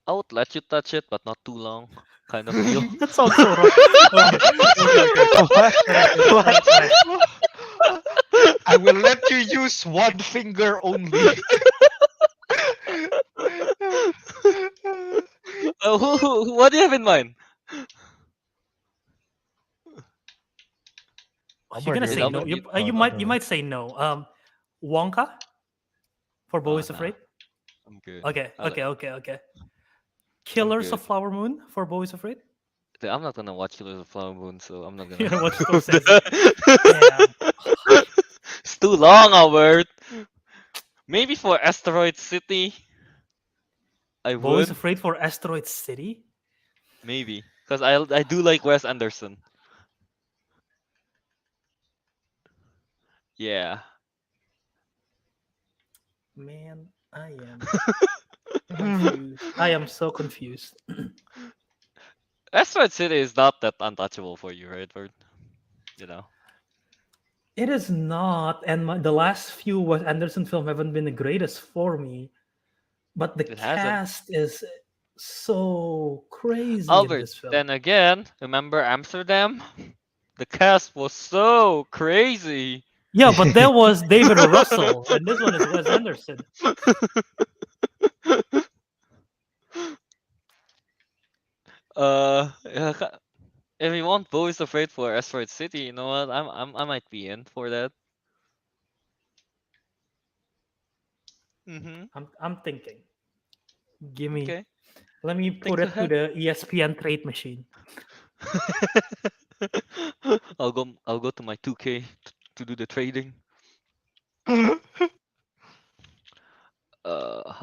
I would let you touch it, but not too long, kind of feel. That sounds so wrong. Okay, okay. What? Alright. I will let you use one finger only. What do you have in mind? You're gonna Albert, Is say no. Albert? You oh, you no, might no, you no. might say no. Wonka for Bo is Nah, Afraid. I'm good. Okay, I like- okay. Killers good. of Flower Moon for Bo is Afraid. Dude, I'm not gonna watch Killers of Flower Moon, so I'm not You gonna. know what Bo says? Damn. It's too long, Albert. Maybe for Asteroid City, I Bo is would. Afraid for Asteroid City. Maybe, because I do like Wes Anderson. Yeah. Man, I am confused. I am so confused. Asteroid City is not that untouchable for you, right, Bird? You know. It is not, and the last few Wes Anderson film haven't been the greatest for me. But the It hasn't. cast is so crazy in Albert, this film. then again, remember Amsterdam? The cast was so crazy. Yeah, but that was David O. Russell, and this one is Wes Anderson. Yeah, if you want Bo is Afraid for Asteroid City, you know what? I might be in for that. Mm-hmm. I'm thinking. Give me. Okay. Let me Think put it to ahead. the ESPN trade machine. I'll go to my 2K to do the trading. How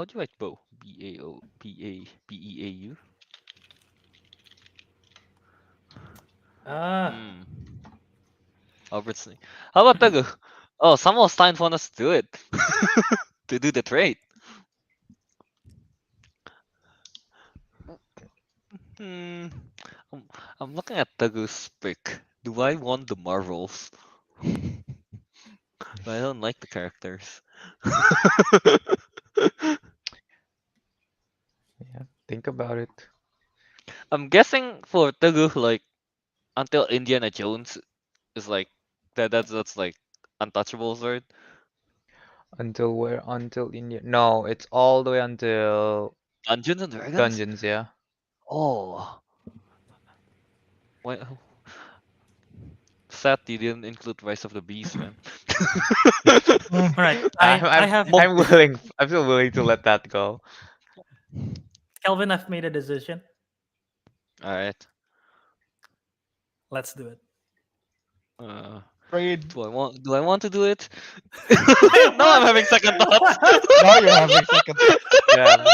do you write Bo? B-A-O-B-A-B-E-A-U. Hmm. Albert's. How about Teguh? Oh, someone was time for us to do it. To do the trade. Hmm. I'm looking at Teguh's pick. Do I want the Marvels? But I don't like the characters. Yeah, think about it. I'm guessing for Teguh, like until Indiana Jones is like that's like untouchables, right? Until where? Until India? No, it's all the way until Dungeons and Dragons. Dungeons. Yeah. Oh, why? Sad you didn't include Rise of the Beast, man. All right, I have I'm willing. I'm still willing to let that go. Kelvin. I've made a decision. All right. Let's do it. Afraid. Do I want to do it? No, I'm having second thoughts. Now you're having second. Yeah.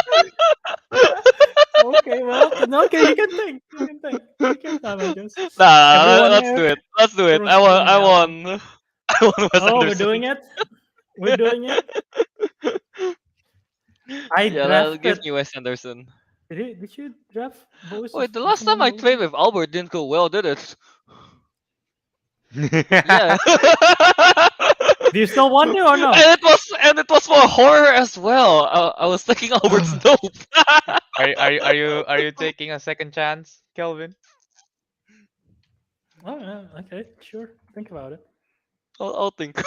Okay, well, okay, you can think. You can think. You can have it, just. Nah, Everyone let's here- do it. Let's do it. everyone's I doing won. I won. Wes Oh, we're Anderson. doing it. We're doing it. I Yeah, give drafted. me Wes Anderson. Did you draft Boys? Wait, the last time I played with Albert didn't go well, did it? Yeah. Do you still want to or no? and it was for horror as well. I was taking Albert's note. Are you taking a second chance, Kelvin? Oh, yeah, okay, sure. Think about it. I'll think.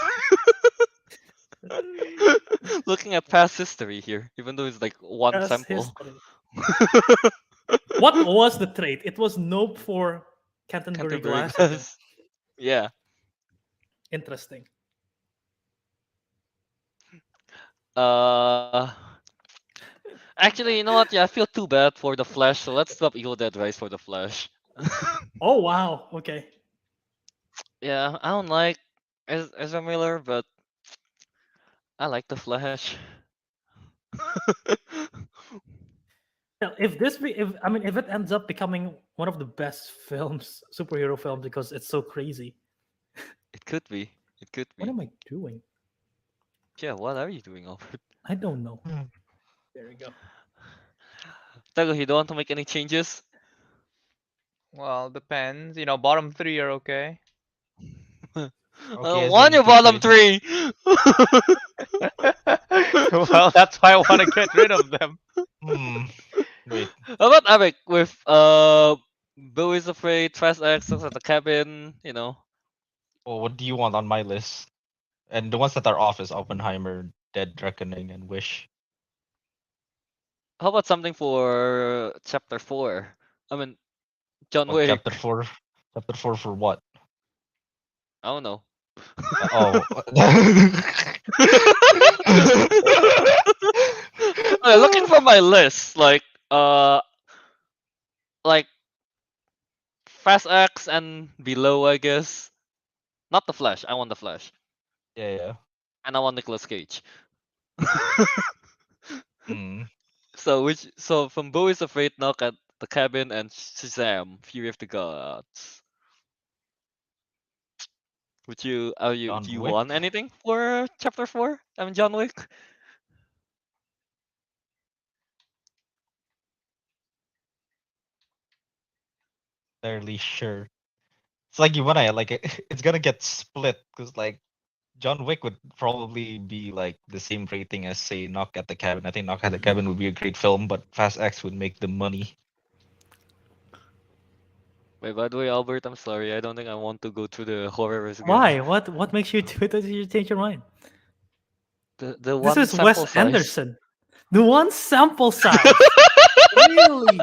Looking at past history here, even though it's like one Past sample. history. What was the trait? It was Nope for Canterbury Canterbury Glass. I think. Glass. Yeah. Actually, you know what? Yeah, I feel too bad for the Flash, so let's swap Evil Dead Rise for the Flash. Oh wow. Okay. Yeah, I don't like Ezra Miller, but I like the Flash. Now, if this be, if I mean, if it ends up becoming one of the best films, superhero films, because it's so crazy. It could be. It could What be. am I doing? Yeah, what are you doing, Albert? I don't know. Hmm. There we go. Teguh, you don't want to make any changes? Well, depends. You know, bottom three are okay. I Okay, don't as want in your to bottom trade. three! Well, that's why I want to get rid of them. Wait. How about Ariq with Bill is Afraid, Fast X, Sex at the Cabin, you know? Well, what do you want on my list? And the ones that are off is Oppenheimer, Dead Reckoning, and Wish. How about something for chapter 4? I mean, John What Wick. chapter 4? Chapter 4 for what? I don't know. Oh. Okay, looking for my list, like Fast X and below, I guess. Not the Flash. I want the Flash, Yeah. and I want Nicolas Cage. Hmm. So from Bo is Afraid, Knock at the Cabin, and Shazam, Fury of the Gods. Would you John do you Wick. want anything for chapter 4? I mean John Wick. Fairly sure. It's like you wanna like it's gonna get split because like John Wick would probably be like the same rating as say Knock at the Cabin. I think Knock at the Cabin would be a great film, but Fast X would make the money. Wait, by the way, Albert, I'm sorry. I don't think I want to go through the horrors again. Why? What makes you do it? Does you change your mind? The This one is Wes sample size. Anderson. The one sample size. Really?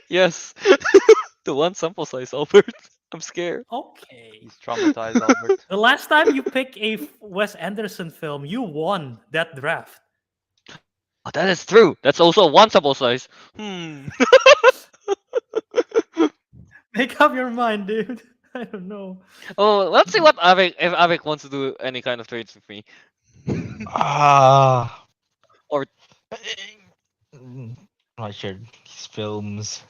Yes. The one sample size, Albert. I'm scared. Okay. He's traumatized, Albert. The last time you pick a Wes Anderson film, you won that draft. Oh, that is true. That's also one sample size. Hmm. Make up your mind, dude. I don't know. Oh, let's see what Avik if Avik wants to do any kind of trades with me. Ah. Or- Not sure. These films.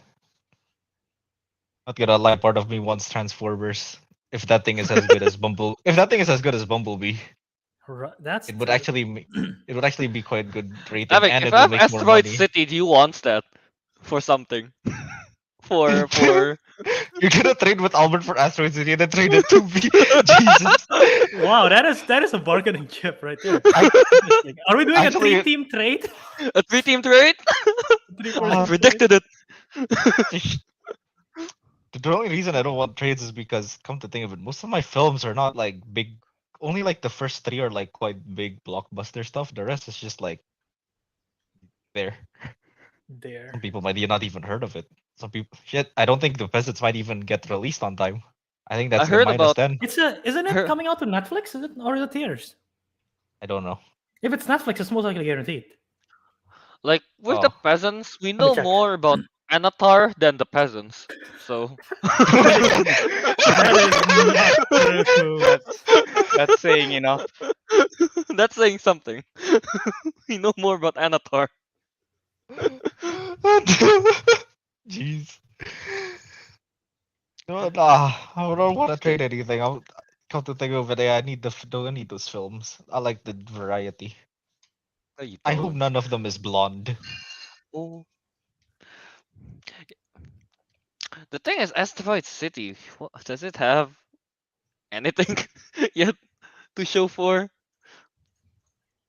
Not gonna lie, part of me wants Transformers. If that thing is as good as if that thing is as good as Bumblebee, That's it would true. actually it would actually be quite good rating, Avik, and if it I will have make more Asteroid money. City, do you want that for something? for You're gonna trade with Albert for Asteroid City and then trade it to me. Jesus. Wow, that is a bargaining chip right there. I- Interesting. Are we doing Actually- a 3-team trade? a 3-team trade? I Uh, predicted it. The only reason I don't want trades is because, come to think of it, most of my films are not like big. Only like the first three are like quite big blockbuster stuff. The rest is just like there. There. Some people might not even heard of it. Some people, shit. I don't think the Peasants might even get released on time. I think that's heard the about- -10. Isn't it Her- coming out to Netflix? Is it or is it theaters? I don't know. If it's Netflix, it's most likely guaranteed. Like with the Oh. peasants, we me know check. more about Anatar than the peasants. So That is not true. That's saying enough. that's saying something. We know more about Anatar. Jeez. No, nah, I don't want to trade anything. I'm come to think of it, I need don't need those films. I like the variety. No, you I hope don't. none of them is blonde. Oh. The thing is, Asteroid City, does it have anything yet to show for?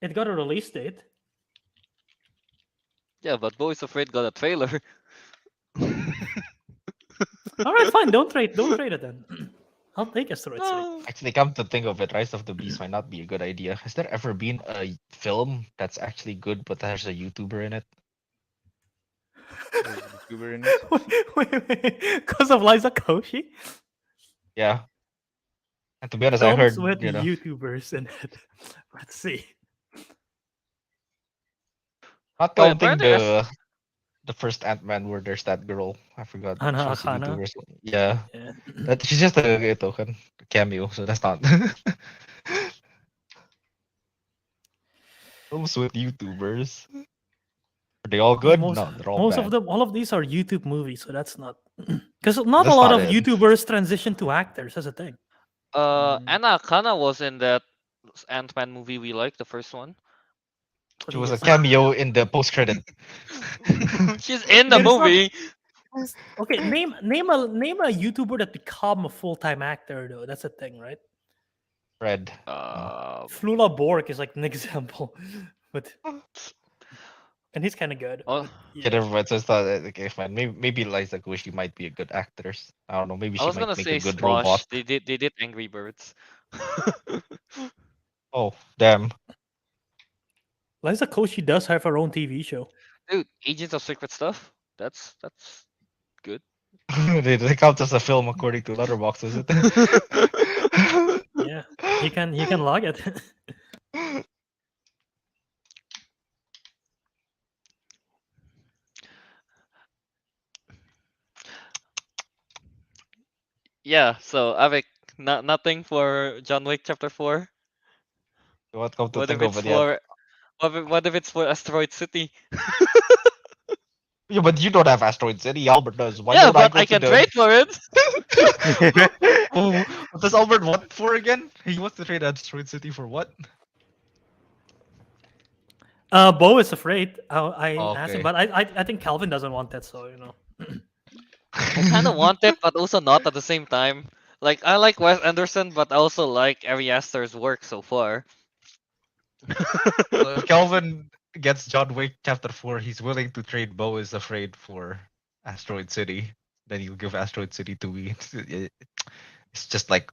It got a release date. Yeah, but Boys Afraid got a trailer. All right, fine. Don't trade it then. I'll take Asteroid City. Oh. Actually, come to think of it, Rise of the Beast might not be a good idea. Has there ever been a film that's actually good but there's a YouTuber in it? There's a YouTuber in it. Wait. Because of Liza Koshy? Yeah. And to be honest, I Films heard with you know. YouTubers in it. Let's see. Not Wait, counting apparently the first Ant-Man where there's that girl. I forgot. Hana She was a Akana. YouTuber. Yeah. Yeah. That she's just a cameo, so that's not. Films with YouTubers. Are they all Yeah, good? No, they're all most of bad. them, all of these are YouTube movies, so that's not because not a That's lot not of it. YouTubers transition to actors. That's a thing. Anna Akana was in that Ant-Man movie we like, the first one. But She was a yes. cameo in the post-credit. She's in the Again, it's not- movie. Okay, name a YouTuber that become a full time actor though. That's a thing, right? Fred. Flula Borg is like an example, but and he's kind of good. Oh, but Yeah, yeah. everyone says that. Okay, fine. Maybe Liza Koshy might be a good actress. I don't know. Maybe I she was might gonna make say a good robot. Smosh. They did Angry Birds. Oh, damn. Liza Koshy does have her own TV show. Dude, Agents of Secret Stuff. That's good. They count as a film according to Letterboxd, is it? Yeah, you can log it. Yeah. So Avik, nothing for John Wick Chapter 4. What come to What if think of it's it, yeah. for what if it's for Asteroid City? Yeah, but you don't have Asteroid City. Albert does. Why Yeah, don't I but go I to can the? trade for it. Oh, what does Albert want for again? He wants to trade Asteroid City for what? Bo is afraid. I asked him, Okay. but I think Calvin doesn't want that. So I kind of want it, but also not at the same time. Like I like Wes Anderson, but I also like Ari Aster's work so far. So if Kelvin gets John Wick Chapter 4, he's willing to trade Bo is Afraid for Asteroid City. Then he'll give Asteroid City to me. It's just like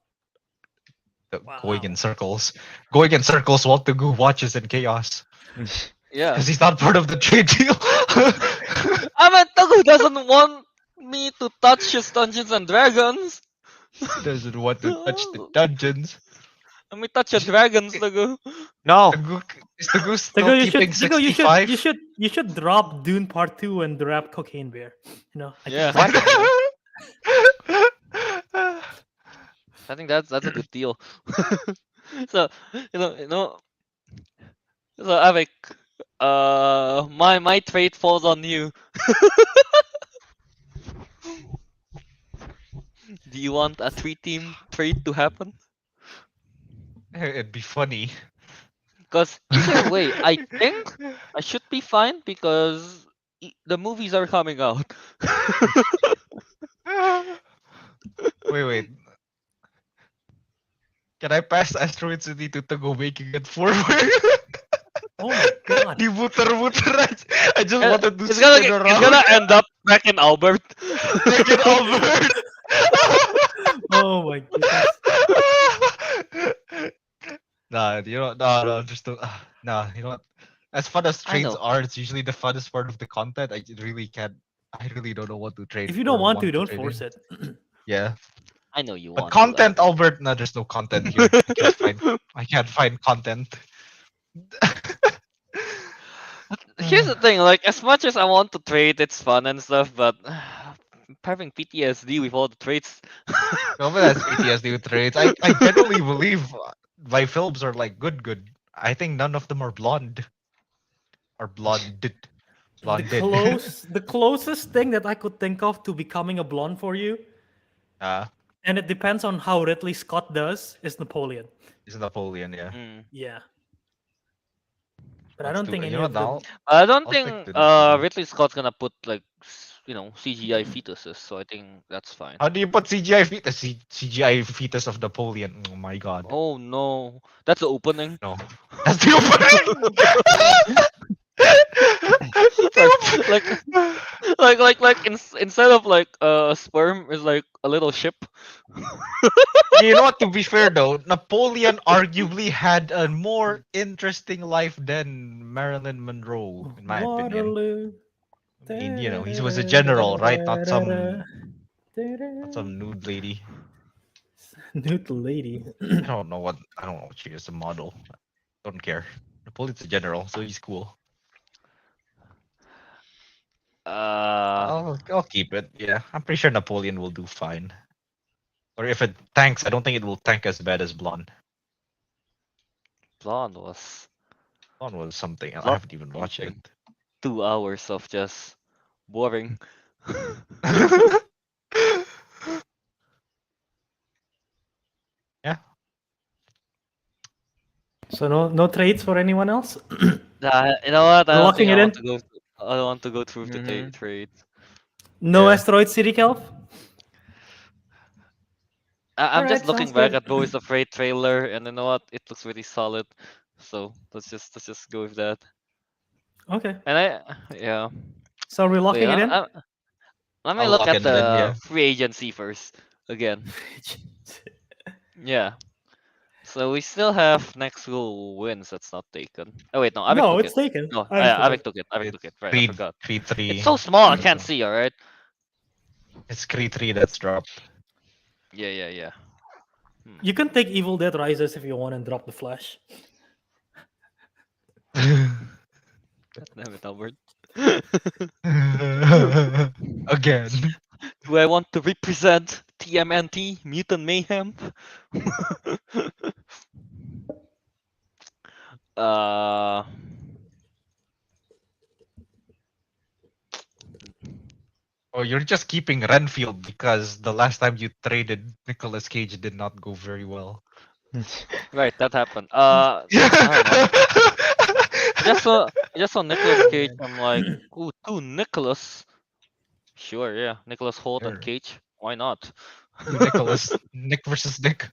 going in Wow. circles. Going in circles while Teguh watches in chaos. Yeah. Because he's not part of the trade deal. I mean, Teguh doesn't want me to touch his Dungeons and Dragons. Doesn't want to touch the dungeons. Let me touch your dragons, Teguh. No. Is Teguh still Tego, you keeping should, Tego, 65? you should drop Dune Part 2 and drop Cocaine Bear. You know, I Yeah. think I think that's a good deal. So you know. So Avik, my trade falls on you. Do you want a 3-team trade to happen? It'd be funny. Because either way, I think I should be fine because the movies are coming out. Wait. Can I pass Asteroid City to Teguh making it forward? Oh my god. Di muter-muter. I just Uh, wanted to it's spin gonna around. it's gonna end up back in Albert. Make it Albert. Oh my goodness. Nah, no, just don't. Nah, you know what? As fun as I trades know. are, it's usually the funnest part of the content. I really can't. I really don't know what to trade. If you don't or want to, to don't trade force in. it. Yeah, I know you but want content, to. Albert. No, there's no content here. I can't find content. Here's the thing, like as much as I want to trade, it's fun and stuff, but having PTSD with all the trades. Kelvin has PTSD with trades. I genuinely believe my films are like good. I think none of them are blonde. Or blonded. The closest thing that I could think of to becoming a blonde for you, and it depends on how Ridley Scott does, is Napoleon. Is Napoleon, yeah. Yeah. But I Let's don't do think it. any You know of what, them. now? I don't I'll stick think to Napoleon. Ridley Scott's gonna put like CGI fetuses, so I think that's fine. How do you put CGI fetus? CGI fetus of Napoleon. Oh my god. Oh no, that's the opening. No. That's the opening! like instead of like a sperm is like a little ship. You know what, to be fair though, Napoleon arguably had a more interesting life than Marilyn Monroe, in my opinion. Waterloo. I mean, he was a general, right? Not some nude lady. Nude lady. I don't know what she is, a model. Don't care. Napoleon's a general, so he's cool. I'll keep it. Yeah, I'm pretty sure Napoleon will do fine. Or if it tanks, I don't think it will tank as bad as Blonde. Blonde was Blonde was something. I Blonde haven't even watched it. something. 2 hours of just boring. Yeah. So no trades for anyone else. Nah, you know what? I We're don't locking think I it in. want to go. I don't want to go through the Mhm. trades. No Yeah. asteroid city, Kelv. I'm just Alright, looking sounds back good. at Bo is Afraid trailer, and you know what? It looks really solid. So let's just go with that. Okay, And yeah. so we're Wait, locking it in. let me I'll look lock at it in. the Yeah. free agency first again. Yeah. So we still have next goal wins that's not taken. Oh wait, no, Avic No, took it's it. taken. No, I took Avic it. took it. Avic It's took it. Right, I Creed forgot. Creed 3. It's so small, I can't see. All right. It's Creed 3 that's dropped. Yeah. You can take Evil Dead Rises if you want and drop the Flash. God damn it, Albert. Again. Do I want to represent TMNT Mutant Mayhem? uh. Oh, you're just keeping Renfield because the last time you traded Nicolas Cage did not go very well. Right, that happened. I don't know. I just saw Nicolas Cage. I'm like, ooh, two Nicolas. Sure, yeah, Nicholas Holt and Sure. Cage. Why not? Nicholas, Nick versus Nick.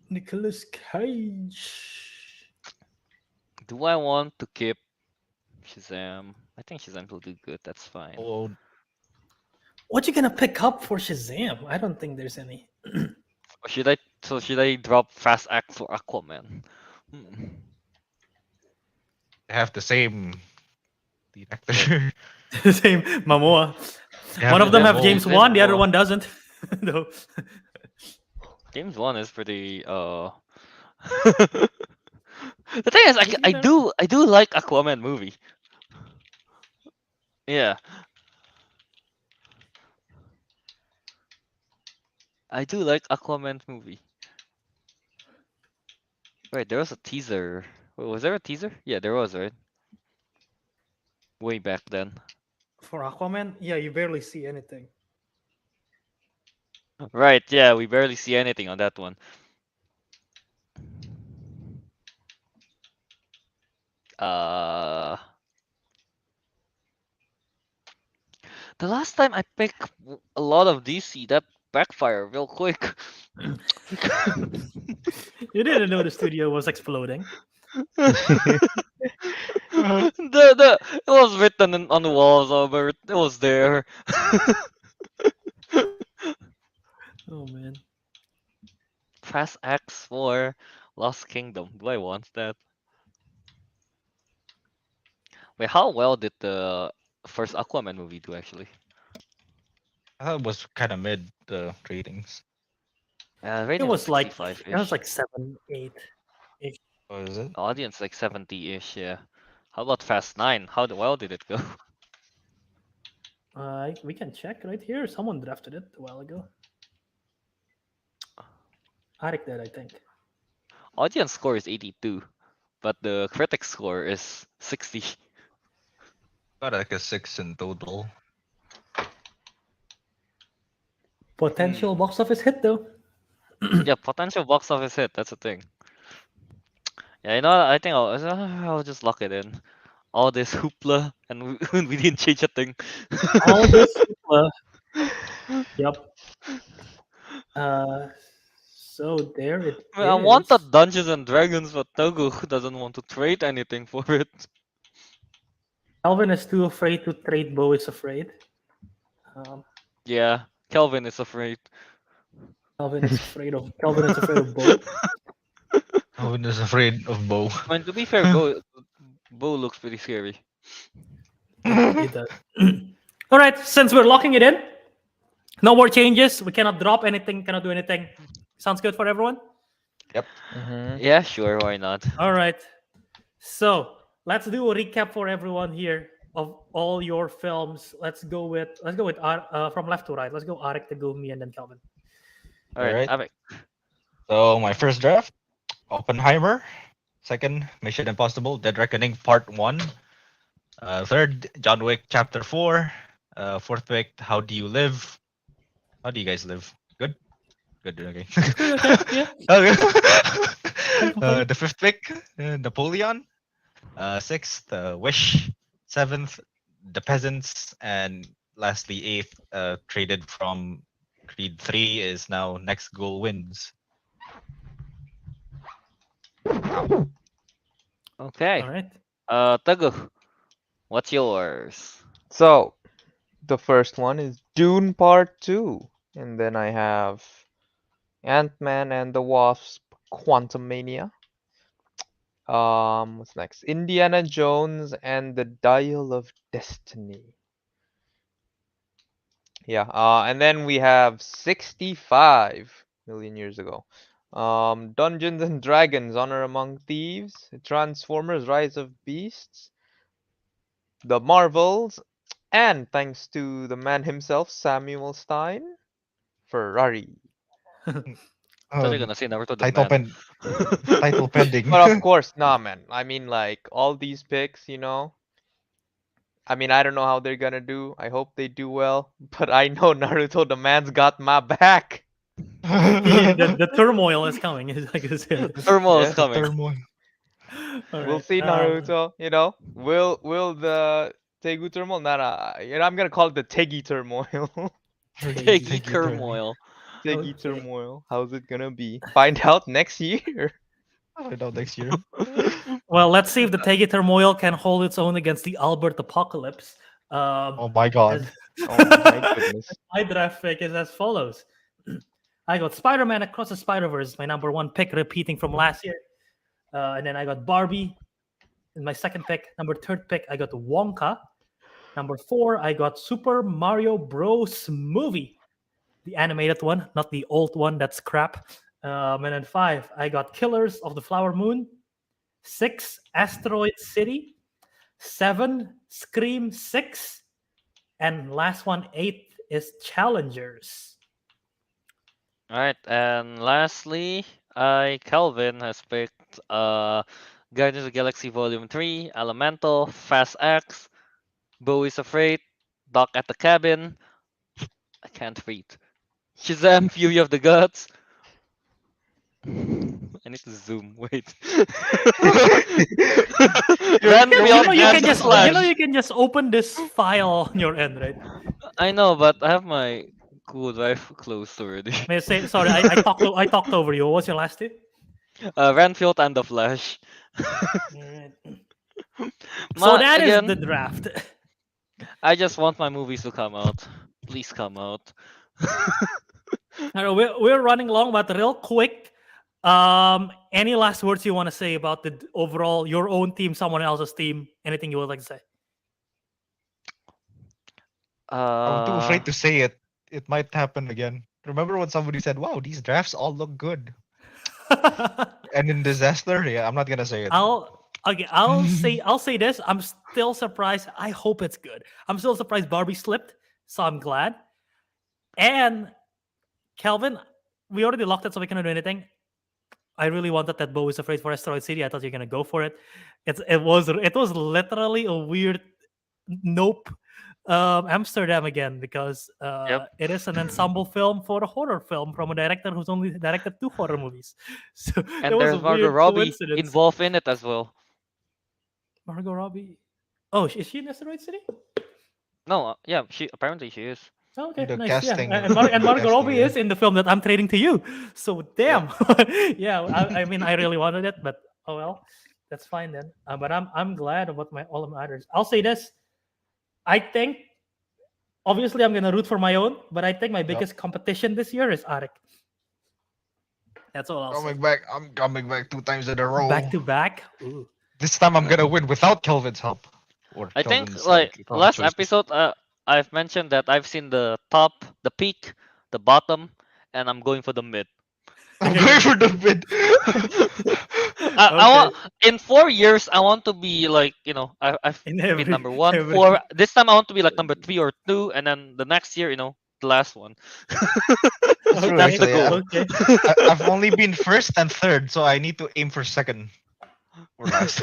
Nicolas Cage. Do I want to keep Shazam? I think Shazam will do good. That's fine. Oh, What you gonna pick up for Shazam? I don't think there's any. Or should I? So should I drop Fast Act for Aquaman? they have the same lead actor. Same Momoa. Yeah, One of them yeah, have Momoa. James James Wan, the other Momoa. one doesn't. No. James Wan is pretty. The thing is, Is he I there? do like Aquaman movie. Yeah. I do like Aquaman movie. Right, there was a teaser. Wait, was there a teaser? Yeah, there was, right? Way back then. For Aquaman, yeah, you barely see anything. Right, yeah, we barely see anything on that one. The last time I picked a lot of DC, that backfired real quick. You didn't know the studio was exploding. It was written on the walls, Albert. It was there. Oh man. Fast X for Lost Kingdom. Do I want that? Wait, how well did the first Aquaman movie do actually? I thought it was kind of mid the ratings. It Rating was like 65-ish. 7, 8. What is it? Audience like 70-ish, yeah. How about Fast 9? How well did it go? We can check right here. Someone drafted it a while ago. Ariq did, I think. Audience score is 82, but the critic score is 60. Got like a 6 in total. Potential box office hit though. Yeah, potential box office hit. That's the thing. Yeah, you know what? I think I'll just lock it in. All this hoopla and we didn't change a thing. All this. Yep. So there it I want is. the Dungeons and Dragons, but Teguh doesn't want to trade anything for it. Alvin is too afraid to trade. Bo is afraid. Yeah, Kelvin is afraid. Calvin is afraid of Bo. Owen is afraid of Bo. I mean, to be fair, Bo looks pretty scary. It does. All right, since we're locking it in, no more changes. We cannot drop anything, cannot do anything. Sounds good for everyone? Yep. Yeah, sure, why not? All right. So let's do a recap for everyone here. of all your films, let's go with from left to right. Let's go Ariq, Teguh, me, and then Kelvin. All right, Alright. Ariq. So my first draft, Oppenheimer. Second, Mission Impossible: Dead Reckoning Part 1. Third, John Wick Chapter 4. Fourth pick, How Do You Live? How do you guys live? Good? Good, okay. Okay, yeah. Okay. Can't complain. The fifth pick, Napoleon. Sixth, Wish. Seventh, The Peasants. And lastly, eighth, traded from Creed 3 is now Next Goal Wins. Okay. All right. Teguh, what's yours? So, the first one is Dune Part 2. And then I have Ant-Man and the Wasp Quantumania. What's next? Indiana Jones and the Dial of Destiny. Yeah, and then we have 65 million years ago. Dungeons and Dragons, Honor Among Thieves, Transformers, Rise of Beasts, The Marvels, and thanks to the man himself, Samuel Stein, Ferrari. Thought you're gonna say Naruto the Title, man. title pending. But of course, nah, man. I mean, like, all these picks, I mean, I don't know how they're gonna do. I hope they do well. But I know Naruto, the man's got my back. The turmoil is coming. Is like I said. Turmoil is Yeah. coming. Turmoil. All We'll right, see, Naruto. Will the Tegu turmoil? Nah. I'm gonna call it the Tegi turmoil. Teggy turmoil. Tegi Okay. turmoil. How's it gonna be? Find out next year. Find out next year. Well, let's see if the Tegi turmoil can hold its own against the Albert apocalypse. Oh my god. As- Oh my goodness. My draft pick is as follows. I got Spider-Man Across the Spider-Verse, my number one pick, repeating from last year. And then I got Barbie in my second pick. Number third pick, I got Wonka. Number 4, I got Super Mario Bros. Movie, the animated one, not the old one. That's crap. And then 5, I got Killers of the Flower Moon. 6, Asteroid City. 7, Scream 6. And last one, 8 is Challengers. All right, and lastly, Kelvin has picked Guardians of the Galaxy Volume 3, Elemental, Fast X, Bowie's Afraid, Doc at the Cabin. I can't read. Shazam! Fury of the Gods. I need to zoom. Wait. Renfield and the Flash. You can just open this file on your end, right? I know, but I have my Google Drive closed already. May I say sorry? I talked over you. What's your last name? Renfield and the Flash. Alright. Ma- So that is again, the draft. I just want my movies to come out. Please come out. I know we're running long, but real quick, any last words you want to say about the overall your own team, someone else's team? Anything you would like to say? I'm too Uh, afraid to say it. It might happen again. Remember when somebody said, "Wow, these drafts all look good," and in disaster, yeah, I'm not gonna say it. I'll say this. I'm still surprised. I hope it's good. I'm still surprised Barbie slipped, so I'm glad. And Kelvin, we already locked it, so we cannot do anything. I really wanted that Bo is afraid for Asteroid City. I thought you were gonna go for it. It was literally a weird nope. Amsterdam again because Yep. it is an ensemble film for a horror film from a director who's only directed 2 horror movies. So it and was a there's Margot weird Robbie coincidence. involved in it as well. Margot Robbie. Oh, is she in Asteroid City? No, yeah, she is. Oh, okay, The nice. casting- Yeah, and Margot casting, Robbie yeah. is in the film that I'm trading to you. So damn. Yeah, I mean, I really wanted it, but oh well, that's fine then. But I'm glad about all of my others. I'll say this. I think obviously I'm gonna root for my own, but I think my biggest competition this year is Ariq. That's all I'll say. Coming back, I'm coming back 2 times in a row. Back to back. Ooh. This time I'm gonna win without Kelvin's help. Or I think Kelvin's, like wrong last choices. episode, I've mentioned that I've seen the top, the peak, the bottom, and I'm going for the mid. I'm going for the mid. I want in 4 years. I want to be like I've In been every, number one. every For this time, I want to be like number 3 or 2, and then the next year, the last one. That's true, That's the actually. goal. Okay. I've only been first and third, so I need to aim for second or last.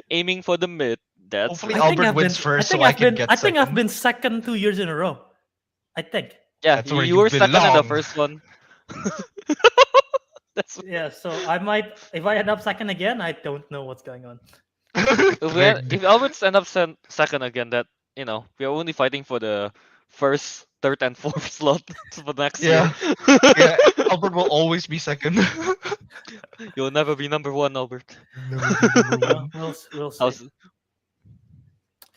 Aiming for the mid. That's Hopefully right. Albert wins first, so I can get I think I've second. been second 2 years in a row. I think. Yeah, That's you, where you you were second in the belong. first one. That's Yeah, so I might, if I end up second again, I don't know what's going on. if Albert's end up second again, that we're only fighting for the first, third, and fourth slot for next Yeah. year. Yeah, Albert will always be second. You'll never be number one, Albert. Never be number Well, one. we'll see. How's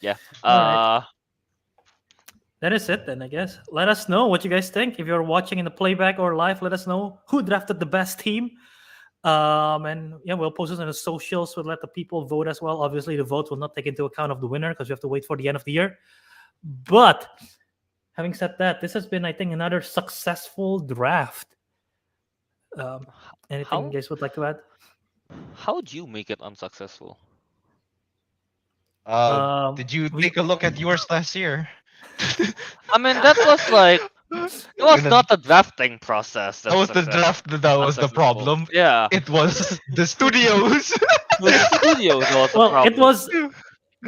yeah. Alright. That is it then, I guess. Let us know what you guys think. If you're watching in the playback or live, let us know who drafted the best team. And yeah, we'll post it on the socials. We'll let the people vote as well. Obviously, the vote will not take into account of the winner because we have to wait for the end of the year. But having said that, this has been, I think, another successful draft. Anything How? you guys would like to add? How'd you make it unsuccessful? Did you take a look at yours last year? I mean, that was like it was not the drafting process. That was the draft that was the problem. Yeah, It was the studios. the studios was the Well, problem.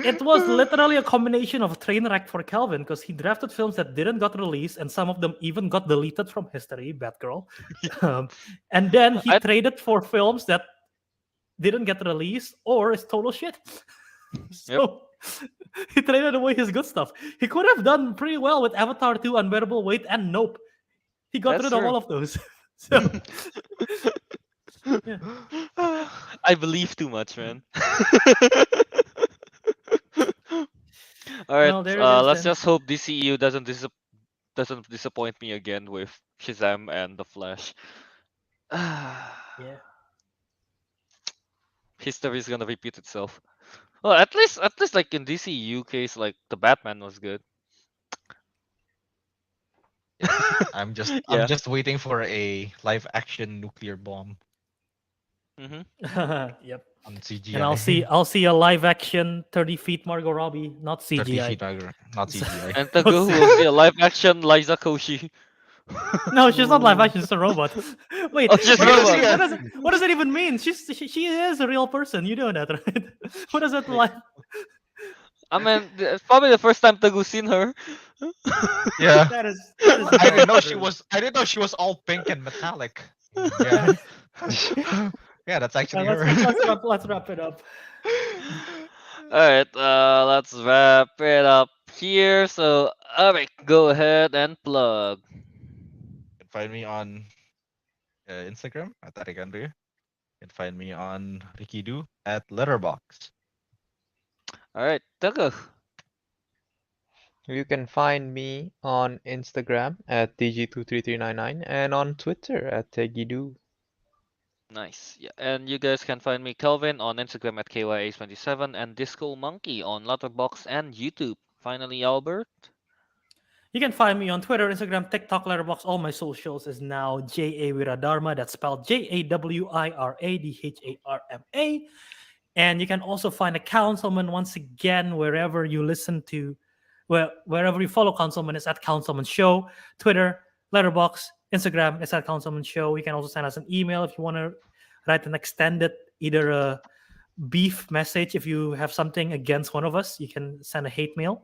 it was literally a combination of a train wreck for Kelvin because he drafted films that didn't got released and some of them even got deleted from history. Bad girl. And then he traded for films that didn't get released or is total shit. So he traded away his good stuff. He could have done pretty well with Avatar 2, Unbearable Weight, and Nope. He got That's rid of true. all of those. So yeah. I believe too much, man. All right, Well, there it is let's then. just hope DCEU doesn't disappoint me again with Shazam and The Flash. Yeah. History is gonna repeat itself. Well, at least like in DCEU case, like the Batman was good. I'm just Yeah. I'm just waiting for a live action nuclear bomb Yep. on CGI. And I'll see a live action 30 feet Margot Robbie, not 30 CGI. feet, not CGI. And Teguh will see a live action Liza Koshy. No, she's not live action. She's a robot. Wait, Oh, she's what, a does, robot. what does that even mean? She is a real person. You know that, right? What does that like? I mean, it's probably the first time Teguh seen her. Yeah. That is I didn't know not she true. was. I didn't know she was all pink and metallic. Yeah. Yeah, that's actually her. Let's wrap it up. Alright, let's wrap it up here. So, Ariq, go ahead and plug. You can find me on Instagram at Ariq Andria. You can find me on Rikidu at Letterbox. Alright, Teguh. You can find me on Instagram at TG23399 and on Twitter at Tegidu. Nice. Yeah, and you guys can find me, Kelvin, on Instagram at KYA27 and Disco Monkey on Letterboxd and YouTube. Finally, Albert. You can find me on Twitter, Instagram, TikTok, Letterboxd. All my socials is now J.A. Wiradharma. That's spelled JAWIRADHARMA. And you can also find a Councilman once again wherever you listen to, wherever you follow Councilman is at Councilmen Show. Twitter, Letterboxd, Instagram is at Councilmen Show. You can also send us an email if you want to write an extended, either a beef message. If you have something against one of us, you can send a hate mail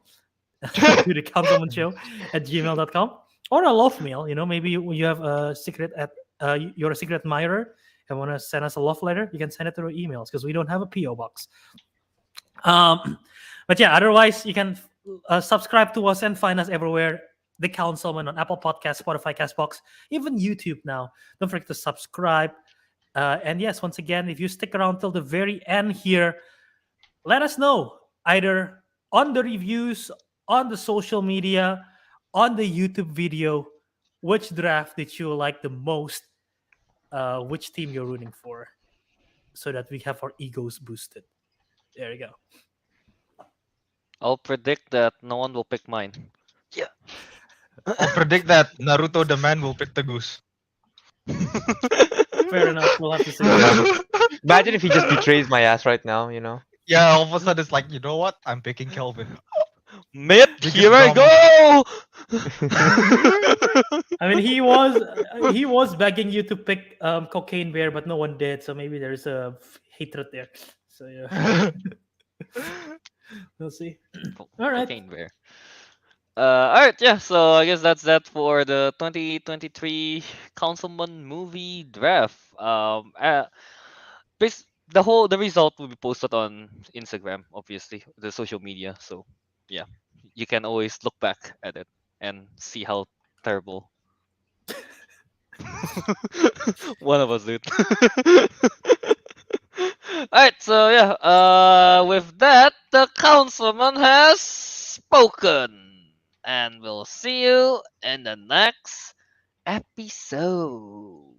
to the Councilmen Show at gmail.com, or a love mail. Maybe you have a secret you're a secret admirer and want to send us a love letter. You can send it through emails because we don't have a PO box. But yeah, otherwise you can subscribe to us and find us everywhere. The Councilmen on Apple Podcasts, Spotify, Castbox, even YouTube now. Don't forget to subscribe. And yes, once again, if you stick around till the very end here, let us know either on the reviews, on the social media, on the YouTube video, which draft did you like the most, which team you're rooting for, so that we have our egos boosted. There you go. I'll predict that no one will pick mine. Yeah. I'll predict that Naruto the man will pick the goose. Fair enough. We'll have to see. Imagine if he just betrays my ass right now, you know? Yeah, all of a sudden it's like, you know what? I'm picking Kelvin. Mate, Biggest here I drama. go! I mean, he was begging you to pick Cocaine Bear, but no one did. So maybe there's a hatred there. So yeah, we'll see. All right. Cocaine bear. Alright, yeah, so I guess that's that for the 2023 Councilmen Movie Draft. The result will be posted on Instagram, obviously, the social media. So yeah, you can always look back at it and see how terrible one of us did. Alright, so yeah, with that, the councilman has spoken. And we'll see you in the next episode.